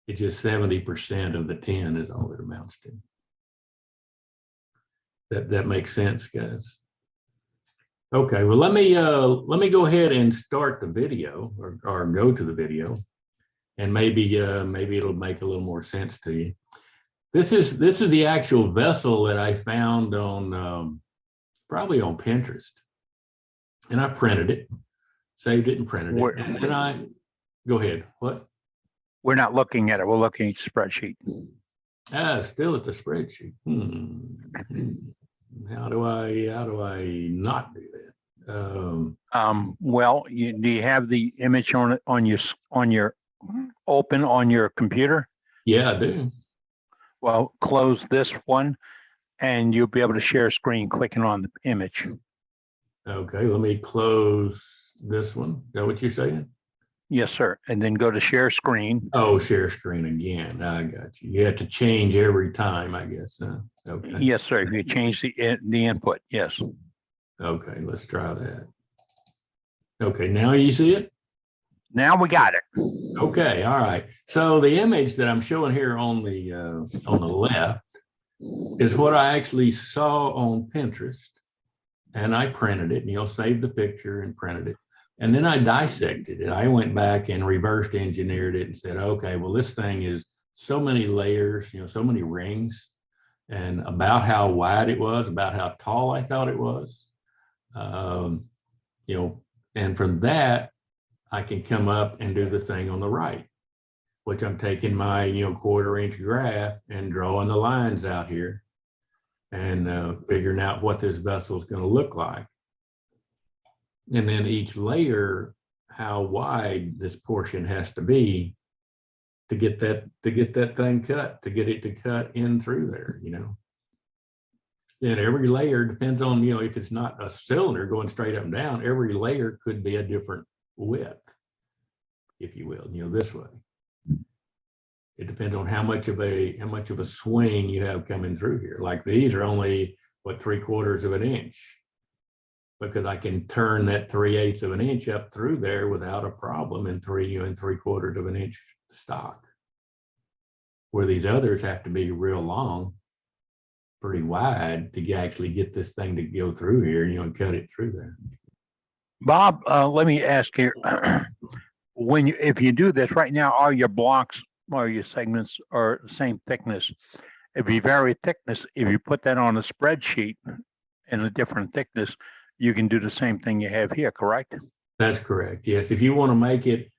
[SPEAKER 17] It's just 70% of the 10 is all it amounts to. That makes sense, guys. Okay, well, let me go ahead and start the video or go to the video, and maybe it'll make a little more sense to you. This is the actual vessel that I found on probably on Pinterest, and I printed it, saved it, and printed it. And then I go ahead. What?
[SPEAKER 1] We're not looking at it. We're looking at the spreadsheet.
[SPEAKER 17] Still at the spreadsheet. How do I not do that?
[SPEAKER 1] Well, do you have the image on your open on your computer?
[SPEAKER 17] Yeah, I do.
[SPEAKER 1] Well, close this one and you'll be able to share screen clicking on the image.
[SPEAKER 17] Okay, let me close this one. Is that what you're saying?
[SPEAKER 1] Yes, sir. And then go to share screen.
[SPEAKER 17] Oh, share screen again. I got you. You have to change every time, I guess. Okay.
[SPEAKER 1] Yes, sir. If you change the input, yes.
[SPEAKER 17] Okay, let's try that. Okay, now you see it?
[SPEAKER 1] Now we got it.
[SPEAKER 17] Okay, all right. So the image that I'm showing here on the left is what I actually saw on Pinterest, and I printed it. And you'll save the picture and printed it. And then I dissected it. I went back and reversed engineered it and said, okay, well, this thing is so many layers, so many rings, and about how wide it was, about how tall I thought it was. And from that, I can come up and do the thing on the right, which I'm taking my, 1/4 inch graph and drawing the lines out here and figuring out what this vessel is going to look like. And then each layer, how wide this portion has to be to get that thing cut, to get it to cut in through there, And every layer depends on, if it's not a cylinder going straight up and down, every layer could be a different width, if you will, this way. It depends on how much of a swing you have coming through here. Like these are only, 3/4 of an inch, because I can turn that 3/8 of an inch up through there without a problem in 3/4 of an inch stock. Where these others have to be real long, pretty wide to actually get this thing to go through here, and cut it through there.
[SPEAKER 1] Bob, let me ask here, if you do this right now, all your blocks or your segments are the same thickness. If you vary thickness, if you put that on a spreadsheet in a different thickness, you can do the same thing you have here, correct?
[SPEAKER 17] That's correct. Yes. If you want to make it,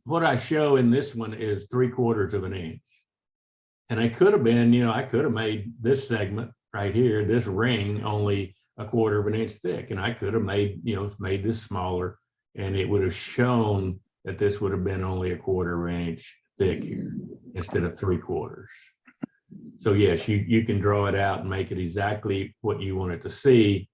[SPEAKER 17] what I show in this one is 3/4 of an inch. And I could have been, I could have made this segment right here, this ring, only 1/4 of an inch thick. And I could have made, made this smaller, and it would have shown that this would have been only 1/4 of an inch thick here instead of 3/4. So yes, you can draw it out and make it exactly what you want it to see.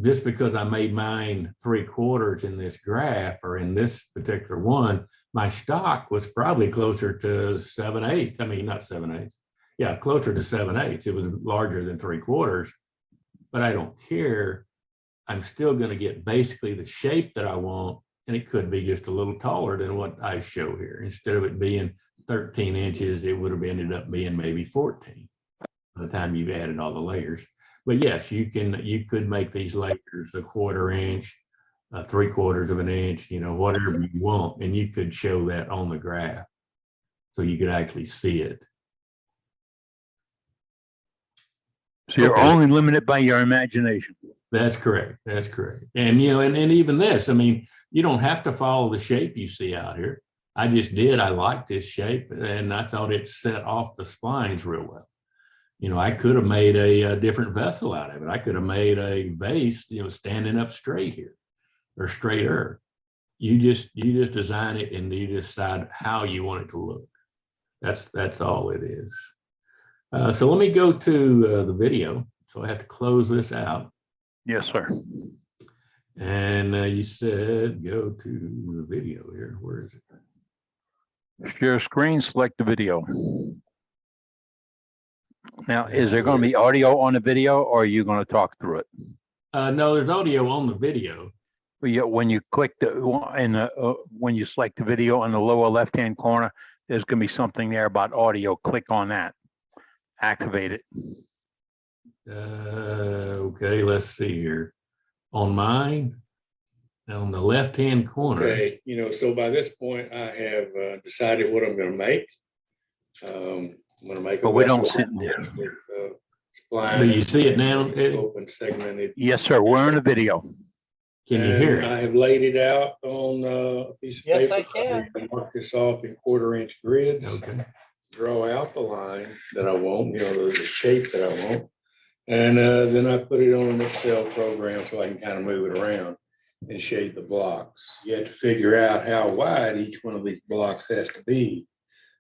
[SPEAKER 17] Just because I made mine 3/4 in this graph or in this particular one, my stock was probably closer to 7/8. I mean, not 7/8. Yeah, closer to 7/8. It was larger than 3/4, but I don't care. I'm still going to get basically the shape that I want, and it could be just a little taller than what I show here. Instead of it being 13 inches, it would have ended up being maybe 14 by the time you've added all the layers. But yes, you could make these layers 1/4 inch, 3/4 of an inch, whatever you want, and you could show that on the graph, so you could actually see it.
[SPEAKER 1] So you're only limited by your imagination.
[SPEAKER 17] That's correct. That's correct. And and even this, I mean, you don't have to follow the shape you see out here. I just did. I liked this shape, and I thought it set off the splines real well. I could have made a different vessel out of it. I could have made a vase, standing up straight here or straighter. You just design it and you decide how you want it to look. That's all it is. So let me go to the video. So I have to close this out.
[SPEAKER 1] Yes, sir.
[SPEAKER 17] And you said go to the video here. Where is it?
[SPEAKER 1] Share screen, select the video. Now, is there going to be audio on the video, or are you going to talk through it?
[SPEAKER 17] No, there's audio on the video.
[SPEAKER 1] When you click when you select the video in the lower left-hand corner, there's going to be something there about audio. Click on that. Activate it.
[SPEAKER 17] Okay, let's see here. On mine, on the left-hand corner.
[SPEAKER 6] Okay, so by this point, I have decided what I'm going to make. I'm going to make.
[SPEAKER 1] But we don't sit there.
[SPEAKER 17] Do you see it now?
[SPEAKER 6] Open segmented.
[SPEAKER 1] Yes, sir. We're in a video.
[SPEAKER 17] Can you hear it?
[SPEAKER 6] I have laid it out on a piece of paper.
[SPEAKER 10] Yes, I can.
[SPEAKER 6] I mark this off in 1/4 inch grids.
[SPEAKER 17] Okay.
[SPEAKER 6] Draw out the line that I want, the shape that I want. And then I put it on an Excel program so I can kind of move it around and shape the blocks. You have to figure out how wide each one of these blocks has to be.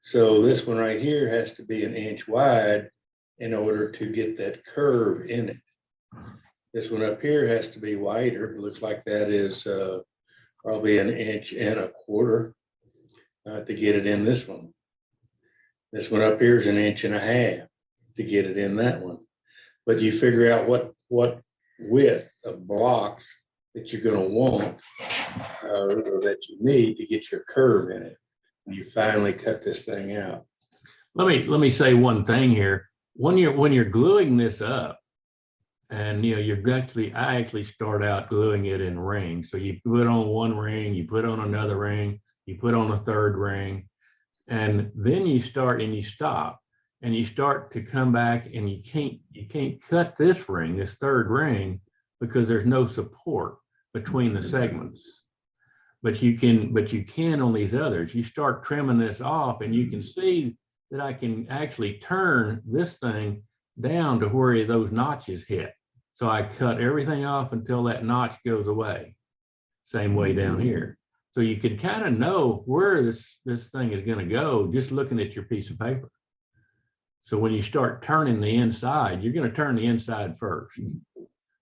[SPEAKER 6] So this one right here has to be 1 inch wide in order to get that curve in it. This one up here has to be wider. It looks like that is probably 1 1/4 inches to get it in this one. This one up here is 1.5 inches to get it in that one. But you figure out what width of blocks that you're going to want or that you need to get your curve in it. And you finally cut this thing out.
[SPEAKER 17] Let me say one thing here. When you're gluing this up, And I actually start out gluing it in rings. So you put on one ring, you put on another ring, you put on a third ring, and then you start and you stop and you start to come back, and you can't cut this ring, this third ring, because there's no support between the segments. But you can on these others. You start trimming this off, and you can see that I can actually turn this thing down to where those notches hit. So I cut everything off until that notch goes away. Same way down here. So you can kind of know where this thing is going to go just looking at your piece of paper. So when you start turning the inside, you're going to turn the inside first.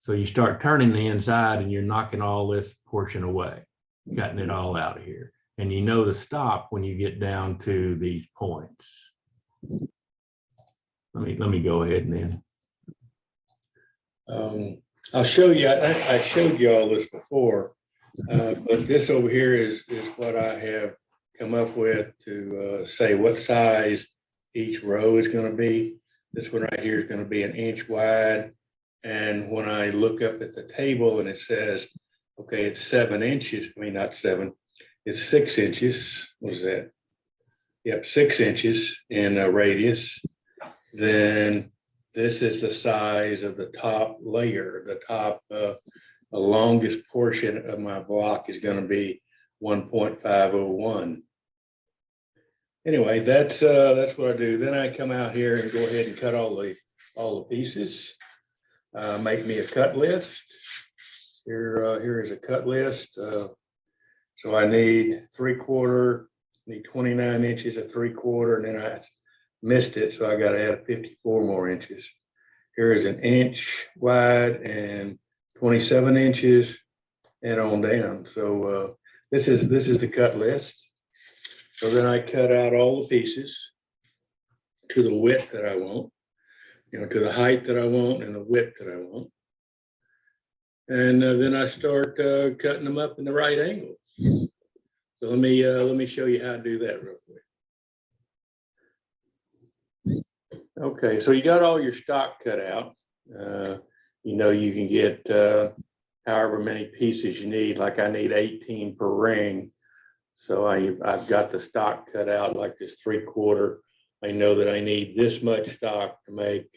[SPEAKER 17] So you start turning the inside, and you're knocking all this portion away, cutting it all out of here. And you know to stop when you get down to these points. Let me go ahead and then.
[SPEAKER 6] I'll show you. I showed you all this before, but this over here is what I have come up with to say what size each row is going to be. This one right here is going to be 1 inch wide. And when I look up at the table and it says, okay, it's 7 inches, I mean, not 7, it's 6 inches. What is that? Yep, 6 inches in radius. Then this is the size of the top layer. The top, the longest portion of my block is going to be 1.501. Anyway, that's what I do. Then I come out here and go ahead and cut all the pieces. Make me a cut list. Here is a cut list. So I need 3/4, need 29 inches of 3/4, and then I missed it, so I got to add 54 more inches. Here is 1 inch wide and 27 inches and on down. So this is the cut list. So then I cut out all the pieces to the width that I want, to the height that I want and the width that I want. And then I start cutting them up in the right angles. So let me show you how to do that real quick. Okay, so you got all your stock cut out. You can get however many pieces you need. Like I need 18 per ring. So I've got the stock cut out like this 3/4. I know that I need this much stock to make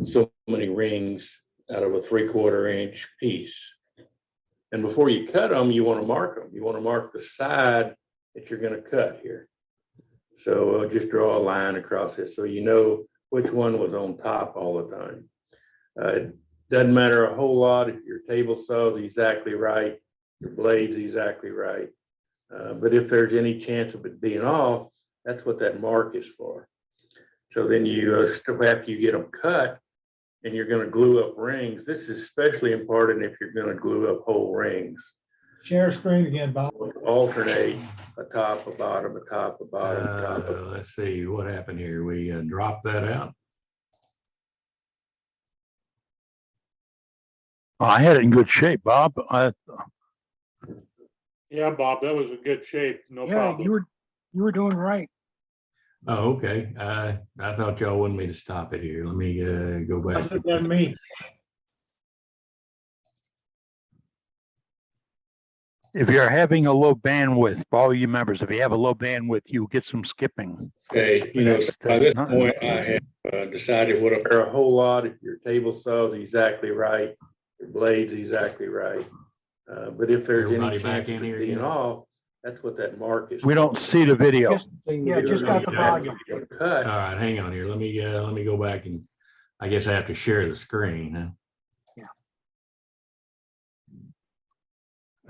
[SPEAKER 6] so many rings out of a 3/4 inch piece. And before you cut them, you want to mark them. You want to mark the side that you're going to cut here. So just draw a line across it so you know which one was on top all the time. It doesn't matter a whole lot if your table saw is exactly right, your blade's exactly right. But if there's any chance of it being off, that's what that mark is for. So then you, after you get them cut and you're going to glue up rings, this is especially important if you're going to glue up whole rings.
[SPEAKER 10] Share screen again, Bob.
[SPEAKER 6] Alternate a top, a bottom, a top, a bottom, a top.
[SPEAKER 17] Let's see what happened here. We dropped that out.
[SPEAKER 1] I had it in good shape, Bob.
[SPEAKER 7] Yeah, Bob, that was in good shape. No
[SPEAKER 10] Yeah,
[SPEAKER 7] problem.
[SPEAKER 10] you were doing right.
[SPEAKER 17] Oh, okay. I thought y'all wanted me to stop it here. Let me go back.
[SPEAKER 10] That's me.
[SPEAKER 1] If you're having a low bandwidth, for all you members, if you have a low bandwidth, you get some skipping.
[SPEAKER 6] Okay, by this point, I have decided what a whole lot. If your table saw is exactly right, your blade's exactly right. But if there's
[SPEAKER 17] Everybody
[SPEAKER 6] any
[SPEAKER 17] back
[SPEAKER 6] chance
[SPEAKER 17] in
[SPEAKER 6] of
[SPEAKER 17] here
[SPEAKER 6] it being
[SPEAKER 17] again?
[SPEAKER 6] off, that's what that mark is.
[SPEAKER 1] We don't see the video.
[SPEAKER 10] Just got the volume.
[SPEAKER 6] Cut.
[SPEAKER 17] All right, hang on here. Let me go back, and I guess I have to share the screen, huh?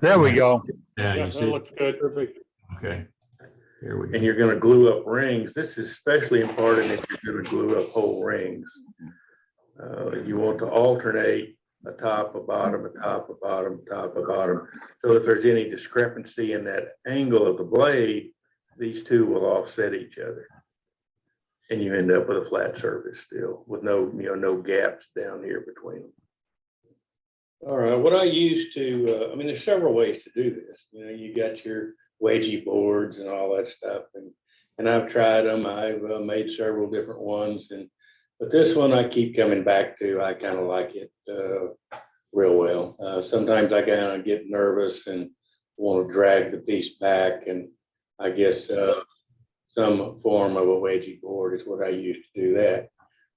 [SPEAKER 1] There we go.
[SPEAKER 17] Yeah,
[SPEAKER 7] Yeah,
[SPEAKER 17] you
[SPEAKER 7] that
[SPEAKER 17] see?
[SPEAKER 7] looks good. Perfect.
[SPEAKER 17] Okay. Here we go.
[SPEAKER 6] And you're going to glue up rings. This is especially important if you're going to glue up whole rings. You want to alternate a top, a bottom, a top, a bottom, a top, a bottom. So if there's any discrepancy in that angle of the blade, these two will offset each other. And you end up with a flat surface still with no gaps down here between them. All right, what I used to, there's several ways to do this. You got your wedgie boards and all that stuff. And I've tried them. I've made several different ones. And But this one I keep coming back to. I kind of like it real well. Sometimes I kind of get nervous and want to drag the piece back, and I guess some form of a wedgie board is what I use to do that.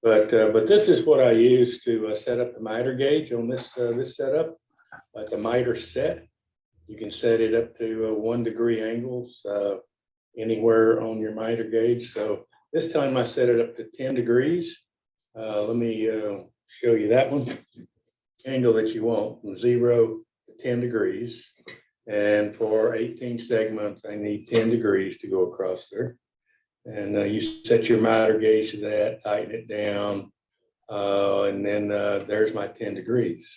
[SPEAKER 6] But this is what I use to set up the miter gauge on this setup. It's a miter set. You can set it up to 1 degree angles anywhere on your miter gauge. So this time I set it up to 10 degrees. Let me show you that one. Angle that you want from 0 to 10 degrees. And for 18 segments, I need 10 degrees to go across there. And you set your miter gauge to that, tighten it down, and then there's my 10 degrees.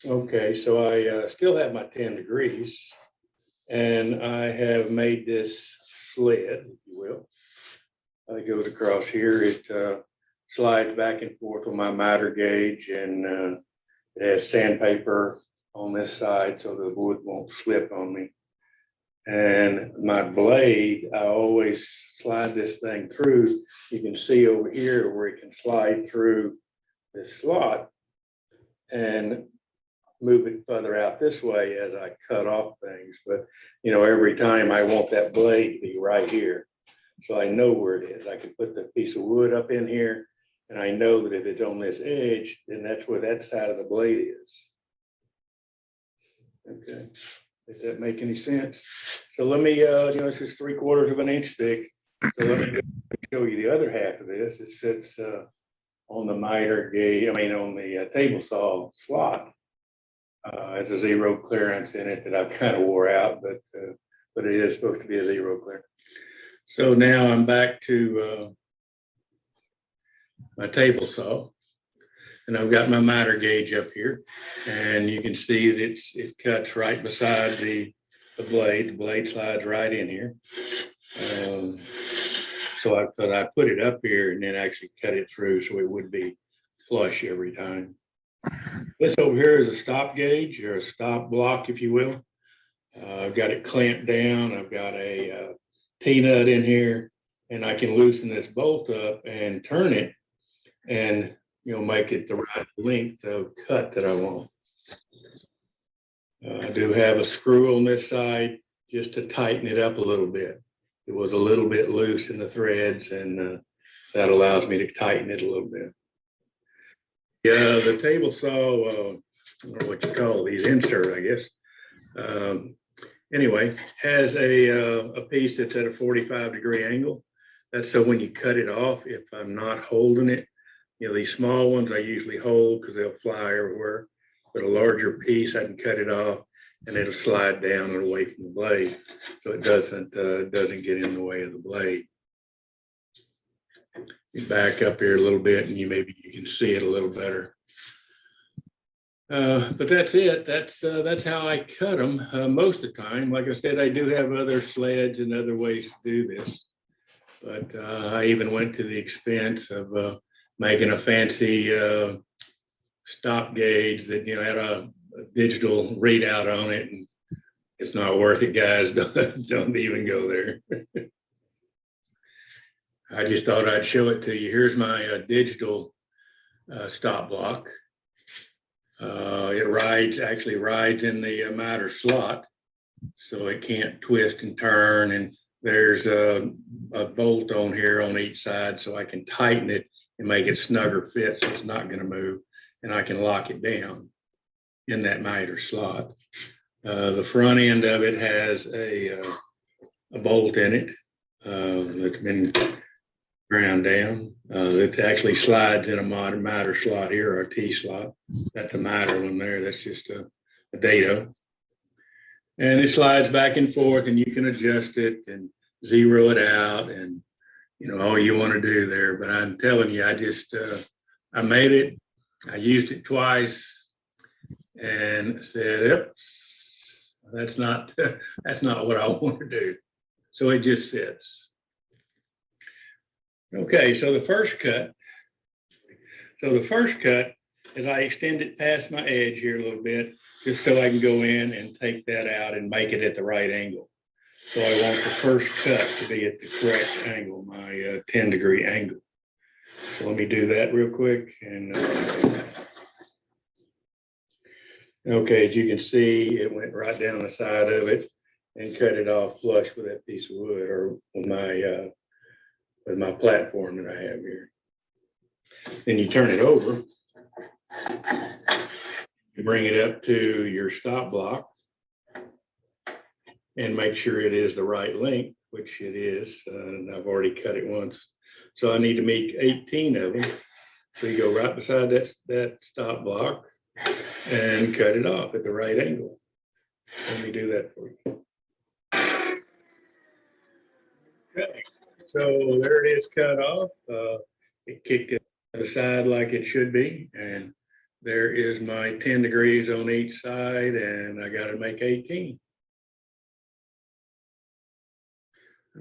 [SPEAKER 6] Okay, so I still have my 10 degrees, and I have made this sled, if you will. It goes across here. It slides back and forth with my miter gauge, and it has sandpaper on this side so the wood won't slip on me. And my blade, I always slide this thing through. You can see over here where it can slide through this slot and move it further out this way as I cut off things. But, you know, every time I want that blade to be right here. So I know where it is. I can put the piece of wood up in here, and I know that if it's on this edge, then that's where that side of the blade is. Okay. Does that make any sense? So let me, you know, this is 3/4 of an inch thick. So let me show you the other half of this. It sits on the miter gauge, on the table saw slot. It's a 0 clearance in it that I've kind of wore out, but it is supposed to be a 0 clearance. So now I'm back to my table saw. And I've got my miter gauge up here, and you can see that it cuts right beside the blade. The blade slides right in here. So I put it up here and then actually cut it through so it would be flush every time. This over here is a stop gauge, or a stop block, if you will. I've got it clamped down. I've got a T-nut in here, and I can loosen this bolt up and turn it and make it the right length of cut that I want. I do have a screw on this side just to tighten it up a little bit. It was a little bit loose in the threads, and that allows me to tighten it a little bit. Yeah, the table saw, I don't know what you call these, insert, I guess. Anyway, has a piece that's at a 45-degree angle. That's so when you cut it off, if I'm not holding it, these small ones I usually hold because they'll fly everywhere. But a larger piece, I can cut it off and it'll slide down and away from the blade, so it doesn't get in the way of the blade. You back up here a little bit, and maybe you can see it a little better. But that's it. That's how I cut them most of the time. Like I said, I do have other sleds and other ways to do this, but I even went to the expense of making a fancy stop gauge that had a digital readout on it, and it's not worth it, guys. Don't even go there. I just thought I'd show it to you. Here's my digital stop block. It actually rides in the miter slot, so it can't twist and turn. And there's a bolt on here on each side, so I can tighten it and make it snugger fit, so it's not going to move, and I can lock it down in that miter slot. The front end of it has a bolt in it that's been ground down. It actually slides in a miter slot here, or a T slot. That's the miter one there. That's just a dado. And it slides back and forth, and you can adjust it and zero it out, and all you want to do there. But I'm telling you, I made it. I used it twice and said, yep, that's not what I want to do. So it just sits. Okay, so the first cut is I extend it past my edge here a little bit, just so I can go in and take that out and make it at the right angle. So I want the first cut to be at the correct angle, my 10-degree angle. So let me do that real quick. And okay, as you can see, it went right down the side of it and cut it off flush with that piece of wood, or with my platform that I have here. Then you turn it over. You bring it up to your stop block and make sure it is the right length, which it is. And I've already cut it once. So I need to make 18 of them. So you go right beside that stop block and cut it off at the right angle. Let me do that for you. Okay. So there it is cut off. It kicked it to the side like it should be. And there is my 10 degrees on each side, and I got to make 18.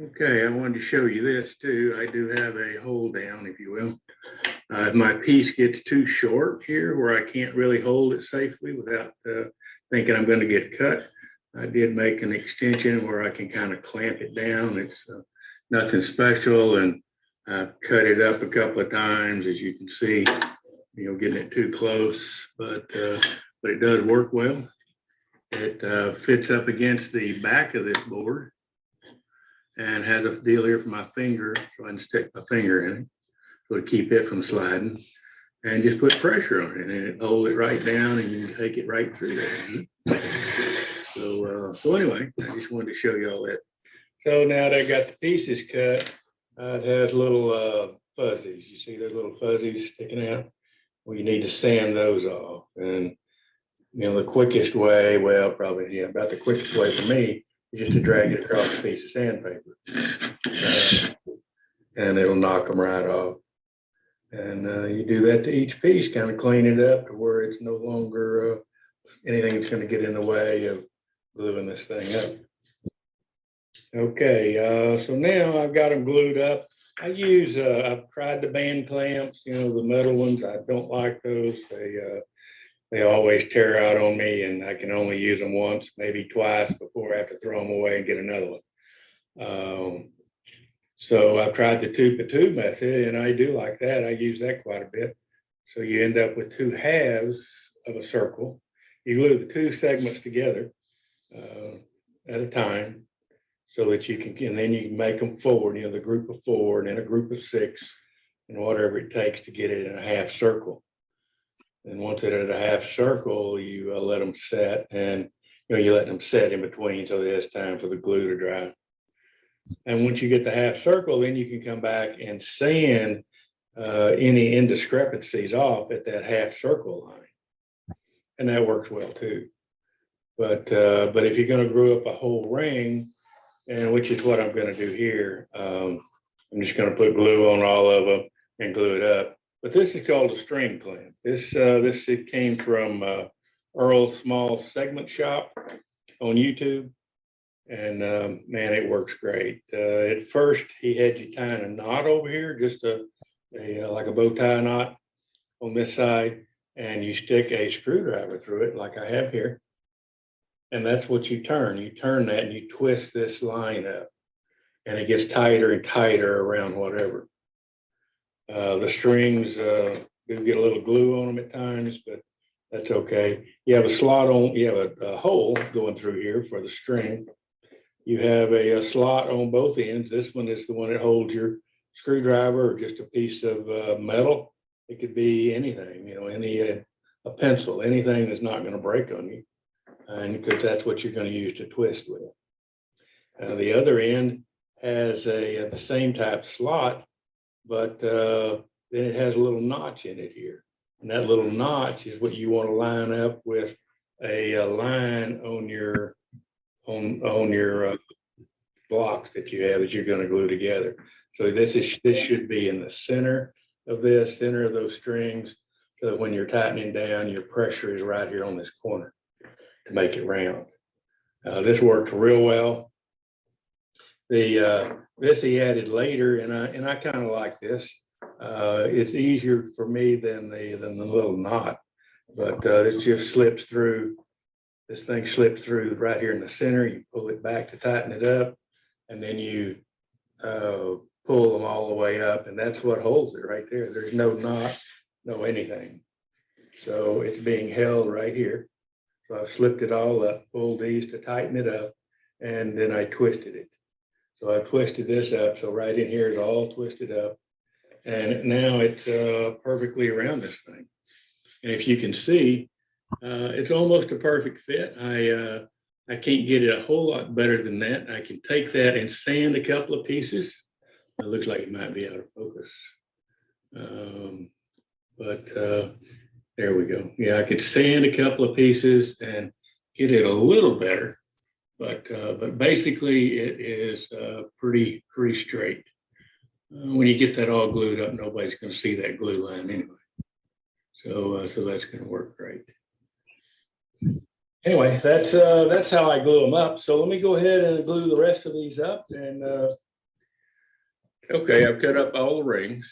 [SPEAKER 6] Okay, I wanted to show you this too. I do have a hold down, if you will. If my piece gets too short here where I can't really hold it safely without thinking I'm going to get cut, I did make an extension where I can kind of clamp it down. It's nothing special, and I've cut it up a couple of times, as you can see, getting it too close, but it does work well. It fits up against the back of this board and has a deal here for my finger, so I can stick my finger in it, so to keep it from sliding, and just put pressure on it, and it hold it right down, and you can take it right through there. So anyway, I just wanted to show you all that. So now that I got the pieces cut, it has little fuzzies. You see those little fuzzies sticking out? Well, you need to sand those off. And, the quickest way, well, probably, about the quickest way for me is just to drag it across a piece of sandpaper. And it'll knock them right off. And you do that to each piece, kind of clean it up to where it's no longer anything that's going to get in the way of gluing this thing up. Okay, so now I've got them glued up. I've tried the band clamps, the metal ones. I don't like those. They always tear out on me, and I can only use them once, maybe twice before I have to throw them away and get another one. So I've tried the tube method, and I do like that. I use that quite a bit. So you end up with two halves of a circle. You glue the two segments together at a time, so that you can, and then you can make them forward, the group of 4 and then a group of 6, and whatever it takes to get it in a half circle. And once it's at a half circle, you let them set, and you let them set in between so that it's time for the glue to dry. And once you get the half circle, then you can come back and sand any indiscrepancies off at that half circle line, and that works well too. But if you're going to glue up a whole ring, and which is what I'm going to do here, I'm just going to put glue on all of them and glue it up. But this is called a string clamp. It came from Earl's Small Segment Shop on YouTube, and man, it works great. At first, he had you tying a knot over here, just like a bow tie knot on this side, and you stick a screwdriver through it, like I have here. And that's what you turn. You turn that and you twist this line up, and it gets tighter and tighter around whatever. The strings do get a little glue on them at times, but that's okay. You have a slot on, you have a hole going through here for the string. You have a slot on both ends. This one is the one that holds your screwdriver or just a piece of metal. It could be anything, a pencil, anything that's not going to break on you. And because that's what you're going to use to twist with. The other end has the same type slot, but then it has a little notch in it here. And that little notch is what you want to line up with a line on your blocks that you have that you're going to glue together. So this should be in the center of those strings, so that when you're tightening down, your pressure is right here on this corner to make it round. This worked real well. This he added later, and I kind of like this. It's easier for me than the little knot, but it just slips through this thing slips through right here in the center. You pull it back to tighten it up, and then you pull them all the way up, and that's what holds it right there. There's no knot, no anything. So it's being held right here. So I slipped it all up, pulled these to tighten it up, and then I twisted it. So I twisted this up, so right in here is all twisted up, and now it's perfectly around this thing. And if you can see, it's almost a perfect fit. I can't get it a whole lot better than that. I can take that and sand a couple of pieces. It looks like it might be out of focus. There we go. Yeah, I could sand a couple of pieces and get it a little better. But basically it is pretty straight. When you get that all glued up, nobody's going to see that glue line anyway. So that's going to work great. Anyway, that's how I glue them up. So let me go ahead and glue the rest of these up. And okay, I've cut up all the rings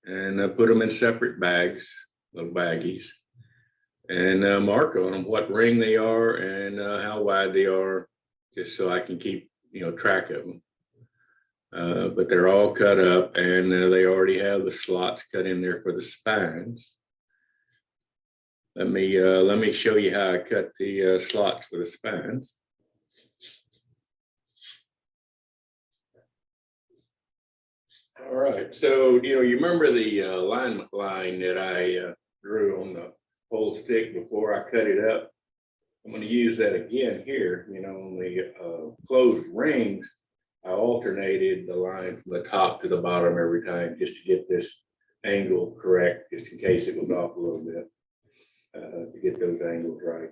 [SPEAKER 6] and I put them in separate bags, little baggies, and mark on them what ring they are and how wide they are, just so I can keep track of them. But they're all cut up, and they already have the slots cut in there for the spines. Let me show you how I cut the slots for the spines. All right, so you remember the alignment line that I drew on the whole stick before I cut it up? I'm going to use that again here. On the closed rings, I alternated the line from the top to the bottom every time just to get this angle correct, just in case it was off a little bit, to get those angles right.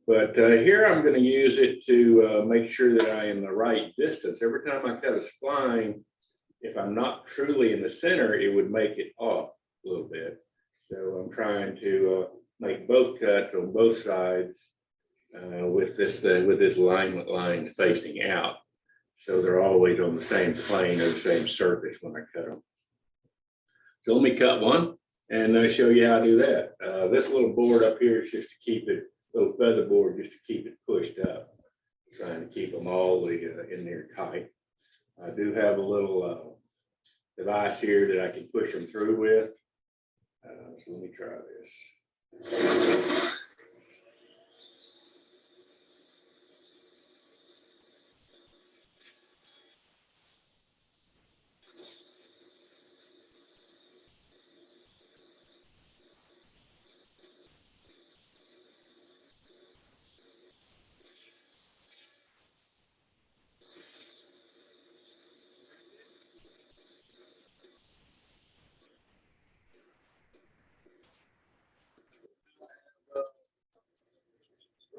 [SPEAKER 6] But here I'm going to use it to make sure that I am the right distance. Every time I cut a spline, if I'm not truly in the center, it would make it off a little bit. So I'm trying to make both cuts on both sides with this alignment line facing out. So they're always on the same plane or the same surface when I cut them. So let me cut one and show you how to do that. This little board up here is just to keep it, little feather board just to keep it pushed up. Trying to keep them all in there tight. I do have a little device here that I can push them through with. So let me try this.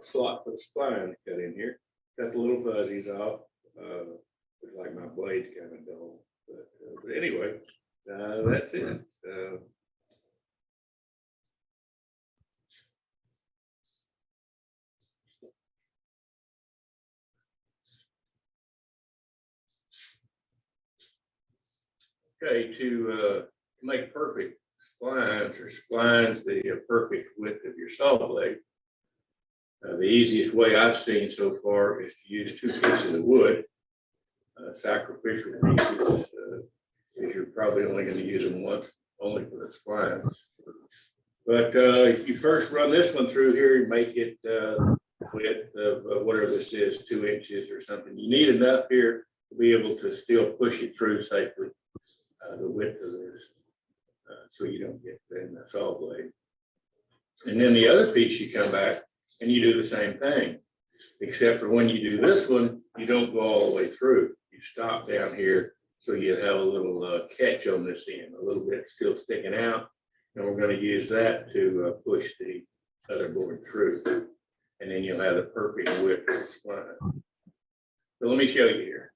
[SPEAKER 6] Slot for the spline cut in here. Got the little fuzzies off. Looks like my blade's kind of dull, but anyway, that's it. Okay, to make perfect splines the perfect width of your saw blade. The easiest way I've seen so far is to use two pieces of wood, sacrificial pieces, because you're probably only going to use them once, only for the splines. But if you first run this one through here and make it width of whatever this is, 2 inches or something, you need enough here to be able to still push it through safely, the width of this, so you don't get in the saw blade. And then the other piece, you come back and you do the same thing, except for when you do this one, you don't go all the way through. You stop down here, so you have a little catch on this end, a little bit still sticking out, and we're going to use that to push the other board through, and then you'll have the perfect width of the spline. So let me show you here.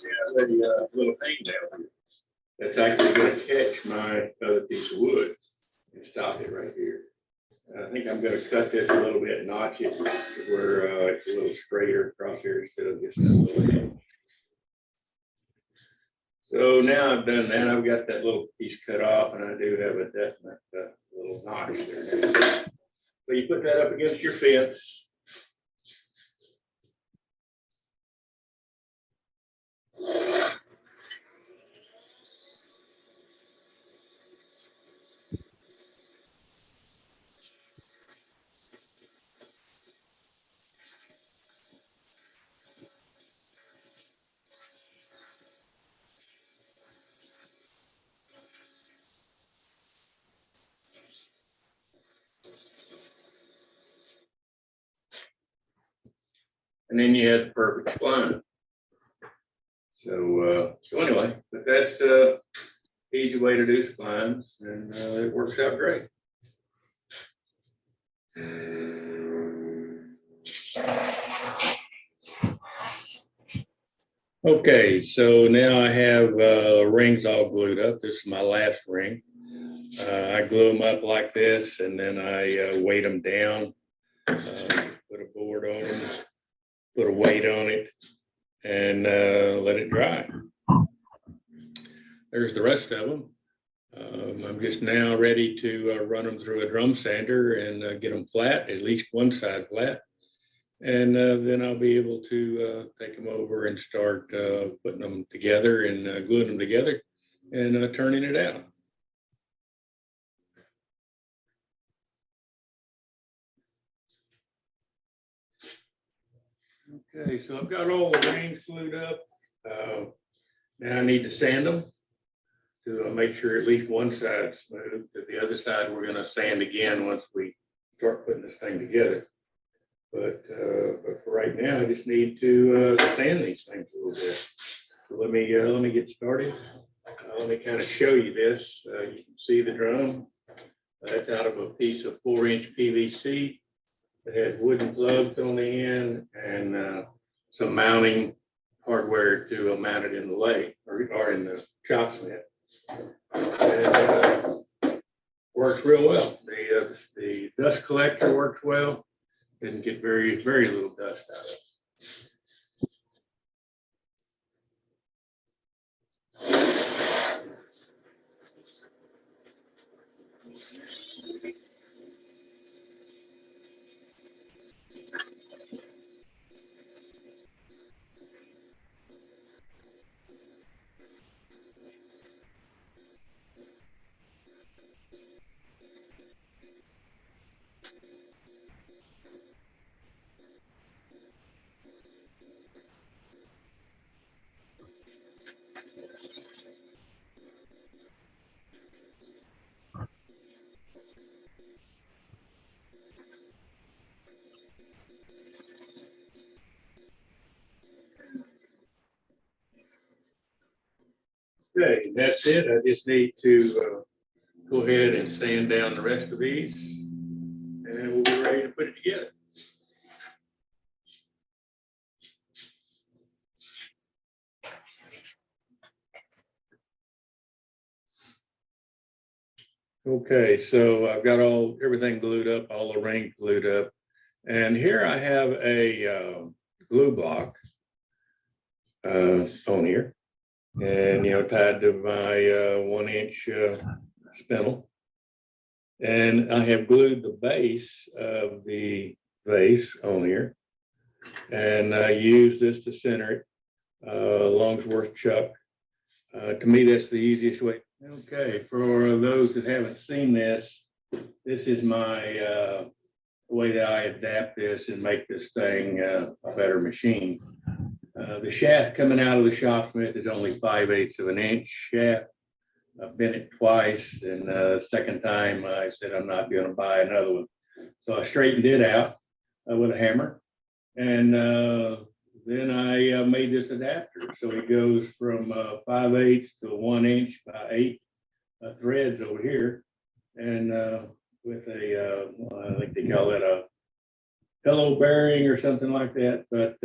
[SPEAKER 6] have a little hang down here that's actually going to catch my other piece of wood and stop it right here. I think I'm going to cut this a little bit, notch it to where it's a little straighter across here instead of just a little edge. So now I've done that. I've got that little piece cut off, and I do have a definite little notch there. So you put that up against your fence. And then you have the perfect spline. So anyway, but that's easy way to do splines, and it works out great. Okay, so now I have rings all glued up. This is my last ring. I glue them up like this, and then I weight them down, put a board on them, put a weight on it, and let it dry. There's the rest of them. I'm just now ready to run them through a drum sander and get them flat, at least one side flat. And then I'll be able to take them over and start putting them together and gluing them together and turning it out. Okay, so I've got all the rings glued up. Now I need to sand them to make sure at least one side's smooth. The other side we're going to sand again once we start putting this thing together. But for right now, I just need to sand these things a little bit. So let me get started. Let me kind of show you this. You can see the drum. That's out of a piece of 4-inch PVC. It has wooden plugs on the end and some mounting hardware to mount it in the lathe or in the chop smith. And works real well. The dust collector works well. Didn't get very little dust out of it. Okay, that's it. I just need to go ahead and sand down the rest of these, and we'll be ready to put it together. Okay, so I've got everything glued up, all the rings glued up, and here I have a glue block on here, and tied to my 1-inch spindle, and I have glued the base of the vase on here, and I use this to center it. Longsworth chuck. To me, that's the easiest way. Okay, for those that haven't seen this, this is my way that I adapt this and make this thing a better machine. The shaft coming out of the shop smith is only 5/8 of an inch shaft. I've bent it twice, and the second time I said I'm not going to buy another one. So I straightened it out with a hammer, and then I made this adapter. So it goes from 5/8 to 1-inch by 8 threads over here, and with a, I think they call it a pillow bearing or something like that. But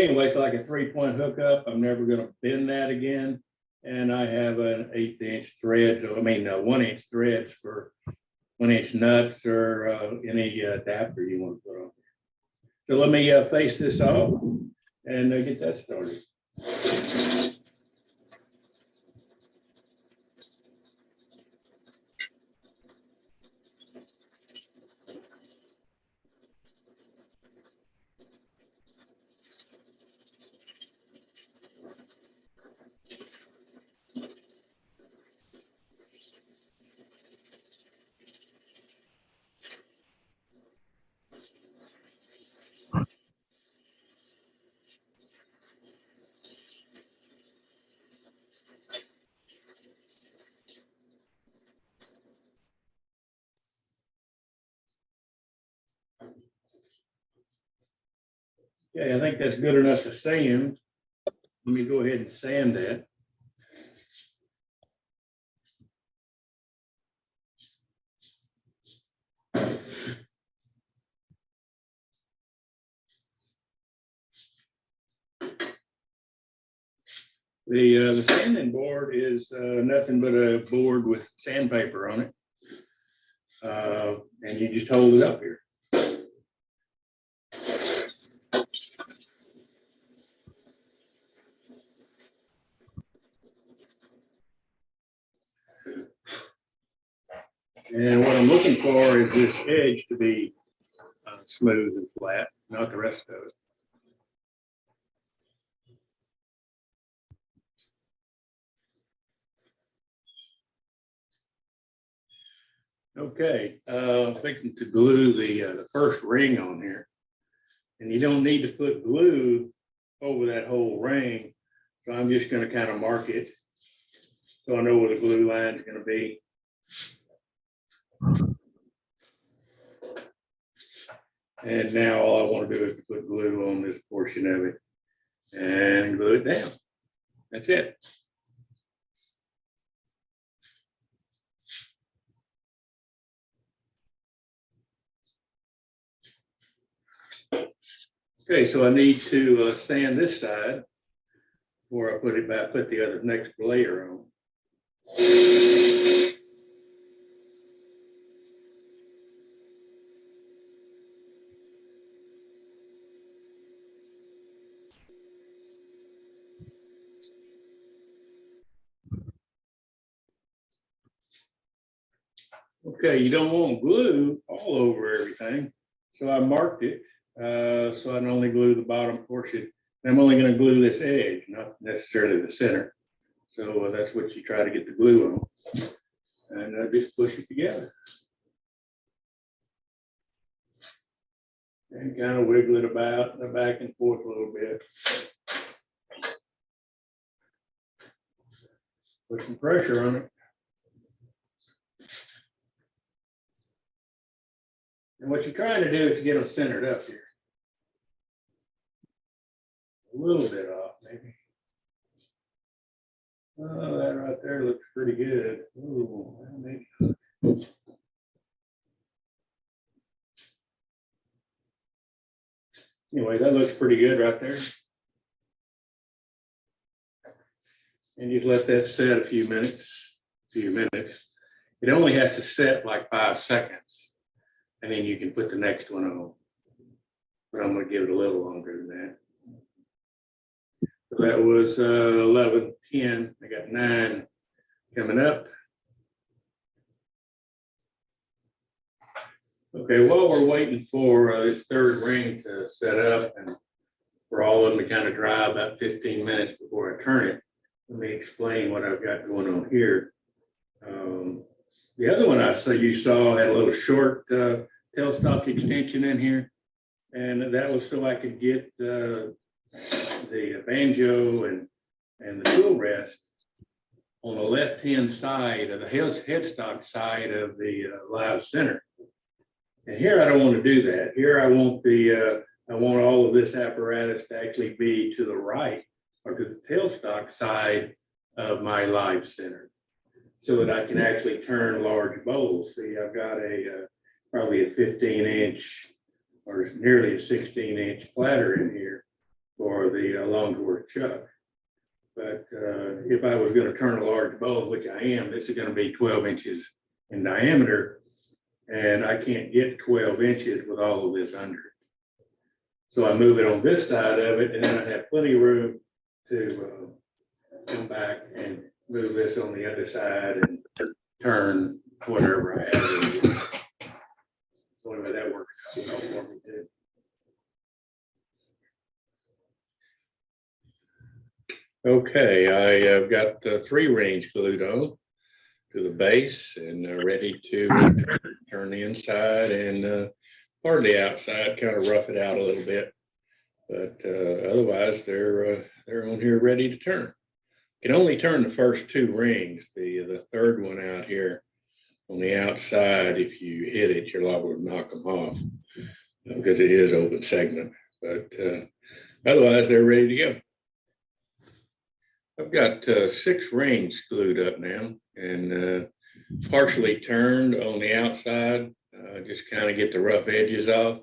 [SPEAKER 17] anyway, it's like a 3-point hookup. I'm never gonna bend that again. And I have an 1/8 inch thread, 1-inch threads for 1-inch nuts or any adapter you want to put on. So let me face this off and get that started. Okay, I think that's good enough to sand. Let me go ahead and sand that. The sanding board is nothing but a board with sandpaper on it. And you just hold it up here. And what I'm looking for is this edge to be smooth and flat, not the rest of it. Okay, I'm thinking to glue the first ring on here. And you don't need to put glue over that whole ring. So I'm just going to kind of mark it so I know where the glue line is going to be. And now all I want to do is put glue on this portion of it and glue it down. That's it. Okay, so I need to sand this side before I put it back, put the other next layer on. Okay, you don't want glue all over everything. So I marked it. So I only glue the bottom portion. I'm only going to glue this edge, not necessarily the center. So that's what you try to get the glue on. And just push it together. And kind of wiggle it about back and forth a little bit. Put some pressure on it. And what you're trying to do is to get them centered up here. A little bit off, maybe. Oh, that right there looks pretty good. Ooh, maybe. Anyway, that looks pretty good right there. And you let that set a few minutes. It only has to set like 5 seconds. And then you can put the next one on. But I'm going to give it a little longer than that. So that was 11, 10. I got 9 coming up. Okay, while we're waiting for this third ring to set up and for all of them to kind of dry about 15 minutes before I turn it, let me explain what I've got going on here. The other one you saw had a little short tailstock extension in here, and that was so I could get the banjo and the tool rest on the left-hand side of the headstock side of the live center. And here I don't want to do that. Here I want all of this apparatus to actually be to the right or to the tailstock side of my live center, so that I can actually turn large bowls. See, I've got probably a 15-inch or nearly a 16-inch platter in here.
[SPEAKER 6] for the Longsworth chuck. But if I was going to turn a large bowl, which I am, this is going to be 12 inches in diameter, and I can't get 12 inches with all of this under it. So I move it on this side of it, and then I have plenty of room to come back and move this on the other side and turn whatever I have. So anyway, that works out well for me too. Okay, I have got 3 rings glued on to the base and ready to turn the inside and part of the outside, kind of rough it out a little bit. But otherwise, they're on here ready to turn. You can only turn the first 2 rings. The third one out here on the outside, if you hit it, you're liable to knock them off because it is open segment. But otherwise, they're ready to go. I've got 6 rings glued up now and partially turned on the outside, just kind of get the rough edges off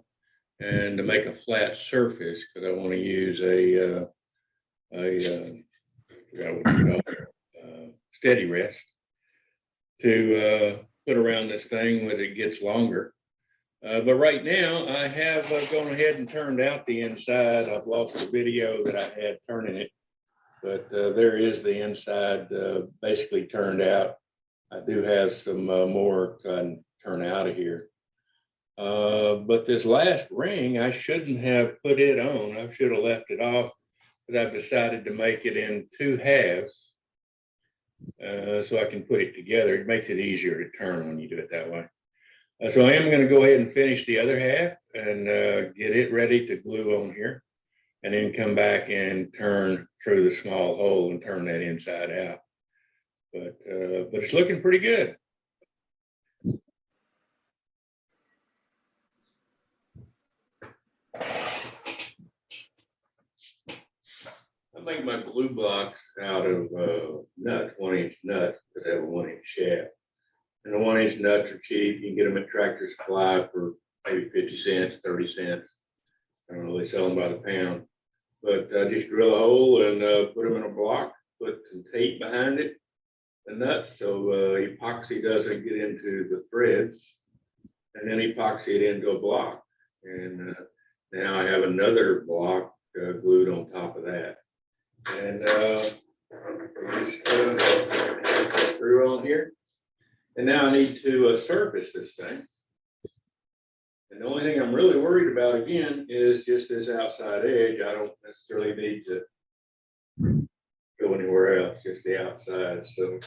[SPEAKER 6] and to make a flat surface because I want to use a steady rest to put around this thing as it gets longer. But right now I have gone ahead and turned out the inside. I've lost the video that I had turning it. But there is the inside basically turned out. I do have some more to turn out of here. But this last ring, I shouldn't have put it on. I should have left it off, but I've decided to make it in 2 halves so I can put it together. It makes it easier to turn when you do it that way. So I am going to go ahead and finish the other half and get it ready to glue on here. And then come back and turn through the small hole and turn that inside out. But it's looking pretty good. I make my glue blocks out of nuts, 1-inch nuts that have a 1-inch shaft. And the 1-inch nuts are cheap. You can get them at Tractor Supply for maybe 50 cents, 30 cents. I don't know, they sell them by the pound. But just drill a hole and put them in a block, put some tape behind it, the nuts, so epoxy doesn't get into the threads, and then epoxy it into a block. And now I have another block glued on top of that. And just through on here. And now I need to surface this thing. And the only thing I'm really worried about again is just this outside edge. I don't necessarily need to go anywhere else, just the outside. So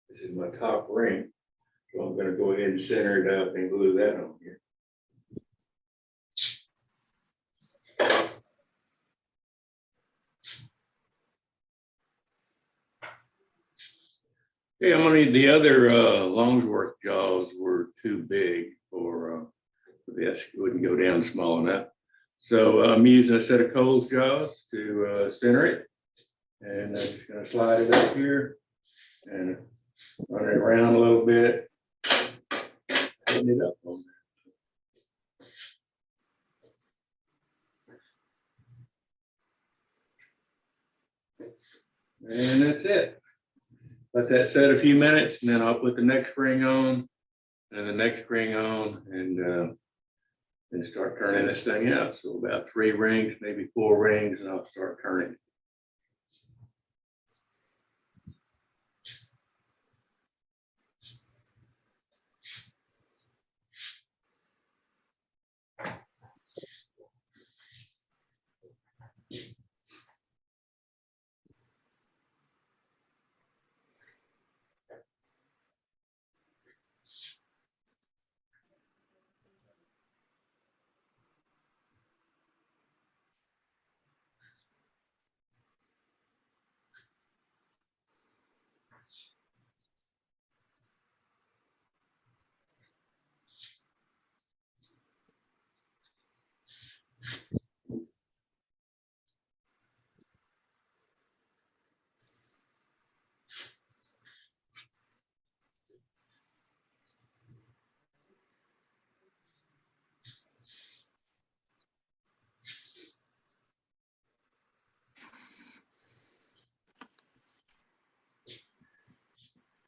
[SPEAKER 6] this is my top ring. So I'm going to go ahead and center it up and glue that on here. Okay, I'm going to need the other Longsworth jaws were too big for this. It wouldn't go down small enough. So I'm using a set of Cole's jaws to center it. And I'm just going to slide it up here and run it around a little bit. Tighten it up on there. And that's it. Let that set a few minutes and then I'll put the next ring on and the next ring on, and start turning this thing out. So about 3 rings, maybe 4 rings, and I'll start turning.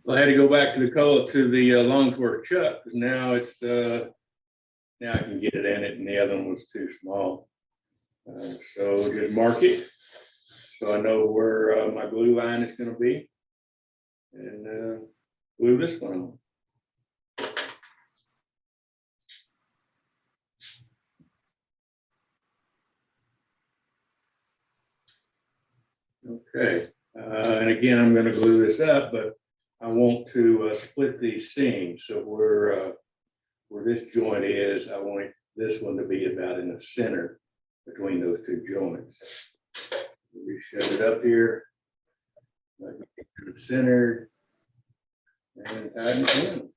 [SPEAKER 6] I had to go back to the Longsworth chuck, because now it's now I can get it in it, and the other one was too small. So just mark it so I know where my glue line is going to be, and glue this one on. Okay, and again, I'm going to glue this up, but I want to split these seams. So where this joint is, I want this one to be about in the center between those 2 joints. We shove it up here, centered, and tighten it in.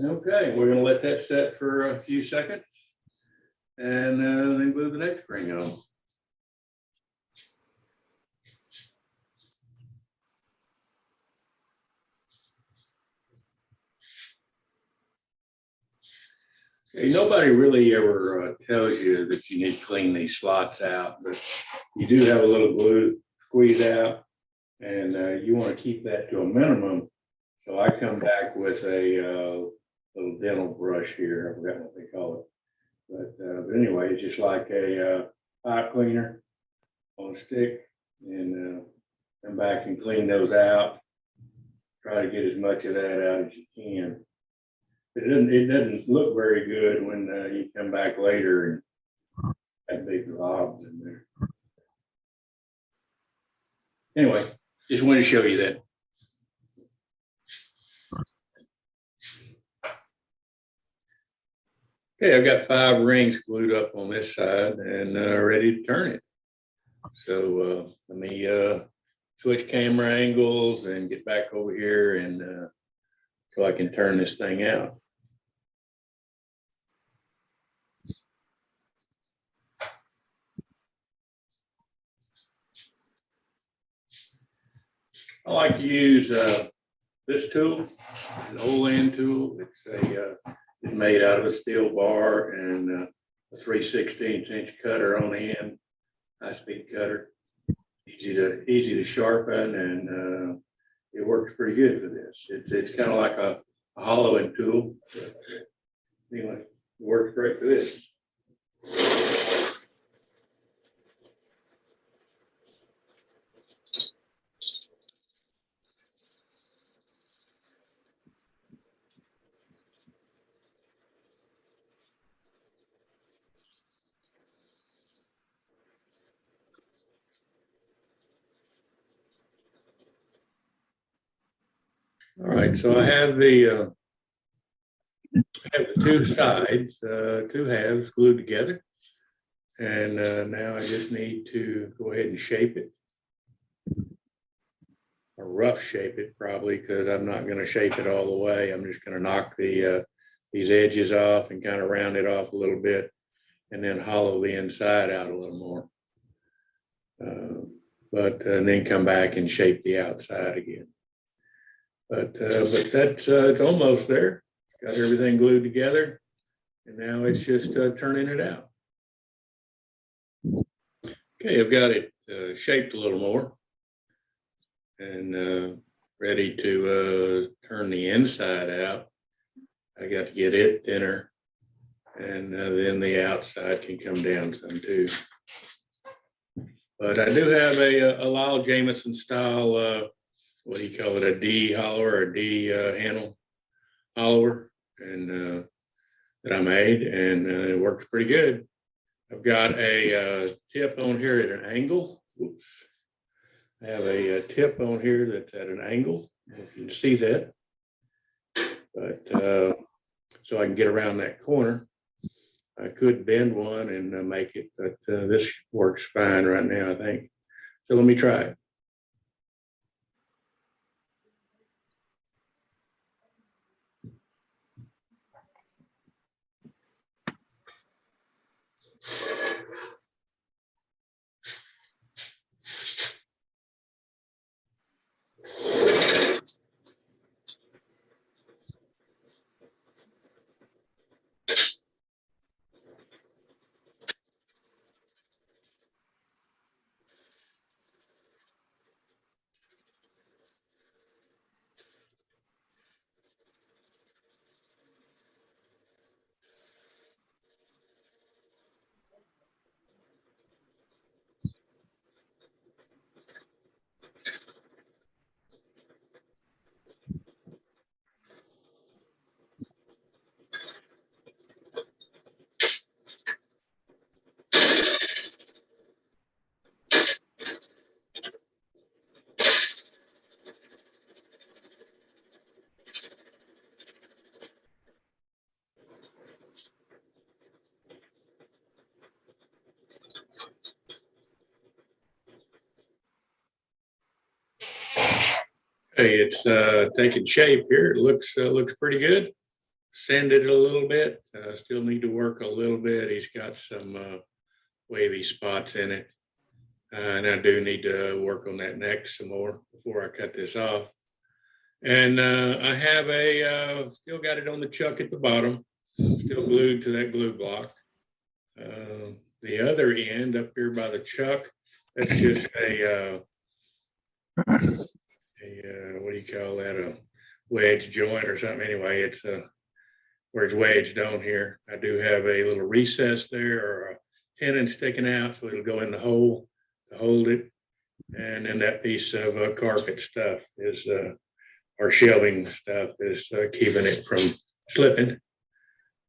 [SPEAKER 6] Okay, we're going to let that set for a few seconds, and then glue the next ring on. Okay, nobody really ever tells you that you need to clean these slots out, but you do have a little glue squeeze out, and you want to keep that to a minimum. So I come back with a little dental brush here. I forgot what they call it, but anyway, it's just like a pipe cleaner on a stick, and come back and clean those out. Try to get as much of that out as you can. It doesn't look very good when you come back later and have big globs in there. Anyway, just wanted to show you that. Okay, I've got 5 rings glued up on this side and ready to turn it. So let me switch camera angles and get back over here, and so I can turn this thing out. I like to use this tool, an Olan tool. It's made out of a steel bar and a 3/16 inch cutter on the end, high-speed cutter. Easy to sharpen, and it works pretty good for this. It's kind of like a hollowing tool. But anyway, it works great for this. All right, so I have the 2 sides, 2 halves glued together, and now I just need to go ahead and shape it, or rough shape it probably, because I'm not going to shape it all the way. I'm just going to knock these edges off and kind of round it off a little bit, and then hollow the inside out a little more. And then come back and shape the outside again. But that's it's almost there. Got everything glued together, and now it's just turning it out. Okay, I've got it shaped a little more and ready to turn the inside out. I got to get it thinner, and then the outside can come down some too. But I do have a Lyle Jamison style, what do you call it, a D hollower or a D handle hollower, and that I made, and it works pretty good. I've got a tip on here at an angle. Oops. I have a tip on here that's at an angle. If you can see that, but so I can get around that corner. I could bend one and make it, but this works fine right now, I think. So let me try it. Hey, it's taking shape here. It looks pretty good. Sanded it a little bit. Still need to work a little bit. He's got some wavy spots in it, and I do need to work on that neck some more before I cut this off. And I have still got it on the chuck at the bottom, still glued to that glue block. The other end up here by the chuck, that's just what do you call that? A wedge joint or something. Anyway, it's where it's wedged on here. I do have a little recess there or a tenon sticking out, so it'll go in the hole to hold it. And then that piece of carpet stuff is, or shelving stuff is keeping it from slipping.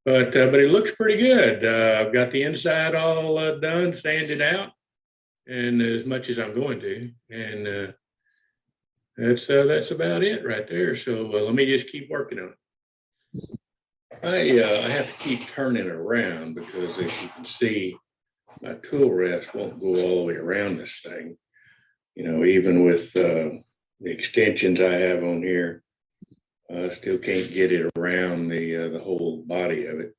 [SPEAKER 6] But it looks pretty good. I've got the inside all done, sanded out, and as much as I'm going to, and that's about it right there. So let me just keep working on it. I have to keep turning around because as you can see, my tool rest won't go all the way around this thing. You know, even with the extensions I have on here, I still can't get it around the whole body of it.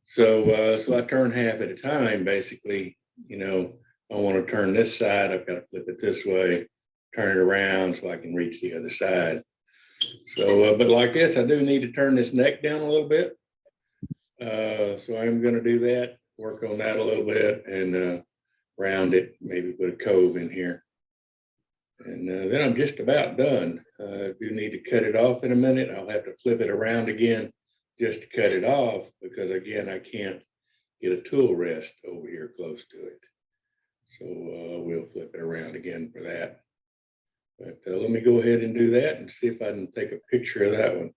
[SPEAKER 6] So I turn half at a time, basically. You know, I want to turn this side, I've got to flip it this way, turn it around so I can reach the other side. So, but like this, I do need to turn this neck down a little bit. So I'm going to do that, work on that a little bit and round it, maybe put a cove in here. And then I'm just about done. I do need to cut it off in a minute. I'll have to flip it around again just to cut it off because again, I can't get a tool rest over here close to it. So we'll flip it around again for that. But let me go ahead and do that and see if I can take a picture of that one.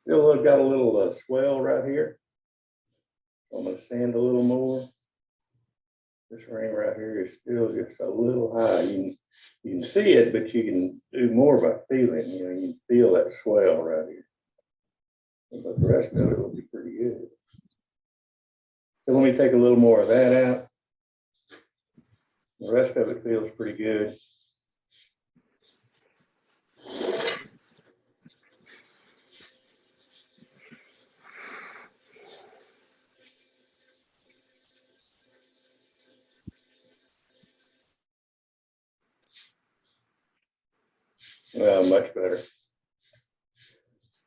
[SPEAKER 6] Still got a little swell right here. I'm gonna sand a little more. This ring right here is still just a little high. You can see it, but you can do more by feeling. You know, you can feel that swell right here. But the rest of it will be pretty good. So let me take a little more of that out. The rest of it feels pretty good. Well, much better.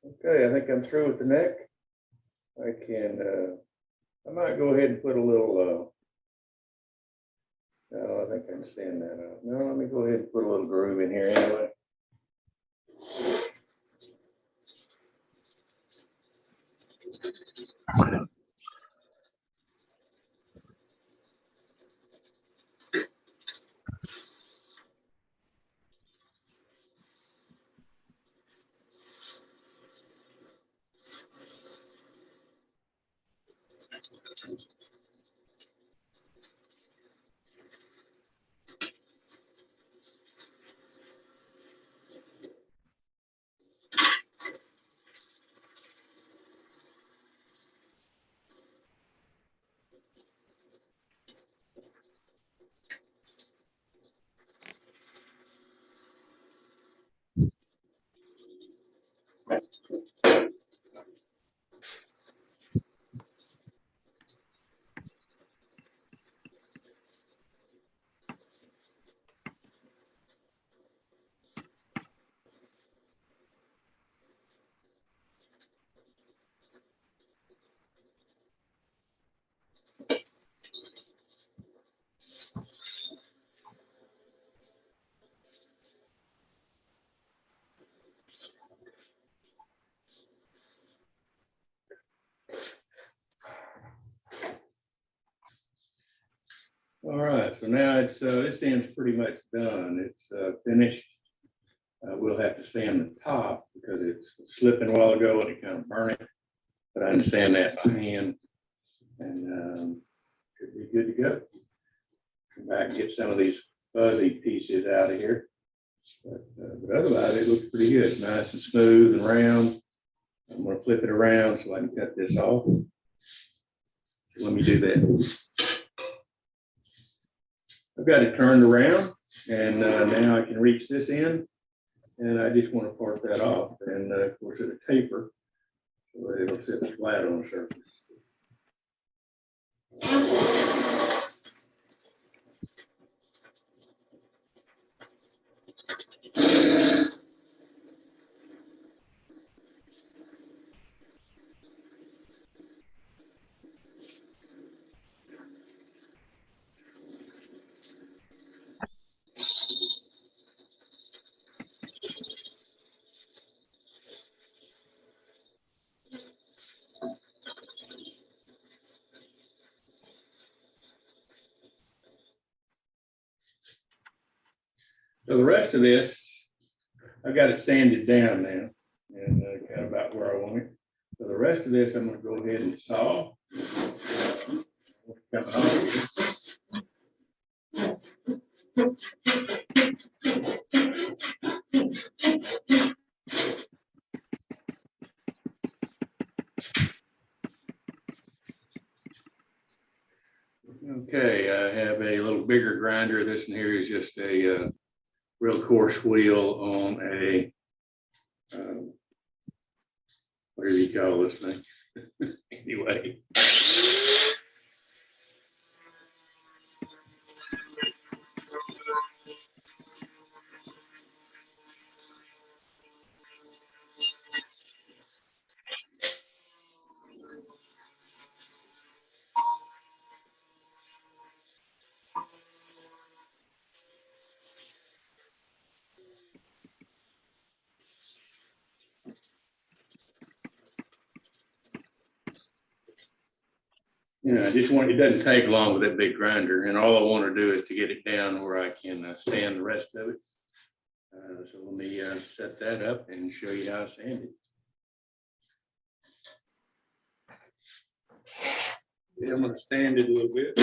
[SPEAKER 6] Okay, I think I'm through with the neck. I might go ahead and put a little, no, I think I can sand that out. No, let me go ahead and put a little groove in here anyway. All right, so now it's this end's pretty much done. It's finished. We'll have to sand the top because it's slipping a while ago and it kind of burned it. But I can sand that by hand and should be good to go. Come back and get some of these fuzzy pieces out of here. But otherwise, it looks pretty good. It's nice and smooth and round. I'm going to flip it around so I can cut this off. So let me do that. I've got it turned around and now I can reach this end and I just want to part that off and of course it'll taper so it'll sit flat on the surface. So the rest of this, I've got it sanded down now and kind of about where I want it. So the rest of this, I'm going to go ahead and saw. Coming off. Okay, I have a little bigger grinder. This one here is just a real coarse wheel on a, what do you call this thing? Anyway. I just want, it doesn't take long with that big grinder, and all I want to do is to get it down where I can sand the rest of it. So let me set that up and show you how I sand it. Yeah, I'm gonna stand it a little bit.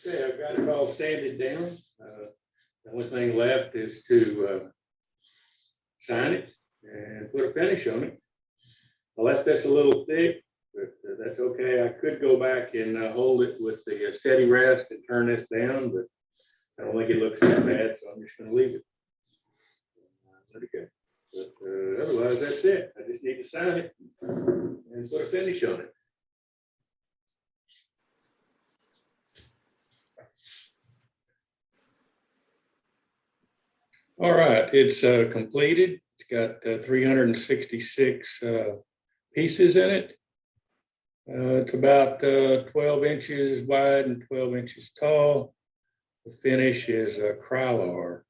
[SPEAKER 6] Okay, I've got it all sanded down. The only thing left is to sign it and put a finish on it. I left this a little thick, but that's okay. I could go back and hold it with the steady rest and turn this down, but I don't think it looks that bad, so I'm just gonna leave it. Let it go. But otherwise, that's it. I just need to sign it and put a finish on it. All right, it's completed. It's got 366 pieces in it. It's about 12 inches wide and 12 inches tall. The finish is Krylar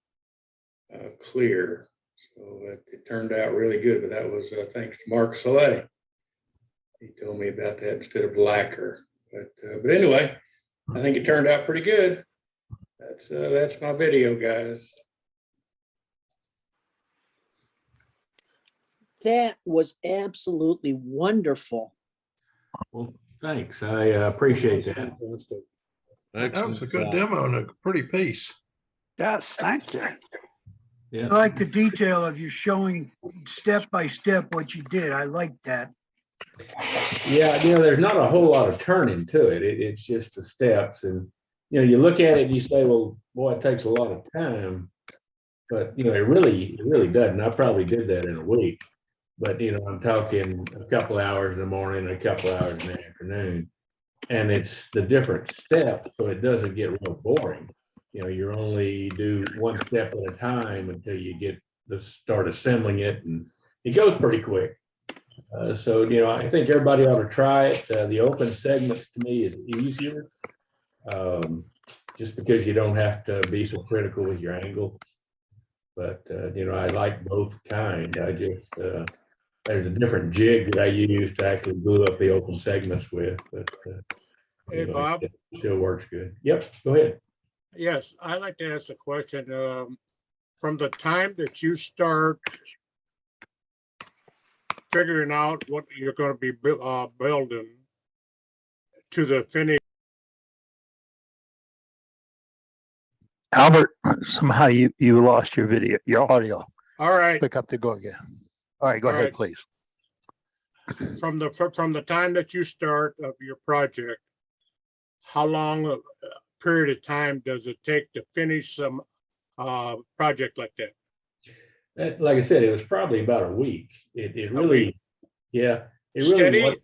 [SPEAKER 6] clear. So it turned out really good, but that was thanks to Mark Soleil. He told me about that instead of lacquer. But anyway, I think it turned out pretty good. That's my video, guys.
[SPEAKER 5] That was absolutely wonderful.
[SPEAKER 17] Well, thanks. I appreciate that.
[SPEAKER 7] That was a good demo and a pretty piece.
[SPEAKER 13] Yes, thank you.
[SPEAKER 17] Yeah.
[SPEAKER 12] I like the detail of you showing step by step what you did. I like that.
[SPEAKER 17] Yeah, there's not a whole lot of turning to it. It's just the steps. And, you look at it and you say, well, boy, it takes a lot of time. But, it really doesn't. I probably did that in a week. But, I'm talking a couple hours in the morning, a couple hours in the afternoon. And it's the different steps, so it doesn't get real boring. You only do one step at a time until you get start assembling it, and it goes pretty quick. So, I think everybody ought to try it. The open segments to me is easier, just because you don't have to be so critical with your angle. But, I like both kinds. I just, there's a different jig that I use to actually glue up the open segments with, but
[SPEAKER 7] Hey, Bob.
[SPEAKER 17] it still works good. Yep, go ahead.
[SPEAKER 7] Yes, I'd like to ask a question. From the time that you start figuring out what you're going to be building to the finish.
[SPEAKER 1] Albert, somehow you lost your video, your audio.
[SPEAKER 7] All right.
[SPEAKER 1] Pick up to go again. All right, go ahead, please.
[SPEAKER 7] From the time that you start of your project, how long a period of time does it take to finish some project like that?
[SPEAKER 17] Like I said, it was probably about a week. It really, yeah. It
[SPEAKER 7] Steady?
[SPEAKER 17] really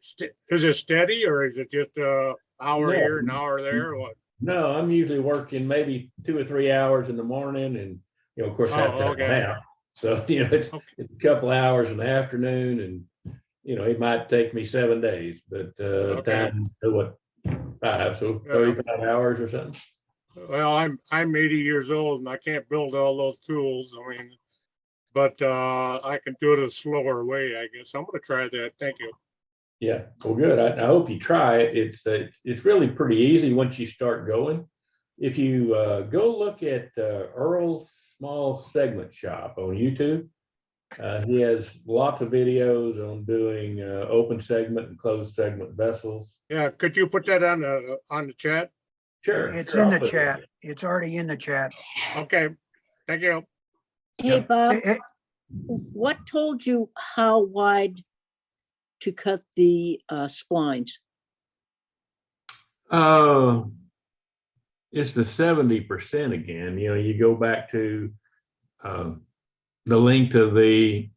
[SPEAKER 7] Is it steady or is it just an hour
[SPEAKER 17] No.
[SPEAKER 7] here, an hour there, or what?
[SPEAKER 17] No, I'm usually working maybe 2 or 3 hours in the morning, and of course, I have to have a nap. So it's a couple hours in the afternoon, and it might take me 7 days, but time to what 5, so 35 hours or something.
[SPEAKER 7] Well, I'm 80 years old and I can't build all those tools. I mean, but I can do it a slower way, I guess. I'm going to try that. Thank you.
[SPEAKER 17] Yeah, well, good. I hope you try it. It's really pretty easy once you start going. If you go look at Earl's Small Segment Shop on YouTube, he has lots of videos on doing open segment and closed segment vessels.
[SPEAKER 7] Yeah, could you put that on the chat?
[SPEAKER 17] Sure.
[SPEAKER 12] It's
[SPEAKER 17] sure,
[SPEAKER 12] in
[SPEAKER 17] I'll
[SPEAKER 12] the
[SPEAKER 17] put it
[SPEAKER 12] chat. It's already in the chat.
[SPEAKER 7] Okay, thank you.
[SPEAKER 5] Hey, Bob, what told you how wide to cut the splines?
[SPEAKER 17] It's the 70% again. You go back to the length of the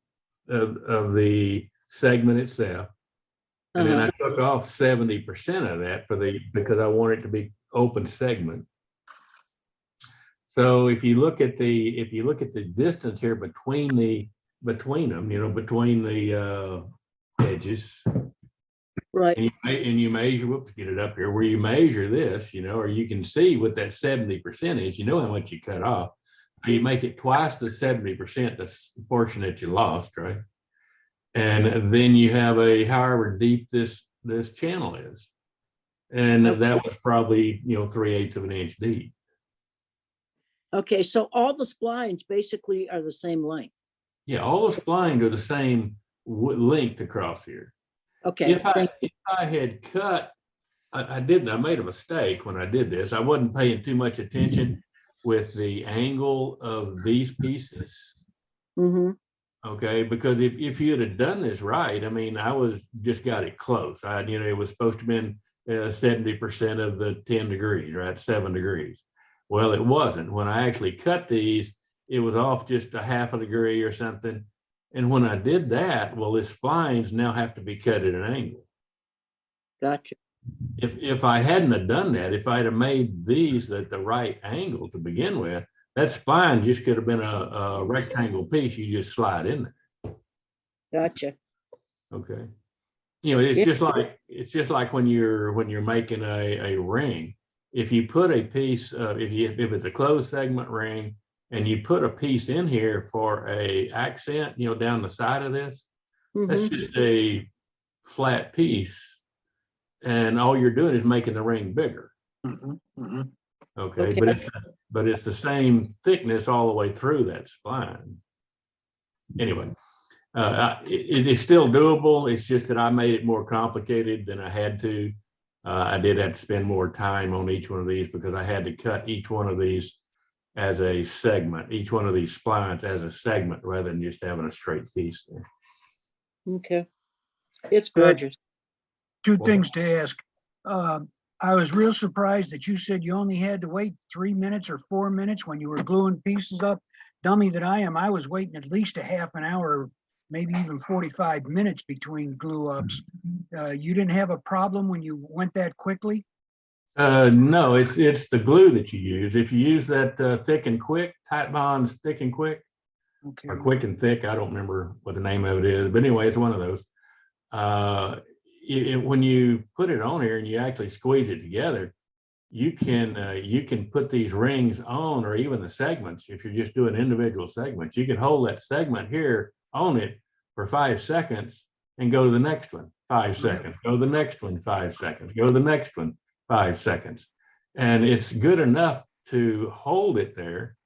[SPEAKER 17] segment itself, and then I took off 70% of that because I want it to be open segment. So if you look at the distance here between them, between the edges,
[SPEAKER 5] Right.
[SPEAKER 17] And you measure, whoops, get it up here, where you measure this, or you can see what that 70% is, how much you cut off. You make it twice the 70%, the portion that you lost, right? And then you have however deep this channel is. And that was probably, 3/8 of an inch deep.
[SPEAKER 5] Okay, so all the splines basically are the same length.
[SPEAKER 17] Yeah, all the splines are the same length across here.
[SPEAKER 5] Okay.
[SPEAKER 17] If I had cut, I made a mistake when I did this. I wasn't paying too much attention with the angle of these pieces.
[SPEAKER 5] Mm-hmm.
[SPEAKER 17] Okay, because if you had done this right, I just got it close. It was supposed to have been 70% of the 10 degrees, right? 7 degrees. Well, it wasn't. When I actually cut these, it was off just a half a degree or something. And when I did that, well, the splines now have to be cut at an angle.
[SPEAKER 5] Gotcha.
[SPEAKER 17] If I hadn't have done that, if I'd have made these at the right angle to begin with, that spline just could have been a rectangle piece you just slide in there.
[SPEAKER 5] Gotcha.
[SPEAKER 17] Okay. It's just like when you're making a ring. If you put a piece of, if it's a closed segment ring and you put a piece in here for a accent, down the side of this, that's just a flat piece. And all you're doing is making the ring bigger. Okay. But it's the same thickness all the way through that spline. Anyway, it is still doable. It's just that I made it more complicated than I had to. I did have to spend more time on each one of these because I had to cut each one of these as a segment, each one of these splines as a segment rather than just having a straight piece there.
[SPEAKER 5] Okay. It's gorgeous.
[SPEAKER 12] Two things to ask. I was real surprised that you said you only had to wait 3 minutes or 4 minutes when you were gluing pieces up. Dummy that I am, I was waiting at least a half an hour, maybe even 45 minutes between glue ups. You didn't have a problem when you went that quickly?
[SPEAKER 17] No, it's the glue that you use. If you use that thick and quick, Tight Bond's thick and quick, or quick and thick, I don't remember what the name of it is, but anyway, it's one of those. When you put it on here and you actually squeeze it together, you can put these rings on, or even the segments. If you're just doing individual segments, you can hold that segment here on it for 5 seconds and go to the next one, 5 seconds, go to the next one, 5 seconds, go to the next one, 5 seconds. And it's good enough to hold it there.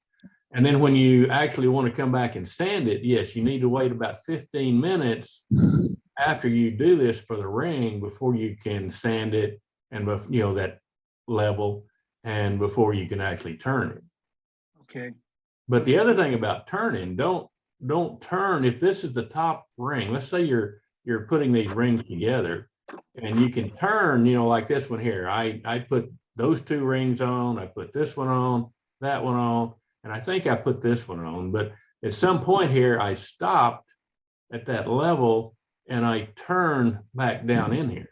[SPEAKER 17] And then when you actually want to come back and sand it, yes, you need to wait about 15 minutes after you do this for the ring before you can sand it and, that level, and before you can actually turn it.
[SPEAKER 12] Okay.
[SPEAKER 17] But the other thing about turning, don't turn. If this is the top ring, let's say you're putting these rings together and you can turn, like this one here. I put those 2 rings on, I put this one on, that one on, and I think I put this one on, but at some point here, I stopped at that level and I turn back down in here.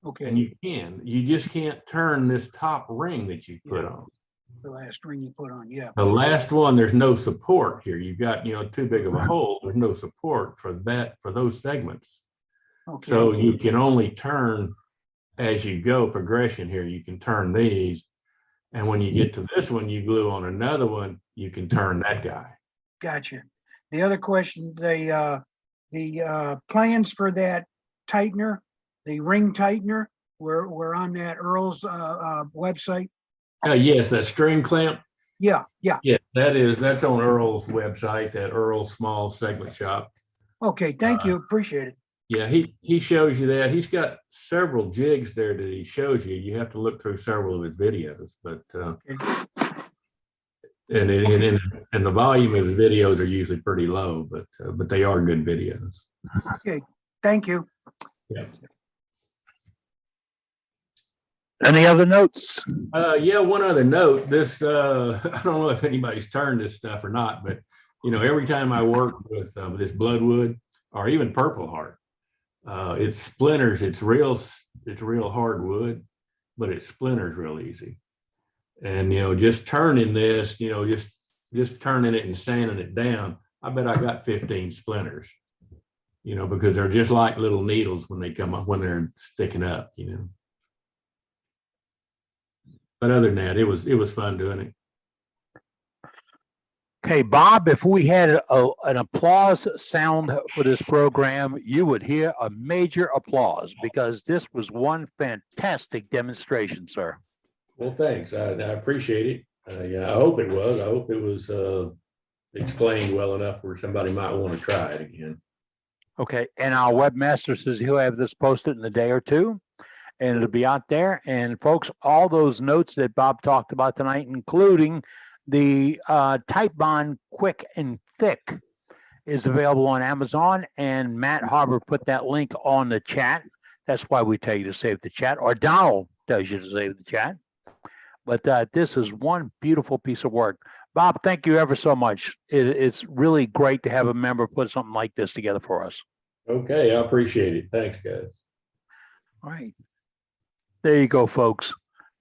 [SPEAKER 12] Okay.
[SPEAKER 17] And you just can't turn this top ring that you put on.
[SPEAKER 12] The last ring you put on, yeah.
[SPEAKER 17] The last one, there's no support here. You've got, too big of a hole. There's no support for those segments.
[SPEAKER 12] Okay.
[SPEAKER 17] So you can only turn as you go, progression here. You can turn these. And when you get to this one, you glue on another one, you can turn that guy.
[SPEAKER 12] Gotcha. The other question, the plans for that tightener, the ring tightener, were on that Earl's website.
[SPEAKER 17] Yes, that string clamp.
[SPEAKER 12] Yeah.
[SPEAKER 17] That's on Earl's website, that Earl's Small Segment Shop.
[SPEAKER 12] Okay, thank you. Appreciate it.
[SPEAKER 17] Yeah, he shows you that. He's got several jigs there that he shows you. You have to look through several of his videos, but and the volume of the videos are usually pretty low, but they are good videos.
[SPEAKER 12] Okay, thank you.
[SPEAKER 17] Yeah.
[SPEAKER 1] Any other notes?
[SPEAKER 17] Yeah, one other note. This I don't know if anybody's turned this stuff or not, but every time I work with this bloodwood or even Purple Heart, it splinters. It's real hard wood, but it splinters real easy. And just turning this, just turning it and sanding it down, I bet I got 15 splinters. because they're just like little needles when they come up, when they're sticking up, But other than that, it was fun doing it.
[SPEAKER 1] Okay, Bob, if we had an applause sound for this program, you would hear a major applause because this was one fantastic demonstration, sir.
[SPEAKER 17] Well, thanks. I appreciate it. Yeah, I hope it was. I hope it was explained well enough where somebody might want to try it again.
[SPEAKER 1] Okay, and our webmaster says he'll have this posted in a day or two, and it'll be out there. And folks, all those notes that Bob talked about tonight, including the Type Bond Quick and Thick, is available on Amazon, and Matt Harbor put that link on the chat. That's why we tell you to save the chat, or Donald tells you to save the chat. But this is one beautiful piece of work. Bob, thank you ever so much. It's really great to have a member put something like this together for us.
[SPEAKER 17] Okay, I appreciate it. Thanks, guys.
[SPEAKER 1] All right. There you go, folks.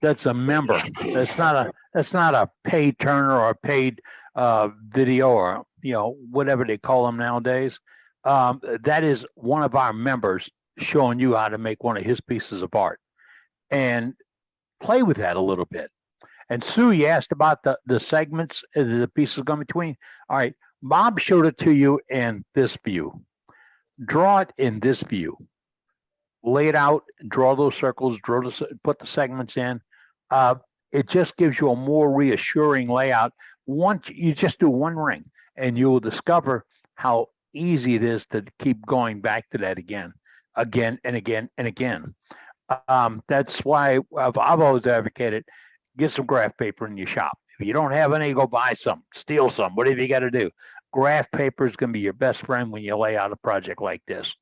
[SPEAKER 1] That's a member. That's not a paid turner or a paid video or whatever they call them nowadays. That is one of our members showing you how to make one of his pieces of art, and play with that a little bit. And Sue, you asked about the segments, the pieces going between. All right, Bob showed it to you in this view. Draw it in this view. Lay it out, draw those circles, put the segments in. It just gives you a more reassuring layout. Once you just do one ring, and you will discover how easy it is to keep going back to that again and again and again. That's why I've always advocated, get some graph paper in your shop. If you don't have any, go buy some, steal some, whatever you got to do. Graph paper is going to be your best friend when you lay out a project like this.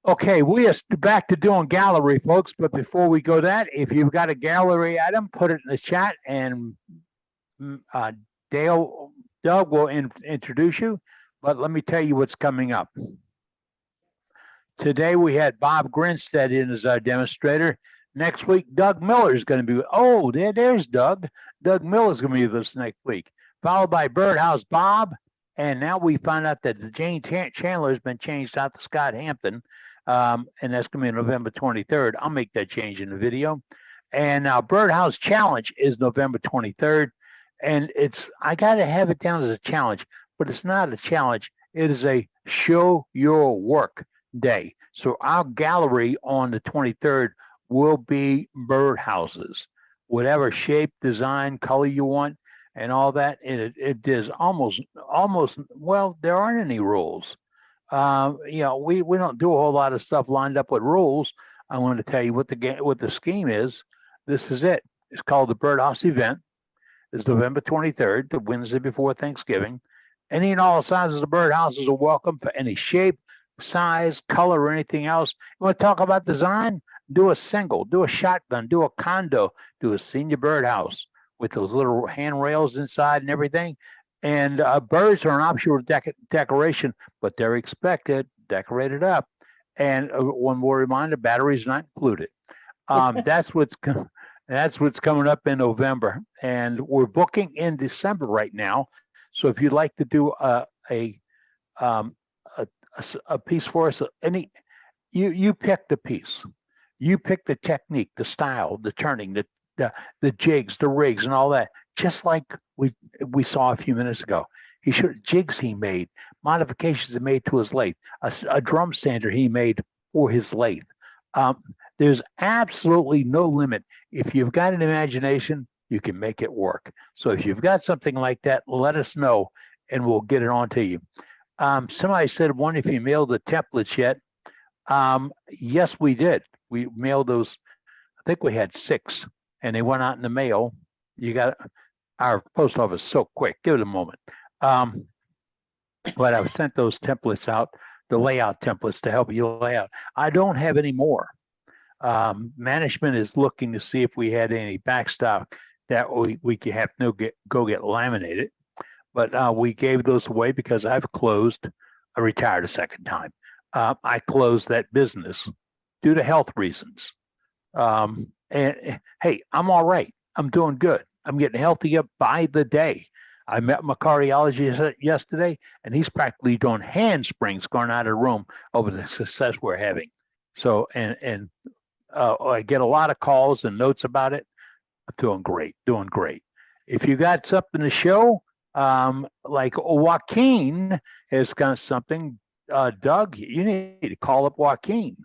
[SPEAKER 1] Okay, we are back to doing gallery, folks. But before we go that, if you've got a gallery item, put it in the chat, and Doug will introduce you. But let me tell you what's coming up. Today we had Bob Grinstead in as our demonstrator. Next week, Doug Miller is going to be. Oh, there's Doug. Doug Miller is going to be with us next week, followed by Birdhouse Bob. And now we find out that Jane Chandler has been changed out to Scott Hampton. And that's going to be November 23rd. I'll make that change in the video. And now Birdhouse Challenge is November 23rd. And I got to have it down as a challenge, but it's not a challenge. It is a show your work day. So our gallery on the 23rd will be birdhouses, whatever shape, design, color you want, and all that. And it is almost, well, there aren't any rules. We don't do a whole lot of stuff lined up with rules. I want to tell you what the scheme is. This is it. It's called the Birdhouse event. It's November 23rd, the Wednesday before Thanksgiving. Any and all sizes of birdhouses are welcome for any shape, size, color, or anything else. You want to talk about design? Do a single, do a shotgun, do a condo, do a senior birdhouse with those little handrails inside and everything. And birds are an optional decoration, but they're expected, decorated up. And one more reminder, batteries not included. That's what's coming up in November. And we're booking in December right now. So if you'd like to do a piece for us, you pick the piece. You pick the technique, the style, the turning, the jigs, the rigs, and all that. Just like we saw a few minutes ago. Jigs he made, modifications he made to his lathe, a drum sander he made for his lathe. There's absolutely no limit. If you've got an imagination, you can make it work. So if you've got something like that, let us know and we'll get it on to you. Somebody said, wonder if you mailed the templates yet. Yes, we did. We mailed those. I think we had 6 and they went out in the mail. Our post office is so quick. Give it a moment. But I've sent those templates out, the layout templates to help you lay out. I don't have any more. Management is looking to see if we had any backstock that we could have go get laminated. But we gave those away because I've closed. I retired a second time. I closed that business due to health reasons. And hey, I'm all right. I'm doing good. I'm getting healthier by the day. I met my cardiologist yesterday, and he's practically doing handsprings going out of the room over the success we're having. So, I get a lot of calls and notes about it. I'm doing great, doing great. If you got something to show, like Joaquin has got something, Doug, you need to call up Joaquin.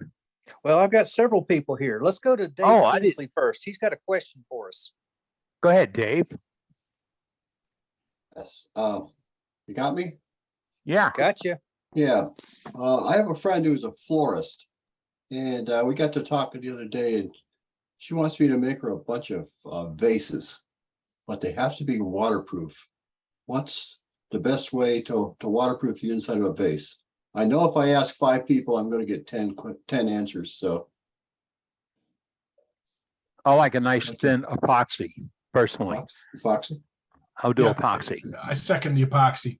[SPEAKER 4] Well, I've got several people here. Let's go to Dave
[SPEAKER 1] I did.
[SPEAKER 4] Kingsley first. He's got a question for us.
[SPEAKER 1] Go ahead, Dave.
[SPEAKER 11] Yes. You got me?
[SPEAKER 1] Yeah.
[SPEAKER 4] Gotcha.
[SPEAKER 11] Yeah. I have a friend who's a florist, and we got to talking the other day, and she wants me to make her a bunch of vases, but they have to be waterproof. What's the best way to waterproof the inside of a vase? I know if I ask 5 people, I'm going to get 10 answers. So
[SPEAKER 1] I like a nice thin epoxy, personally.
[SPEAKER 11] epoxy?
[SPEAKER 1] I'll do
[SPEAKER 16] Yeah,
[SPEAKER 1] epoxy.
[SPEAKER 16] I second the epoxy.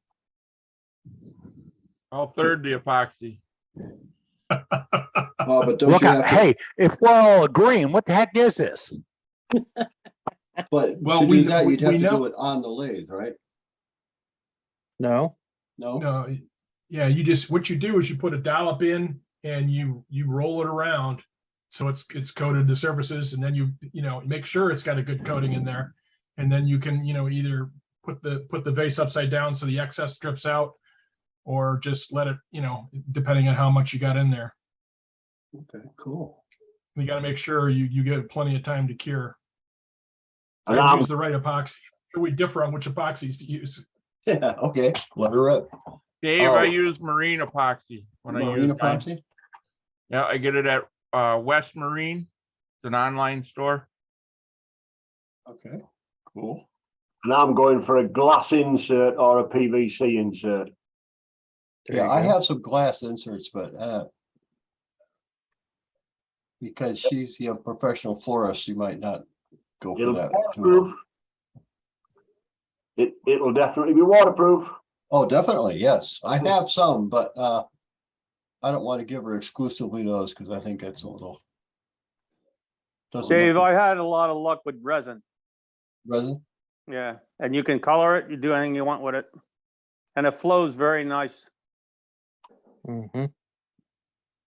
[SPEAKER 22] I'll third the epoxy.
[SPEAKER 11] But don't
[SPEAKER 1] Look
[SPEAKER 11] you
[SPEAKER 1] out,
[SPEAKER 11] have to,
[SPEAKER 1] hey, if we're all agreeing, what the heck is this?
[SPEAKER 11] but
[SPEAKER 16] Well,
[SPEAKER 11] to
[SPEAKER 16] we-
[SPEAKER 11] do that,
[SPEAKER 16] we-
[SPEAKER 11] you'd have
[SPEAKER 16] we
[SPEAKER 11] to
[SPEAKER 16] know-
[SPEAKER 11] do it on the lathe, right?
[SPEAKER 4] No.
[SPEAKER 11] No?
[SPEAKER 16] No, yeah, you just, what you do is you put a dollop in and you roll it around. So it's coated the surfaces, and then you make sure it's got a good coating in there. And then you can, either put the vase upside down so the excess drips out, or just let it, depending on how much you got in there.
[SPEAKER 11] Okay, cool.
[SPEAKER 16] You got to make sure you get plenty of time to cure.
[SPEAKER 22] And
[SPEAKER 16] I
[SPEAKER 22] I'm-
[SPEAKER 16] use the right epoxy. We differ on which epoxies to use.
[SPEAKER 11] Yeah, okay. Let her up.
[SPEAKER 22] Dave, I use marine epoxy when I
[SPEAKER 11] Marine
[SPEAKER 22] use mine.
[SPEAKER 11] epoxy?
[SPEAKER 22] Yeah, I get it at West Marine. It's an online store.
[SPEAKER 11] Okay, cool.
[SPEAKER 22] And I'm going for a glass insert or a PVC insert.
[SPEAKER 11] Yeah, I have some glass inserts, but because she's a professional florist, she might not go for
[SPEAKER 22] It'll
[SPEAKER 11] that.
[SPEAKER 22] be waterproof. It'll definitely be waterproof.
[SPEAKER 11] Oh, definitely, yes. I have some, but I don't want to give her exclusively those because I think that's a little. Doesn't
[SPEAKER 23] Dave,
[SPEAKER 11] look
[SPEAKER 23] I had a lot of luck with resin.
[SPEAKER 11] resin.
[SPEAKER 23] Yeah, and you can color it, you do anything you want with it. And it flows very nice.
[SPEAKER 4] Mm-hmm.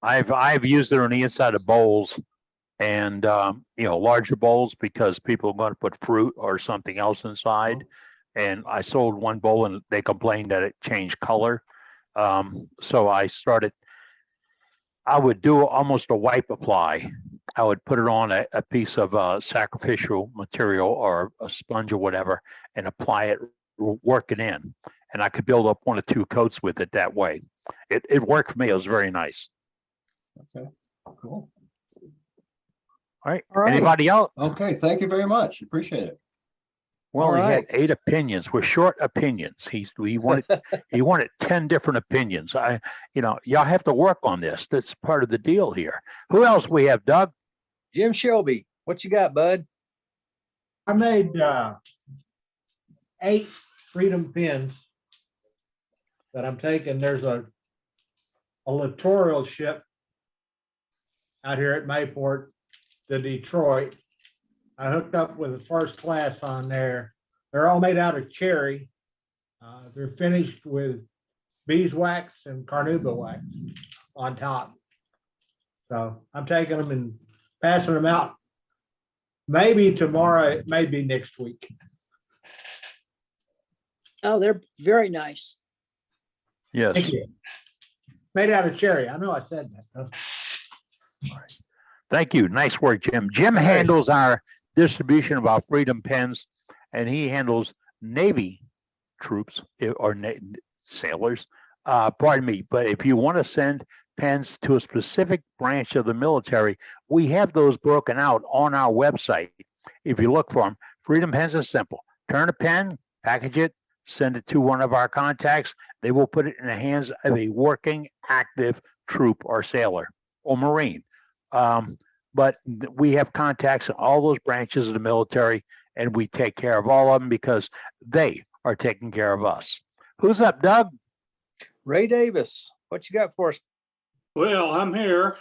[SPEAKER 1] I've used it on the inside of bowls and larger bowls because people are going to put fruit or something else inside. And I sold one bowl and they complained that it changed color. So I would do almost a wipe apply. I would put it on a piece of sacrificial material or a sponge or whatever and apply it, work it in. And I could build up 1 or 2 coats with it that way. It worked for me. It was very nice.
[SPEAKER 11] Okay, cool.
[SPEAKER 1] All right. Anybody else?
[SPEAKER 11] Okay, thank you very much. Appreciate it.
[SPEAKER 1] Well,
[SPEAKER 11] All
[SPEAKER 1] he
[SPEAKER 11] right.
[SPEAKER 1] had 8 opinions. We're short opinions. He wanted 10 different opinions. Y'all have to work on this. That's part of the deal here. Who else we have, Doug?
[SPEAKER 4] Jim Shelby, what you got, bud?
[SPEAKER 24] I made 8 freedom pins that I'm taking. There's a littoral ship out here at Mayport, the Detroit. I hooked up with a first class on there. They're all made out of cherry. They're finished with beeswax and carnauba wax on top. So I'm taking them and passing them out. Maybe tomorrow, maybe next week.
[SPEAKER 5] Oh, they're very nice.
[SPEAKER 1] Yes.
[SPEAKER 24] Thank you. Made out of cherry. I know I said that.
[SPEAKER 1] Thank you. Nice work, Jim. Jim handles our distribution of our freedom pens, and he handles Navy troops or sailors. Pardon me, but if you want to send pens to a specific branch of the military, we have those broken out on our website. If you look for them, freedom pens is simple. Turn a pen, package it, send it to one of our contacts. They will put it in the hands of a working, active troop or sailor or Marine. But we have contacts in all those branches of the military, and we take care of all of them because they are taking care of us. Who's up, Doug?
[SPEAKER 4] Ray Davis, what you got for us?
[SPEAKER 25] Well, I'm here.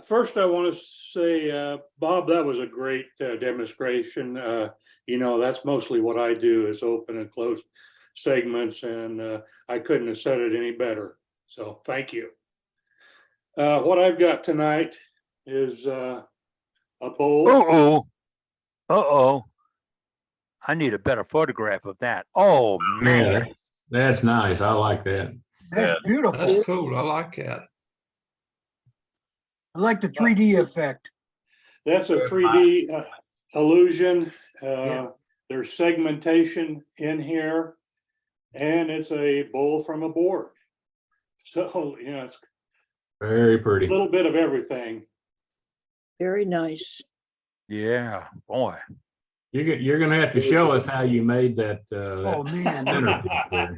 [SPEAKER 21] First, I want to say, Bob, that was a great demonstration. That's mostly what I do is open and close segments, and I couldn't have said it any better. So thank you. What I've got tonight is a bowl.
[SPEAKER 1] Uh-oh. I need a better photograph of that. Oh, man.
[SPEAKER 17] Yeah, that's nice. I like that.
[SPEAKER 12] That's beautiful.
[SPEAKER 18] That's cool. I like that.
[SPEAKER 12] I like the 3D effect.
[SPEAKER 21] That's a 3D illusion. There's segmentation in here, and it's a bowl from a board. So, it's
[SPEAKER 17] Very pretty.
[SPEAKER 21] a little bit of everything.
[SPEAKER 5] Very nice.
[SPEAKER 1] Yeah, boy.
[SPEAKER 17] You're gonna have to show us how you made that.
[SPEAKER 12] Oh, man.
[SPEAKER 17] centerpiece there.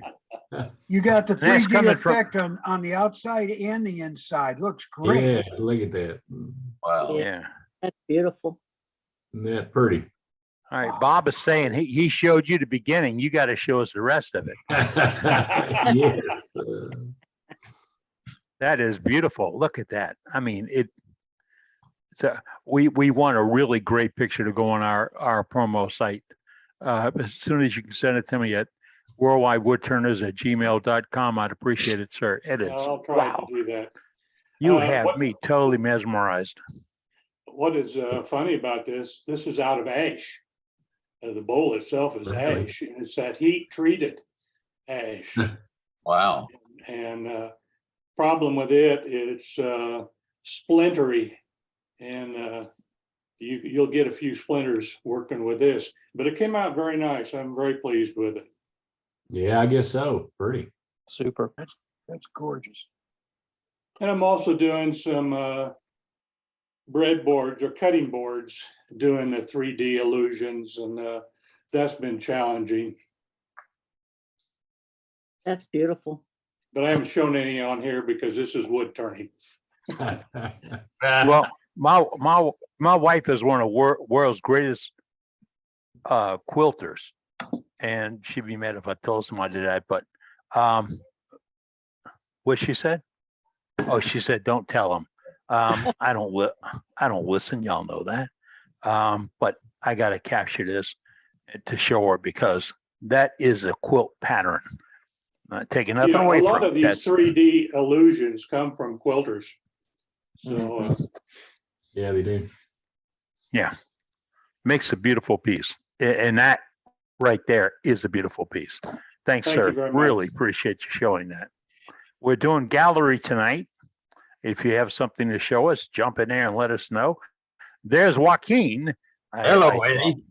[SPEAKER 12] You got the
[SPEAKER 1] That's
[SPEAKER 12] 3D
[SPEAKER 1] coming from-
[SPEAKER 12] effect on the outside and the inside. Looks great.
[SPEAKER 17] Yeah, look at that.
[SPEAKER 13] Wow.
[SPEAKER 1] Yeah.
[SPEAKER 5] That's beautiful.
[SPEAKER 17] Isn't that pretty?
[SPEAKER 1] All right. Bob is saying he showed you the beginning. You got to show us the rest of it.
[SPEAKER 17] Yes.
[SPEAKER 1] That is beautiful. Look at that. I mean, we want a really great picture to go on our promo site. As soon as you can send it to me at worldwidewoodturners@gmail.com, I'd appreciate it, sir. It is.
[SPEAKER 21] I'll try
[SPEAKER 1] Wow.
[SPEAKER 21] to do that.
[SPEAKER 1] You have
[SPEAKER 21] what-
[SPEAKER 1] me totally mesmerized.
[SPEAKER 21] What is funny about this is out of ash. The bowl itself is
[SPEAKER 17] Really?
[SPEAKER 21] ash, and it's that heat treated ash.
[SPEAKER 13] Wow.
[SPEAKER 21] And problem with it's splintery, and you'll get a few splinters working with this. But it came out very nice. I'm very pleased with it.
[SPEAKER 17] Yeah, I guess so. Pretty.
[SPEAKER 4] Super.
[SPEAKER 12] That's gorgeous.
[SPEAKER 21] And I'm also doing some breadboards or cutting boards, doing the 3D illusions, and that's been challenging.
[SPEAKER 5] That's beautiful.
[SPEAKER 21] But I haven't shown any on here because this is wood turning.
[SPEAKER 1] Well, my wife is one of the world's greatest quilters, and she'd be mad if I told somebody that. But what she said? Oh, she said, "Don't tell them." I don't listen. Y'all know that. But I got to capture this to show her because that is a quilt pattern. Not taking nothing away
[SPEAKER 21] a
[SPEAKER 1] from
[SPEAKER 21] lot of these
[SPEAKER 1] that's
[SPEAKER 21] 3D illusions come from quilters. So
[SPEAKER 17] Yeah, they do.
[SPEAKER 1] yeah, makes a beautiful piece, and that right there is a beautiful piece. Thanks,
[SPEAKER 21] Thank you
[SPEAKER 1] sir.
[SPEAKER 21] very much.
[SPEAKER 1] Really appreciate you showing that. We're doing gallery tonight. If you have something to show us, jump in there and let us know. There's Joaquin.
[SPEAKER 2] Hello, Eddie.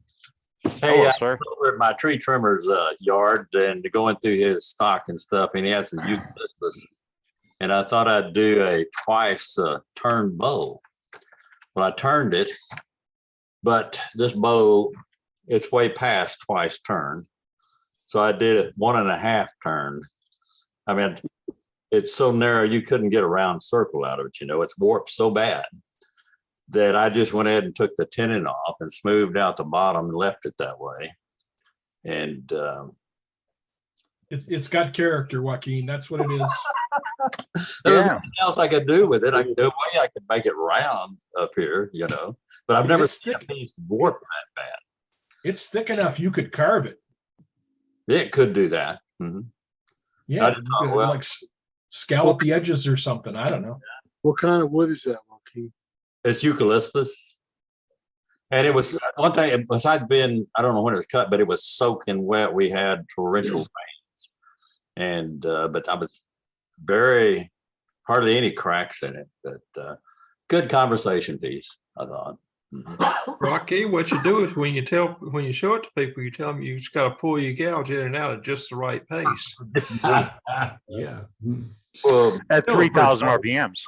[SPEAKER 2] Hey,
[SPEAKER 1] Hello,
[SPEAKER 2] I
[SPEAKER 1] sir.
[SPEAKER 2] was over at my tree trimmer's yard and going through his stock and stuff, and he has some eucalyptus. And I thought I'd do a twice turned bow. Well, I turned it, but this bow, it's way past twice turned. So I did it 1.5 turn. I mean, it's so narrow you couldn't get a round circle out of it. It's warped so bad that I just went ahead and took the tenon off and smoothed out the bottom and left it that way. And
[SPEAKER 16] It's got character, Joaquin. That's what it is.
[SPEAKER 2] there's nothing else I could do with it. I could do a way I could make it round up here, but I've never seen a piece warped that bad.
[SPEAKER 16] It's thick enough you could carve it.
[SPEAKER 2] It could do that. Mm-hmm.
[SPEAKER 16] Yeah,
[SPEAKER 2] I
[SPEAKER 16] you
[SPEAKER 2] just thought,
[SPEAKER 16] could,
[SPEAKER 2] well,
[SPEAKER 16] like scallop the edges or something. I don't know.
[SPEAKER 3] What kind of wood is that, Joaquin?
[SPEAKER 2] it's eucalyptus. And it was one thing, besides being, I don't know when it was cut, but it was soaking wet. We had torrential rains. And, but I was hardly any cracks in it, but good conversation piece, I thought.
[SPEAKER 18] Rocky, what you do is when you show it to people, you tell them you just got to pull your gouge in and out at just the right pace.
[SPEAKER 17] Yeah.
[SPEAKER 2] Well,
[SPEAKER 1] at 3,000 RPMs.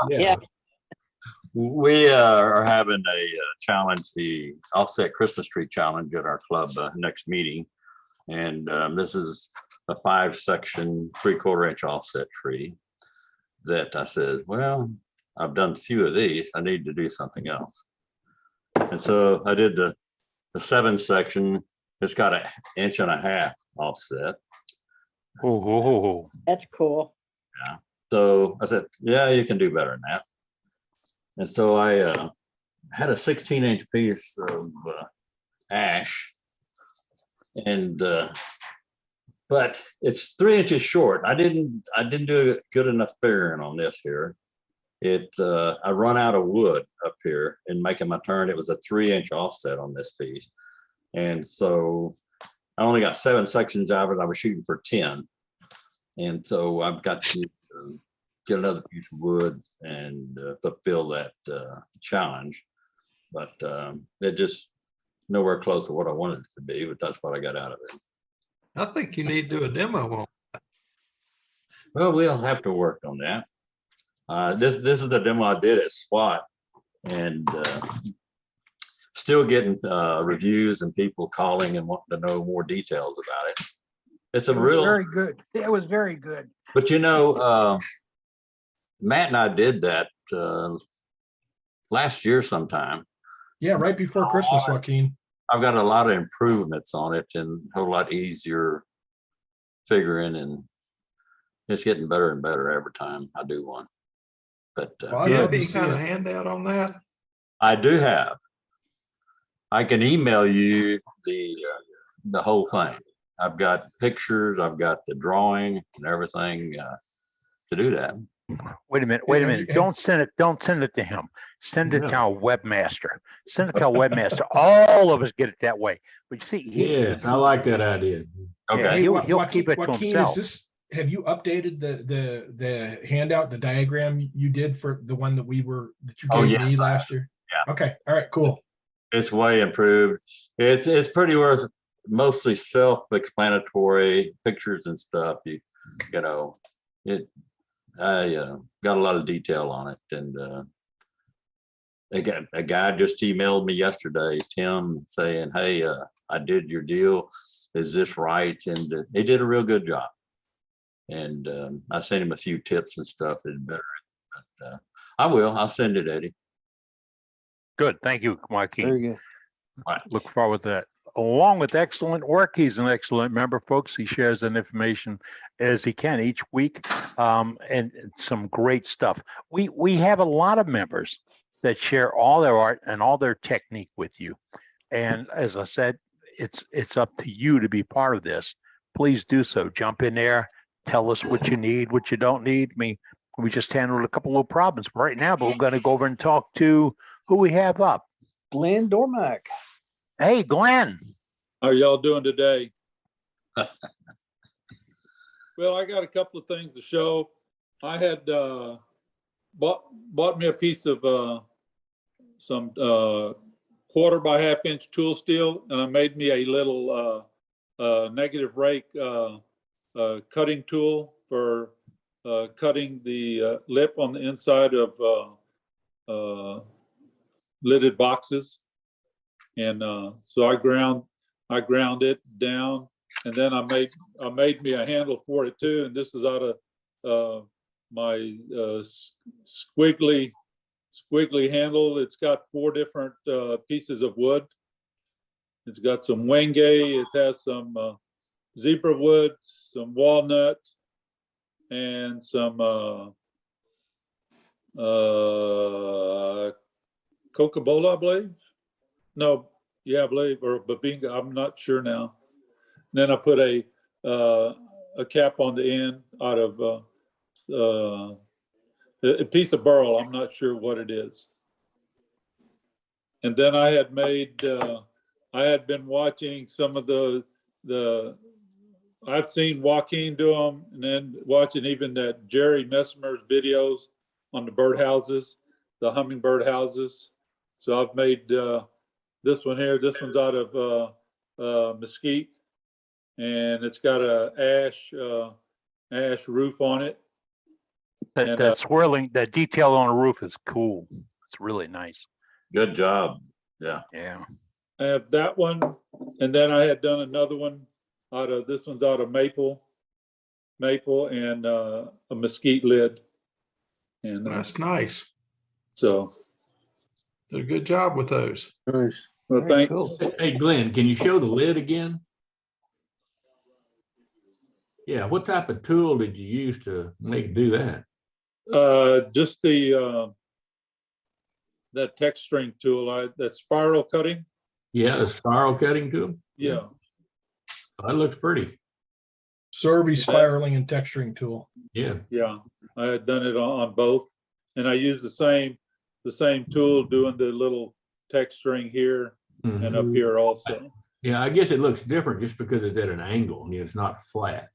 [SPEAKER 2] Yeah. We are having a challenge, the offset Christmas tree challenge at our club next meeting. And this is a 5-section 3/4-inch offset tree that I said, well, I've done a few of these. I need to do something else. And so I did the 7-section. It's got 1.5 inch offset.
[SPEAKER 1] Oh,
[SPEAKER 5] that's cool.
[SPEAKER 2] Yeah. So I said, yeah, you can do better than that. And so I had a 16-inch piece of ash, and but it's 3 inches short. I didn't do a good enough figuring on this here. I run out of wood up here in making my turn. It was a 3-inch offset on this piece, and so I only got 7 sections out of it. I was shooting for 10, and so I've got to get another piece of wood and fulfill that challenge. But it just nowhere close to what I wanted it to be, but that's what I got out of it.
[SPEAKER 8] I think you need to do a demo on.
[SPEAKER 2] Well, we'll have to work on that. This is the demo I did at SWAT, and still getting reviews and people calling and wanting to know more details about it. It's a real
[SPEAKER 12] very good. It was very good.
[SPEAKER 2] But Matt and I did that last year sometime.
[SPEAKER 16] Yeah, right before Christmas, Joaquin.
[SPEAKER 2] I've got a lot of improvements on it and a whole lot easier figuring, and it's getting better and better every time I do one. But
[SPEAKER 8] Do you have any kind of handout on that?
[SPEAKER 2] I do have. I can email you the whole thing. I've got pictures, I've got the drawing and everything to do that.
[SPEAKER 1] Wait a minute. Don't send it to him. Send it to our webmaster. Send it to our webmaster. All of us get it that way. But you see,
[SPEAKER 17] Yes, I like that idea.
[SPEAKER 2] Okay.
[SPEAKER 1] He'll keep it to
[SPEAKER 16] Joaquin,
[SPEAKER 1] himself.
[SPEAKER 16] have you updated the handout, the diagram you did for the one that you gave me last year?
[SPEAKER 2] Yeah.
[SPEAKER 16] Okay. All right, cool.
[SPEAKER 2] It's way improved. It's pretty mostly self-explanatory pictures and stuff. I got a lot of detail on it, and a guy just emailed me yesterday, Tim, saying, "Hey, I did your deal. Is this right?" And he did a real good job. And I sent him a few tips and stuff that's better. But I'll send it, Eddie.
[SPEAKER 1] Good. Thank you, Joaquin.
[SPEAKER 4] Very good.
[SPEAKER 1] Look forward to that. Along with excellent work, he's an excellent member, folks. He shares that information as he can each week, and some great stuff. We have a lot of members that share all their art and all their technique with you. And as I said, it's up to you to be part of this. Please do so. Jump in there. Tell us what you need, what you don't need. I mean, we just handled a couple of problems right now, but we're going to go over and talk to who we have up.
[SPEAKER 4] Glenn Dormack.
[SPEAKER 1] Hey, Glenn.
[SPEAKER 14] How y'all doing today? Well, I got a couple of things to show. I had bought me a piece of some 1/4 by 1/2 inch tool steel, and I made me a little negative rake cutting tool for cutting the lip on the inside of lidded boxes. And so I ground it down, and then I made me a handle for it too. And this is out of my squiggly handle. It's got 4 different pieces of wood. It's got some wenge. It has some zebra wood, some walnut, and some cocobolo, I believe. No, yeah, I believe, or babinga. I'm not sure now. And then I put a cap on the end out of a piece of burl. I'm not sure what it is. And then I had been watching some of I've seen Joaquin do them, and then watching even that Jerry Messmer's videos on the birdhouses, the hummingbird houses. So I've made this one here. This one's out of mesquite, and it's got a ash roof on it.
[SPEAKER 1] That swirling, that detail on the roof is cool. It's really nice.
[SPEAKER 2] Good job. Yeah.
[SPEAKER 1] Yeah.
[SPEAKER 14] I have that one, and then I had done another one this one's out of maple and a mesquite lid. And
[SPEAKER 8] that's nice.
[SPEAKER 14] So
[SPEAKER 8] did a good job with those.
[SPEAKER 14] Nice. Well, thanks. Cool.
[SPEAKER 17] Hey, Glenn, can you show the lid again? Yeah, what type of tool did you use to do that?
[SPEAKER 14] Just the that texturing tool, that spiral cutting.
[SPEAKER 17] Yeah, the spiral cutting tool.
[SPEAKER 14] Yeah.
[SPEAKER 17] That looks pretty.
[SPEAKER 16] Sorby spiraling and texturing tool.
[SPEAKER 17] Yeah.
[SPEAKER 14] Yeah, I had done it on both, and I used the same tool doing the little texturing here and up here also.
[SPEAKER 17] Yeah, I guess it looks different just because it's at an angle and it's not flat.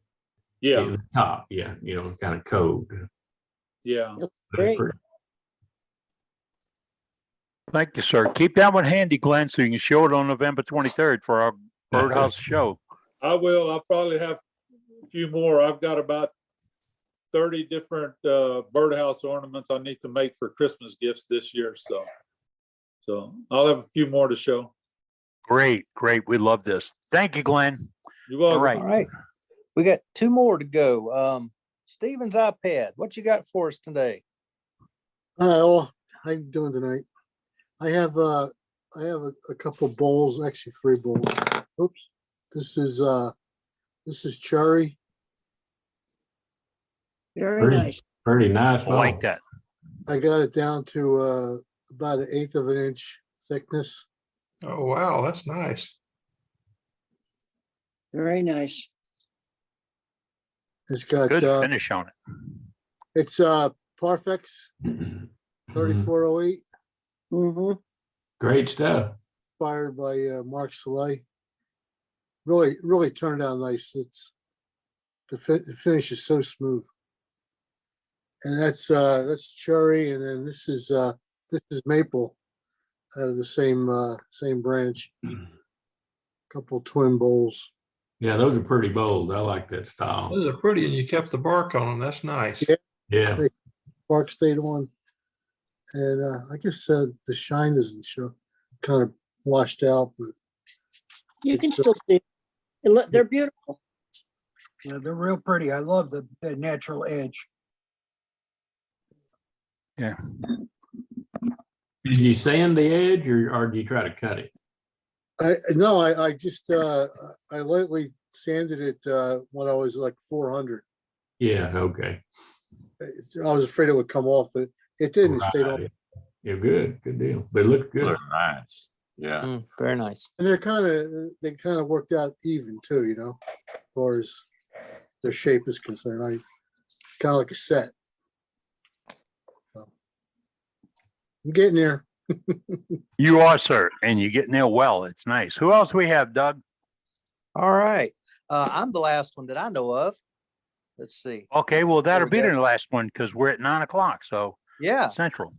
[SPEAKER 14] Yeah.
[SPEAKER 17] The top, yeah, kind of code.
[SPEAKER 14] Yeah.
[SPEAKER 5] Great.
[SPEAKER 1] Thank you, sir. Keep that one handy, Glenn, so you can show it on November 23rd for our Birdhouse show.
[SPEAKER 14] I will. I'll probably have a few more. I've got about 30 different birdhouse ornaments I need to make for Christmas gifts this year. So I'll have a few more to show.
[SPEAKER 1] Great. We love this. Thank you, Glenn.
[SPEAKER 14] You're welcome.
[SPEAKER 4] All right. We got 2 more to go. Steven's iPad. What you got for us today?
[SPEAKER 3] Hi, all. How you doing tonight? I have a couple bowls, actually 3 bowls. Oops. This is cherry.
[SPEAKER 5] Very nice.
[SPEAKER 17] Pretty nice.
[SPEAKER 1] I like that.
[SPEAKER 3] I got it down to about 1/8 of an inch thickness.
[SPEAKER 8] Oh, wow, that's nice.
[SPEAKER 5] Very nice.
[SPEAKER 3] It's got
[SPEAKER 1] Good finish on it.
[SPEAKER 3] It's Parfex 3408.
[SPEAKER 17] Great stuff.
[SPEAKER 3] Inspired by Mark Soleil. Really turned out nice. It's the finish is so smooth. And that's cherry, and then this is maple out of the same branch. Couple twin bowls.
[SPEAKER 17] Yeah, those are pretty bold. I like that style.
[SPEAKER 8] Those are pretty, and you kept the bark on them. That's nice.
[SPEAKER 17] Yeah.
[SPEAKER 3] Bark stayed on, and I guess the shine doesn't show, kind of washed out, but
[SPEAKER 5] you can still see. They're beautiful.
[SPEAKER 12] Yeah, they're real pretty. I love the natural edge.
[SPEAKER 1] Yeah.
[SPEAKER 17] Did you sand the edge or do you try to cut it?
[SPEAKER 3] I just I lightly sanded it when I was like 400.
[SPEAKER 17] Yeah, okay.
[SPEAKER 3] I was afraid it would come off, but it didn't. It stayed on.
[SPEAKER 17] Yeah, good deal. They look good.
[SPEAKER 2] They're nice. Yeah.
[SPEAKER 4] Very nice.
[SPEAKER 3] And they kind of worked out even too, as far as their shape is concerned. I kind of like a set. So, I'm getting there.
[SPEAKER 1] You are, sir, and you're getting there well. It's nice. Who else we have, Doug?
[SPEAKER 4] All right. I'm the last one that I know of. Let's see.
[SPEAKER 1] Okay, well, that'll be
[SPEAKER 4] go.
[SPEAKER 1] the last one because we're at 9 o'clock. So
[SPEAKER 4] Yeah.
[SPEAKER 1] Central.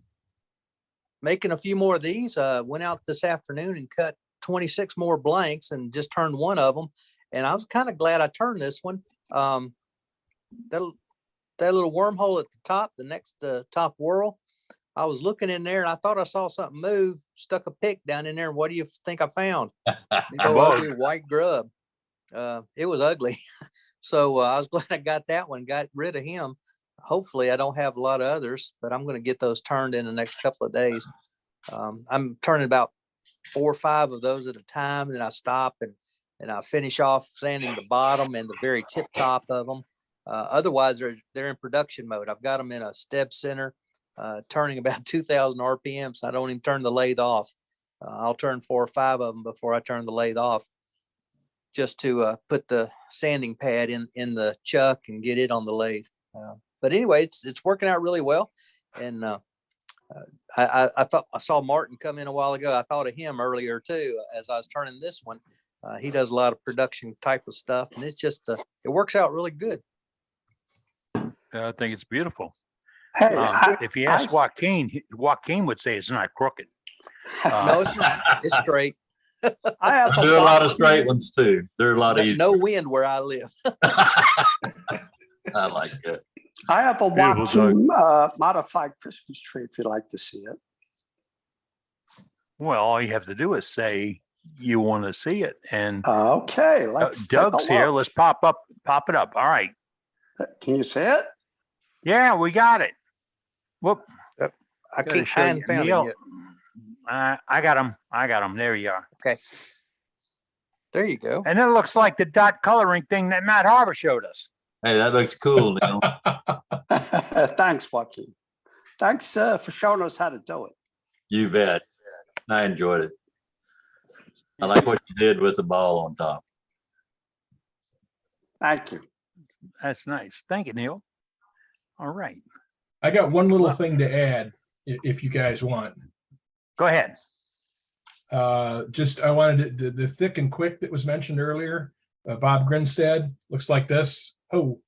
[SPEAKER 4] Making a few more of these. Went out this afternoon and cut 26 more blanks and just turned one of them. And I was kind of glad I turned this one. That little wormhole at the top, the next top whorl, I was looking in there and I thought I saw something move, stuck a pick down in there. What do you think I found? Ugly white grub. It was ugly. So I was glad I got that one, got rid of him. Hopefully I don't have a lot of others, but I'm going to get those turned in the next couple of days. I'm turning about 4 or 5 of those at a time. And then I stop and I finish off sanding the bottom and the very tip top of them. Otherwise they're in production mode. I've got them in a step center, turning about 2,000 RPM. So I don't even turn the lathe off. I'll turn 4 or 5 of them before I turn the lathe off, just to put the sanding pad in the chuck and get it on the lathe. But anyway, it's working out really well. And I thought I saw Martin come in a while ago. I thought of him earlier too, as I was turning this one. He does a lot of production type of stuff, and it's just it works out really good.
[SPEAKER 1] I think it's beautiful.
[SPEAKER 13] Hey,
[SPEAKER 1] if you ask Joaquin would say it's not crooked.
[SPEAKER 4] No, it's not. It's straight.
[SPEAKER 13] I have
[SPEAKER 2] There are a lot of straight ones too. They're a lot easier.
[SPEAKER 4] No wind where I live.
[SPEAKER 2] I like it.
[SPEAKER 13] I have a
[SPEAKER 1] Beautiful,
[SPEAKER 13] Joaquin modified Christmas tree if you'd like to see it.
[SPEAKER 1] Well, all you have to do is say you want to see it. And
[SPEAKER 13] Okay, let's take a
[SPEAKER 1] Doug's here.
[SPEAKER 13] look.
[SPEAKER 1] Let's pop it up. All right.
[SPEAKER 13] Can you see it?
[SPEAKER 1] Yeah, we got it. Whoop.
[SPEAKER 4] I hadn't found it
[SPEAKER 1] Neil,
[SPEAKER 4] yet.
[SPEAKER 1] I got him. There you are.
[SPEAKER 4] Okay. There you go.
[SPEAKER 1] And it looks like the dot coloring thing that Matt Harbour showed us.
[SPEAKER 2] Hey, that looks cool, Neil.
[SPEAKER 13] Thanks, Joaquin. Thanks for showing us how to do it.
[SPEAKER 2] You bet. I enjoyed it. I like what you did with the ball on top.
[SPEAKER 13] Thank you.
[SPEAKER 1] That's nice. Thank you, Neil. All right.
[SPEAKER 16] I got one little thing to add, if you guys want.
[SPEAKER 1] Go ahead.
[SPEAKER 16] Just, I wanted the thick and quick that was mentioned earlier. Bob Grinstead, looks like this. Oh,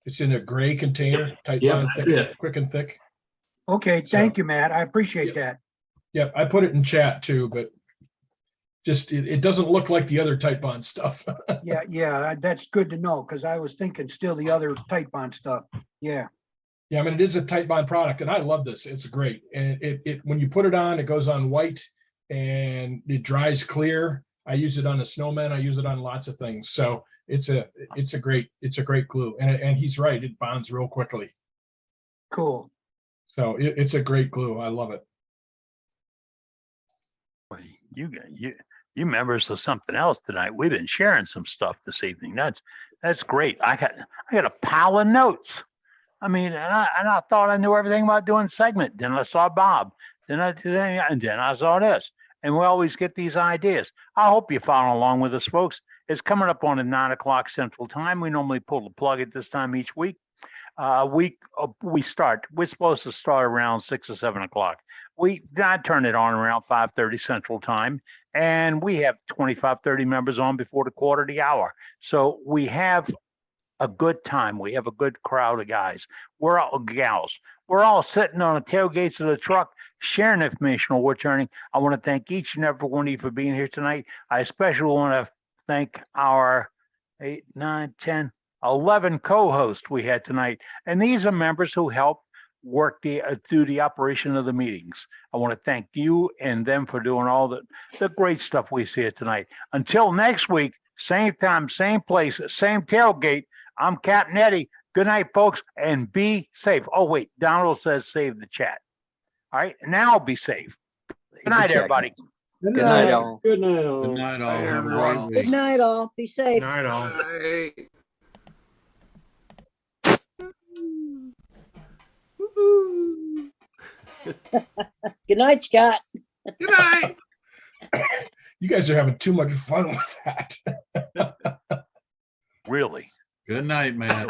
[SPEAKER 16] it's in a gray container, tight
[SPEAKER 17] Yep,
[SPEAKER 16] bond,
[SPEAKER 17] that's
[SPEAKER 16] thick,
[SPEAKER 17] it.
[SPEAKER 16] quick and thick.
[SPEAKER 12] Okay, thank you, Matt. I appreciate that.
[SPEAKER 16] Yep, I put it in chat too, but just, it doesn't look like the other tight bond stuff.
[SPEAKER 12] Yeah, that's good to know, because I was thinking still the other tight bond stuff. Yeah.
[SPEAKER 16] Yeah, I mean, it is a tight bond product and I love this. It's great. And it when you put it on, it goes on white and it dries clear. I use it on a snowman. I use it on lots of things. So it's a great glue. And he's right. It bonds real quickly.
[SPEAKER 12] Cool.
[SPEAKER 16] So it's a great glue. I love it.
[SPEAKER 1] Well, you members of something else tonight. We've been sharing some stuff this evening. That's great. I got a pile of notes. I mean, and I thought I knew everything about doing segment. Then I saw Bob. Then I did, and then I saw this. And we always get these ideas. I hope you follow along with us, folks. It's coming up on at 9 o'clock Central Time. We normally pull the plug at this time each week. We're supposed to start around 6 or 7 o'clock. I turn it on around 5:30 Central Time, and we have 25, 30 members on before the quarter of the hour. So we have a good time. We have a good crowd of guys. We're all sitting on the tailgates of the truck, sharing information on what's earning. I want to thank each and every one of you for being here tonight. I especially want to thank our 8, 9, 10, 11 co-hosts we had tonight. And these are members who help work through the operation of the meetings. I want to thank you and them for doing all the great stuff we see here tonight. Until next week, same time, same place, same tailgate. I'm Captain Eddie. Good night, folks, and be safe. Oh, wait, Donald says save the chat. All right, now be safe. Good night, everybody.
[SPEAKER 12] Good night, all.
[SPEAKER 21] Good night, all.
[SPEAKER 2] Good night, all.
[SPEAKER 18] Bye,
[SPEAKER 2] Have a
[SPEAKER 18] everyone.
[SPEAKER 2] great
[SPEAKER 5] Good
[SPEAKER 2] week.
[SPEAKER 5] night, all. Be safe.
[SPEAKER 7] Night all.
[SPEAKER 18] Bye.
[SPEAKER 5] Good night, Scott.
[SPEAKER 18] Good night.
[SPEAKER 16] You guys are having too much fun with that.
[SPEAKER 1] Really?
[SPEAKER 2] Good night, man.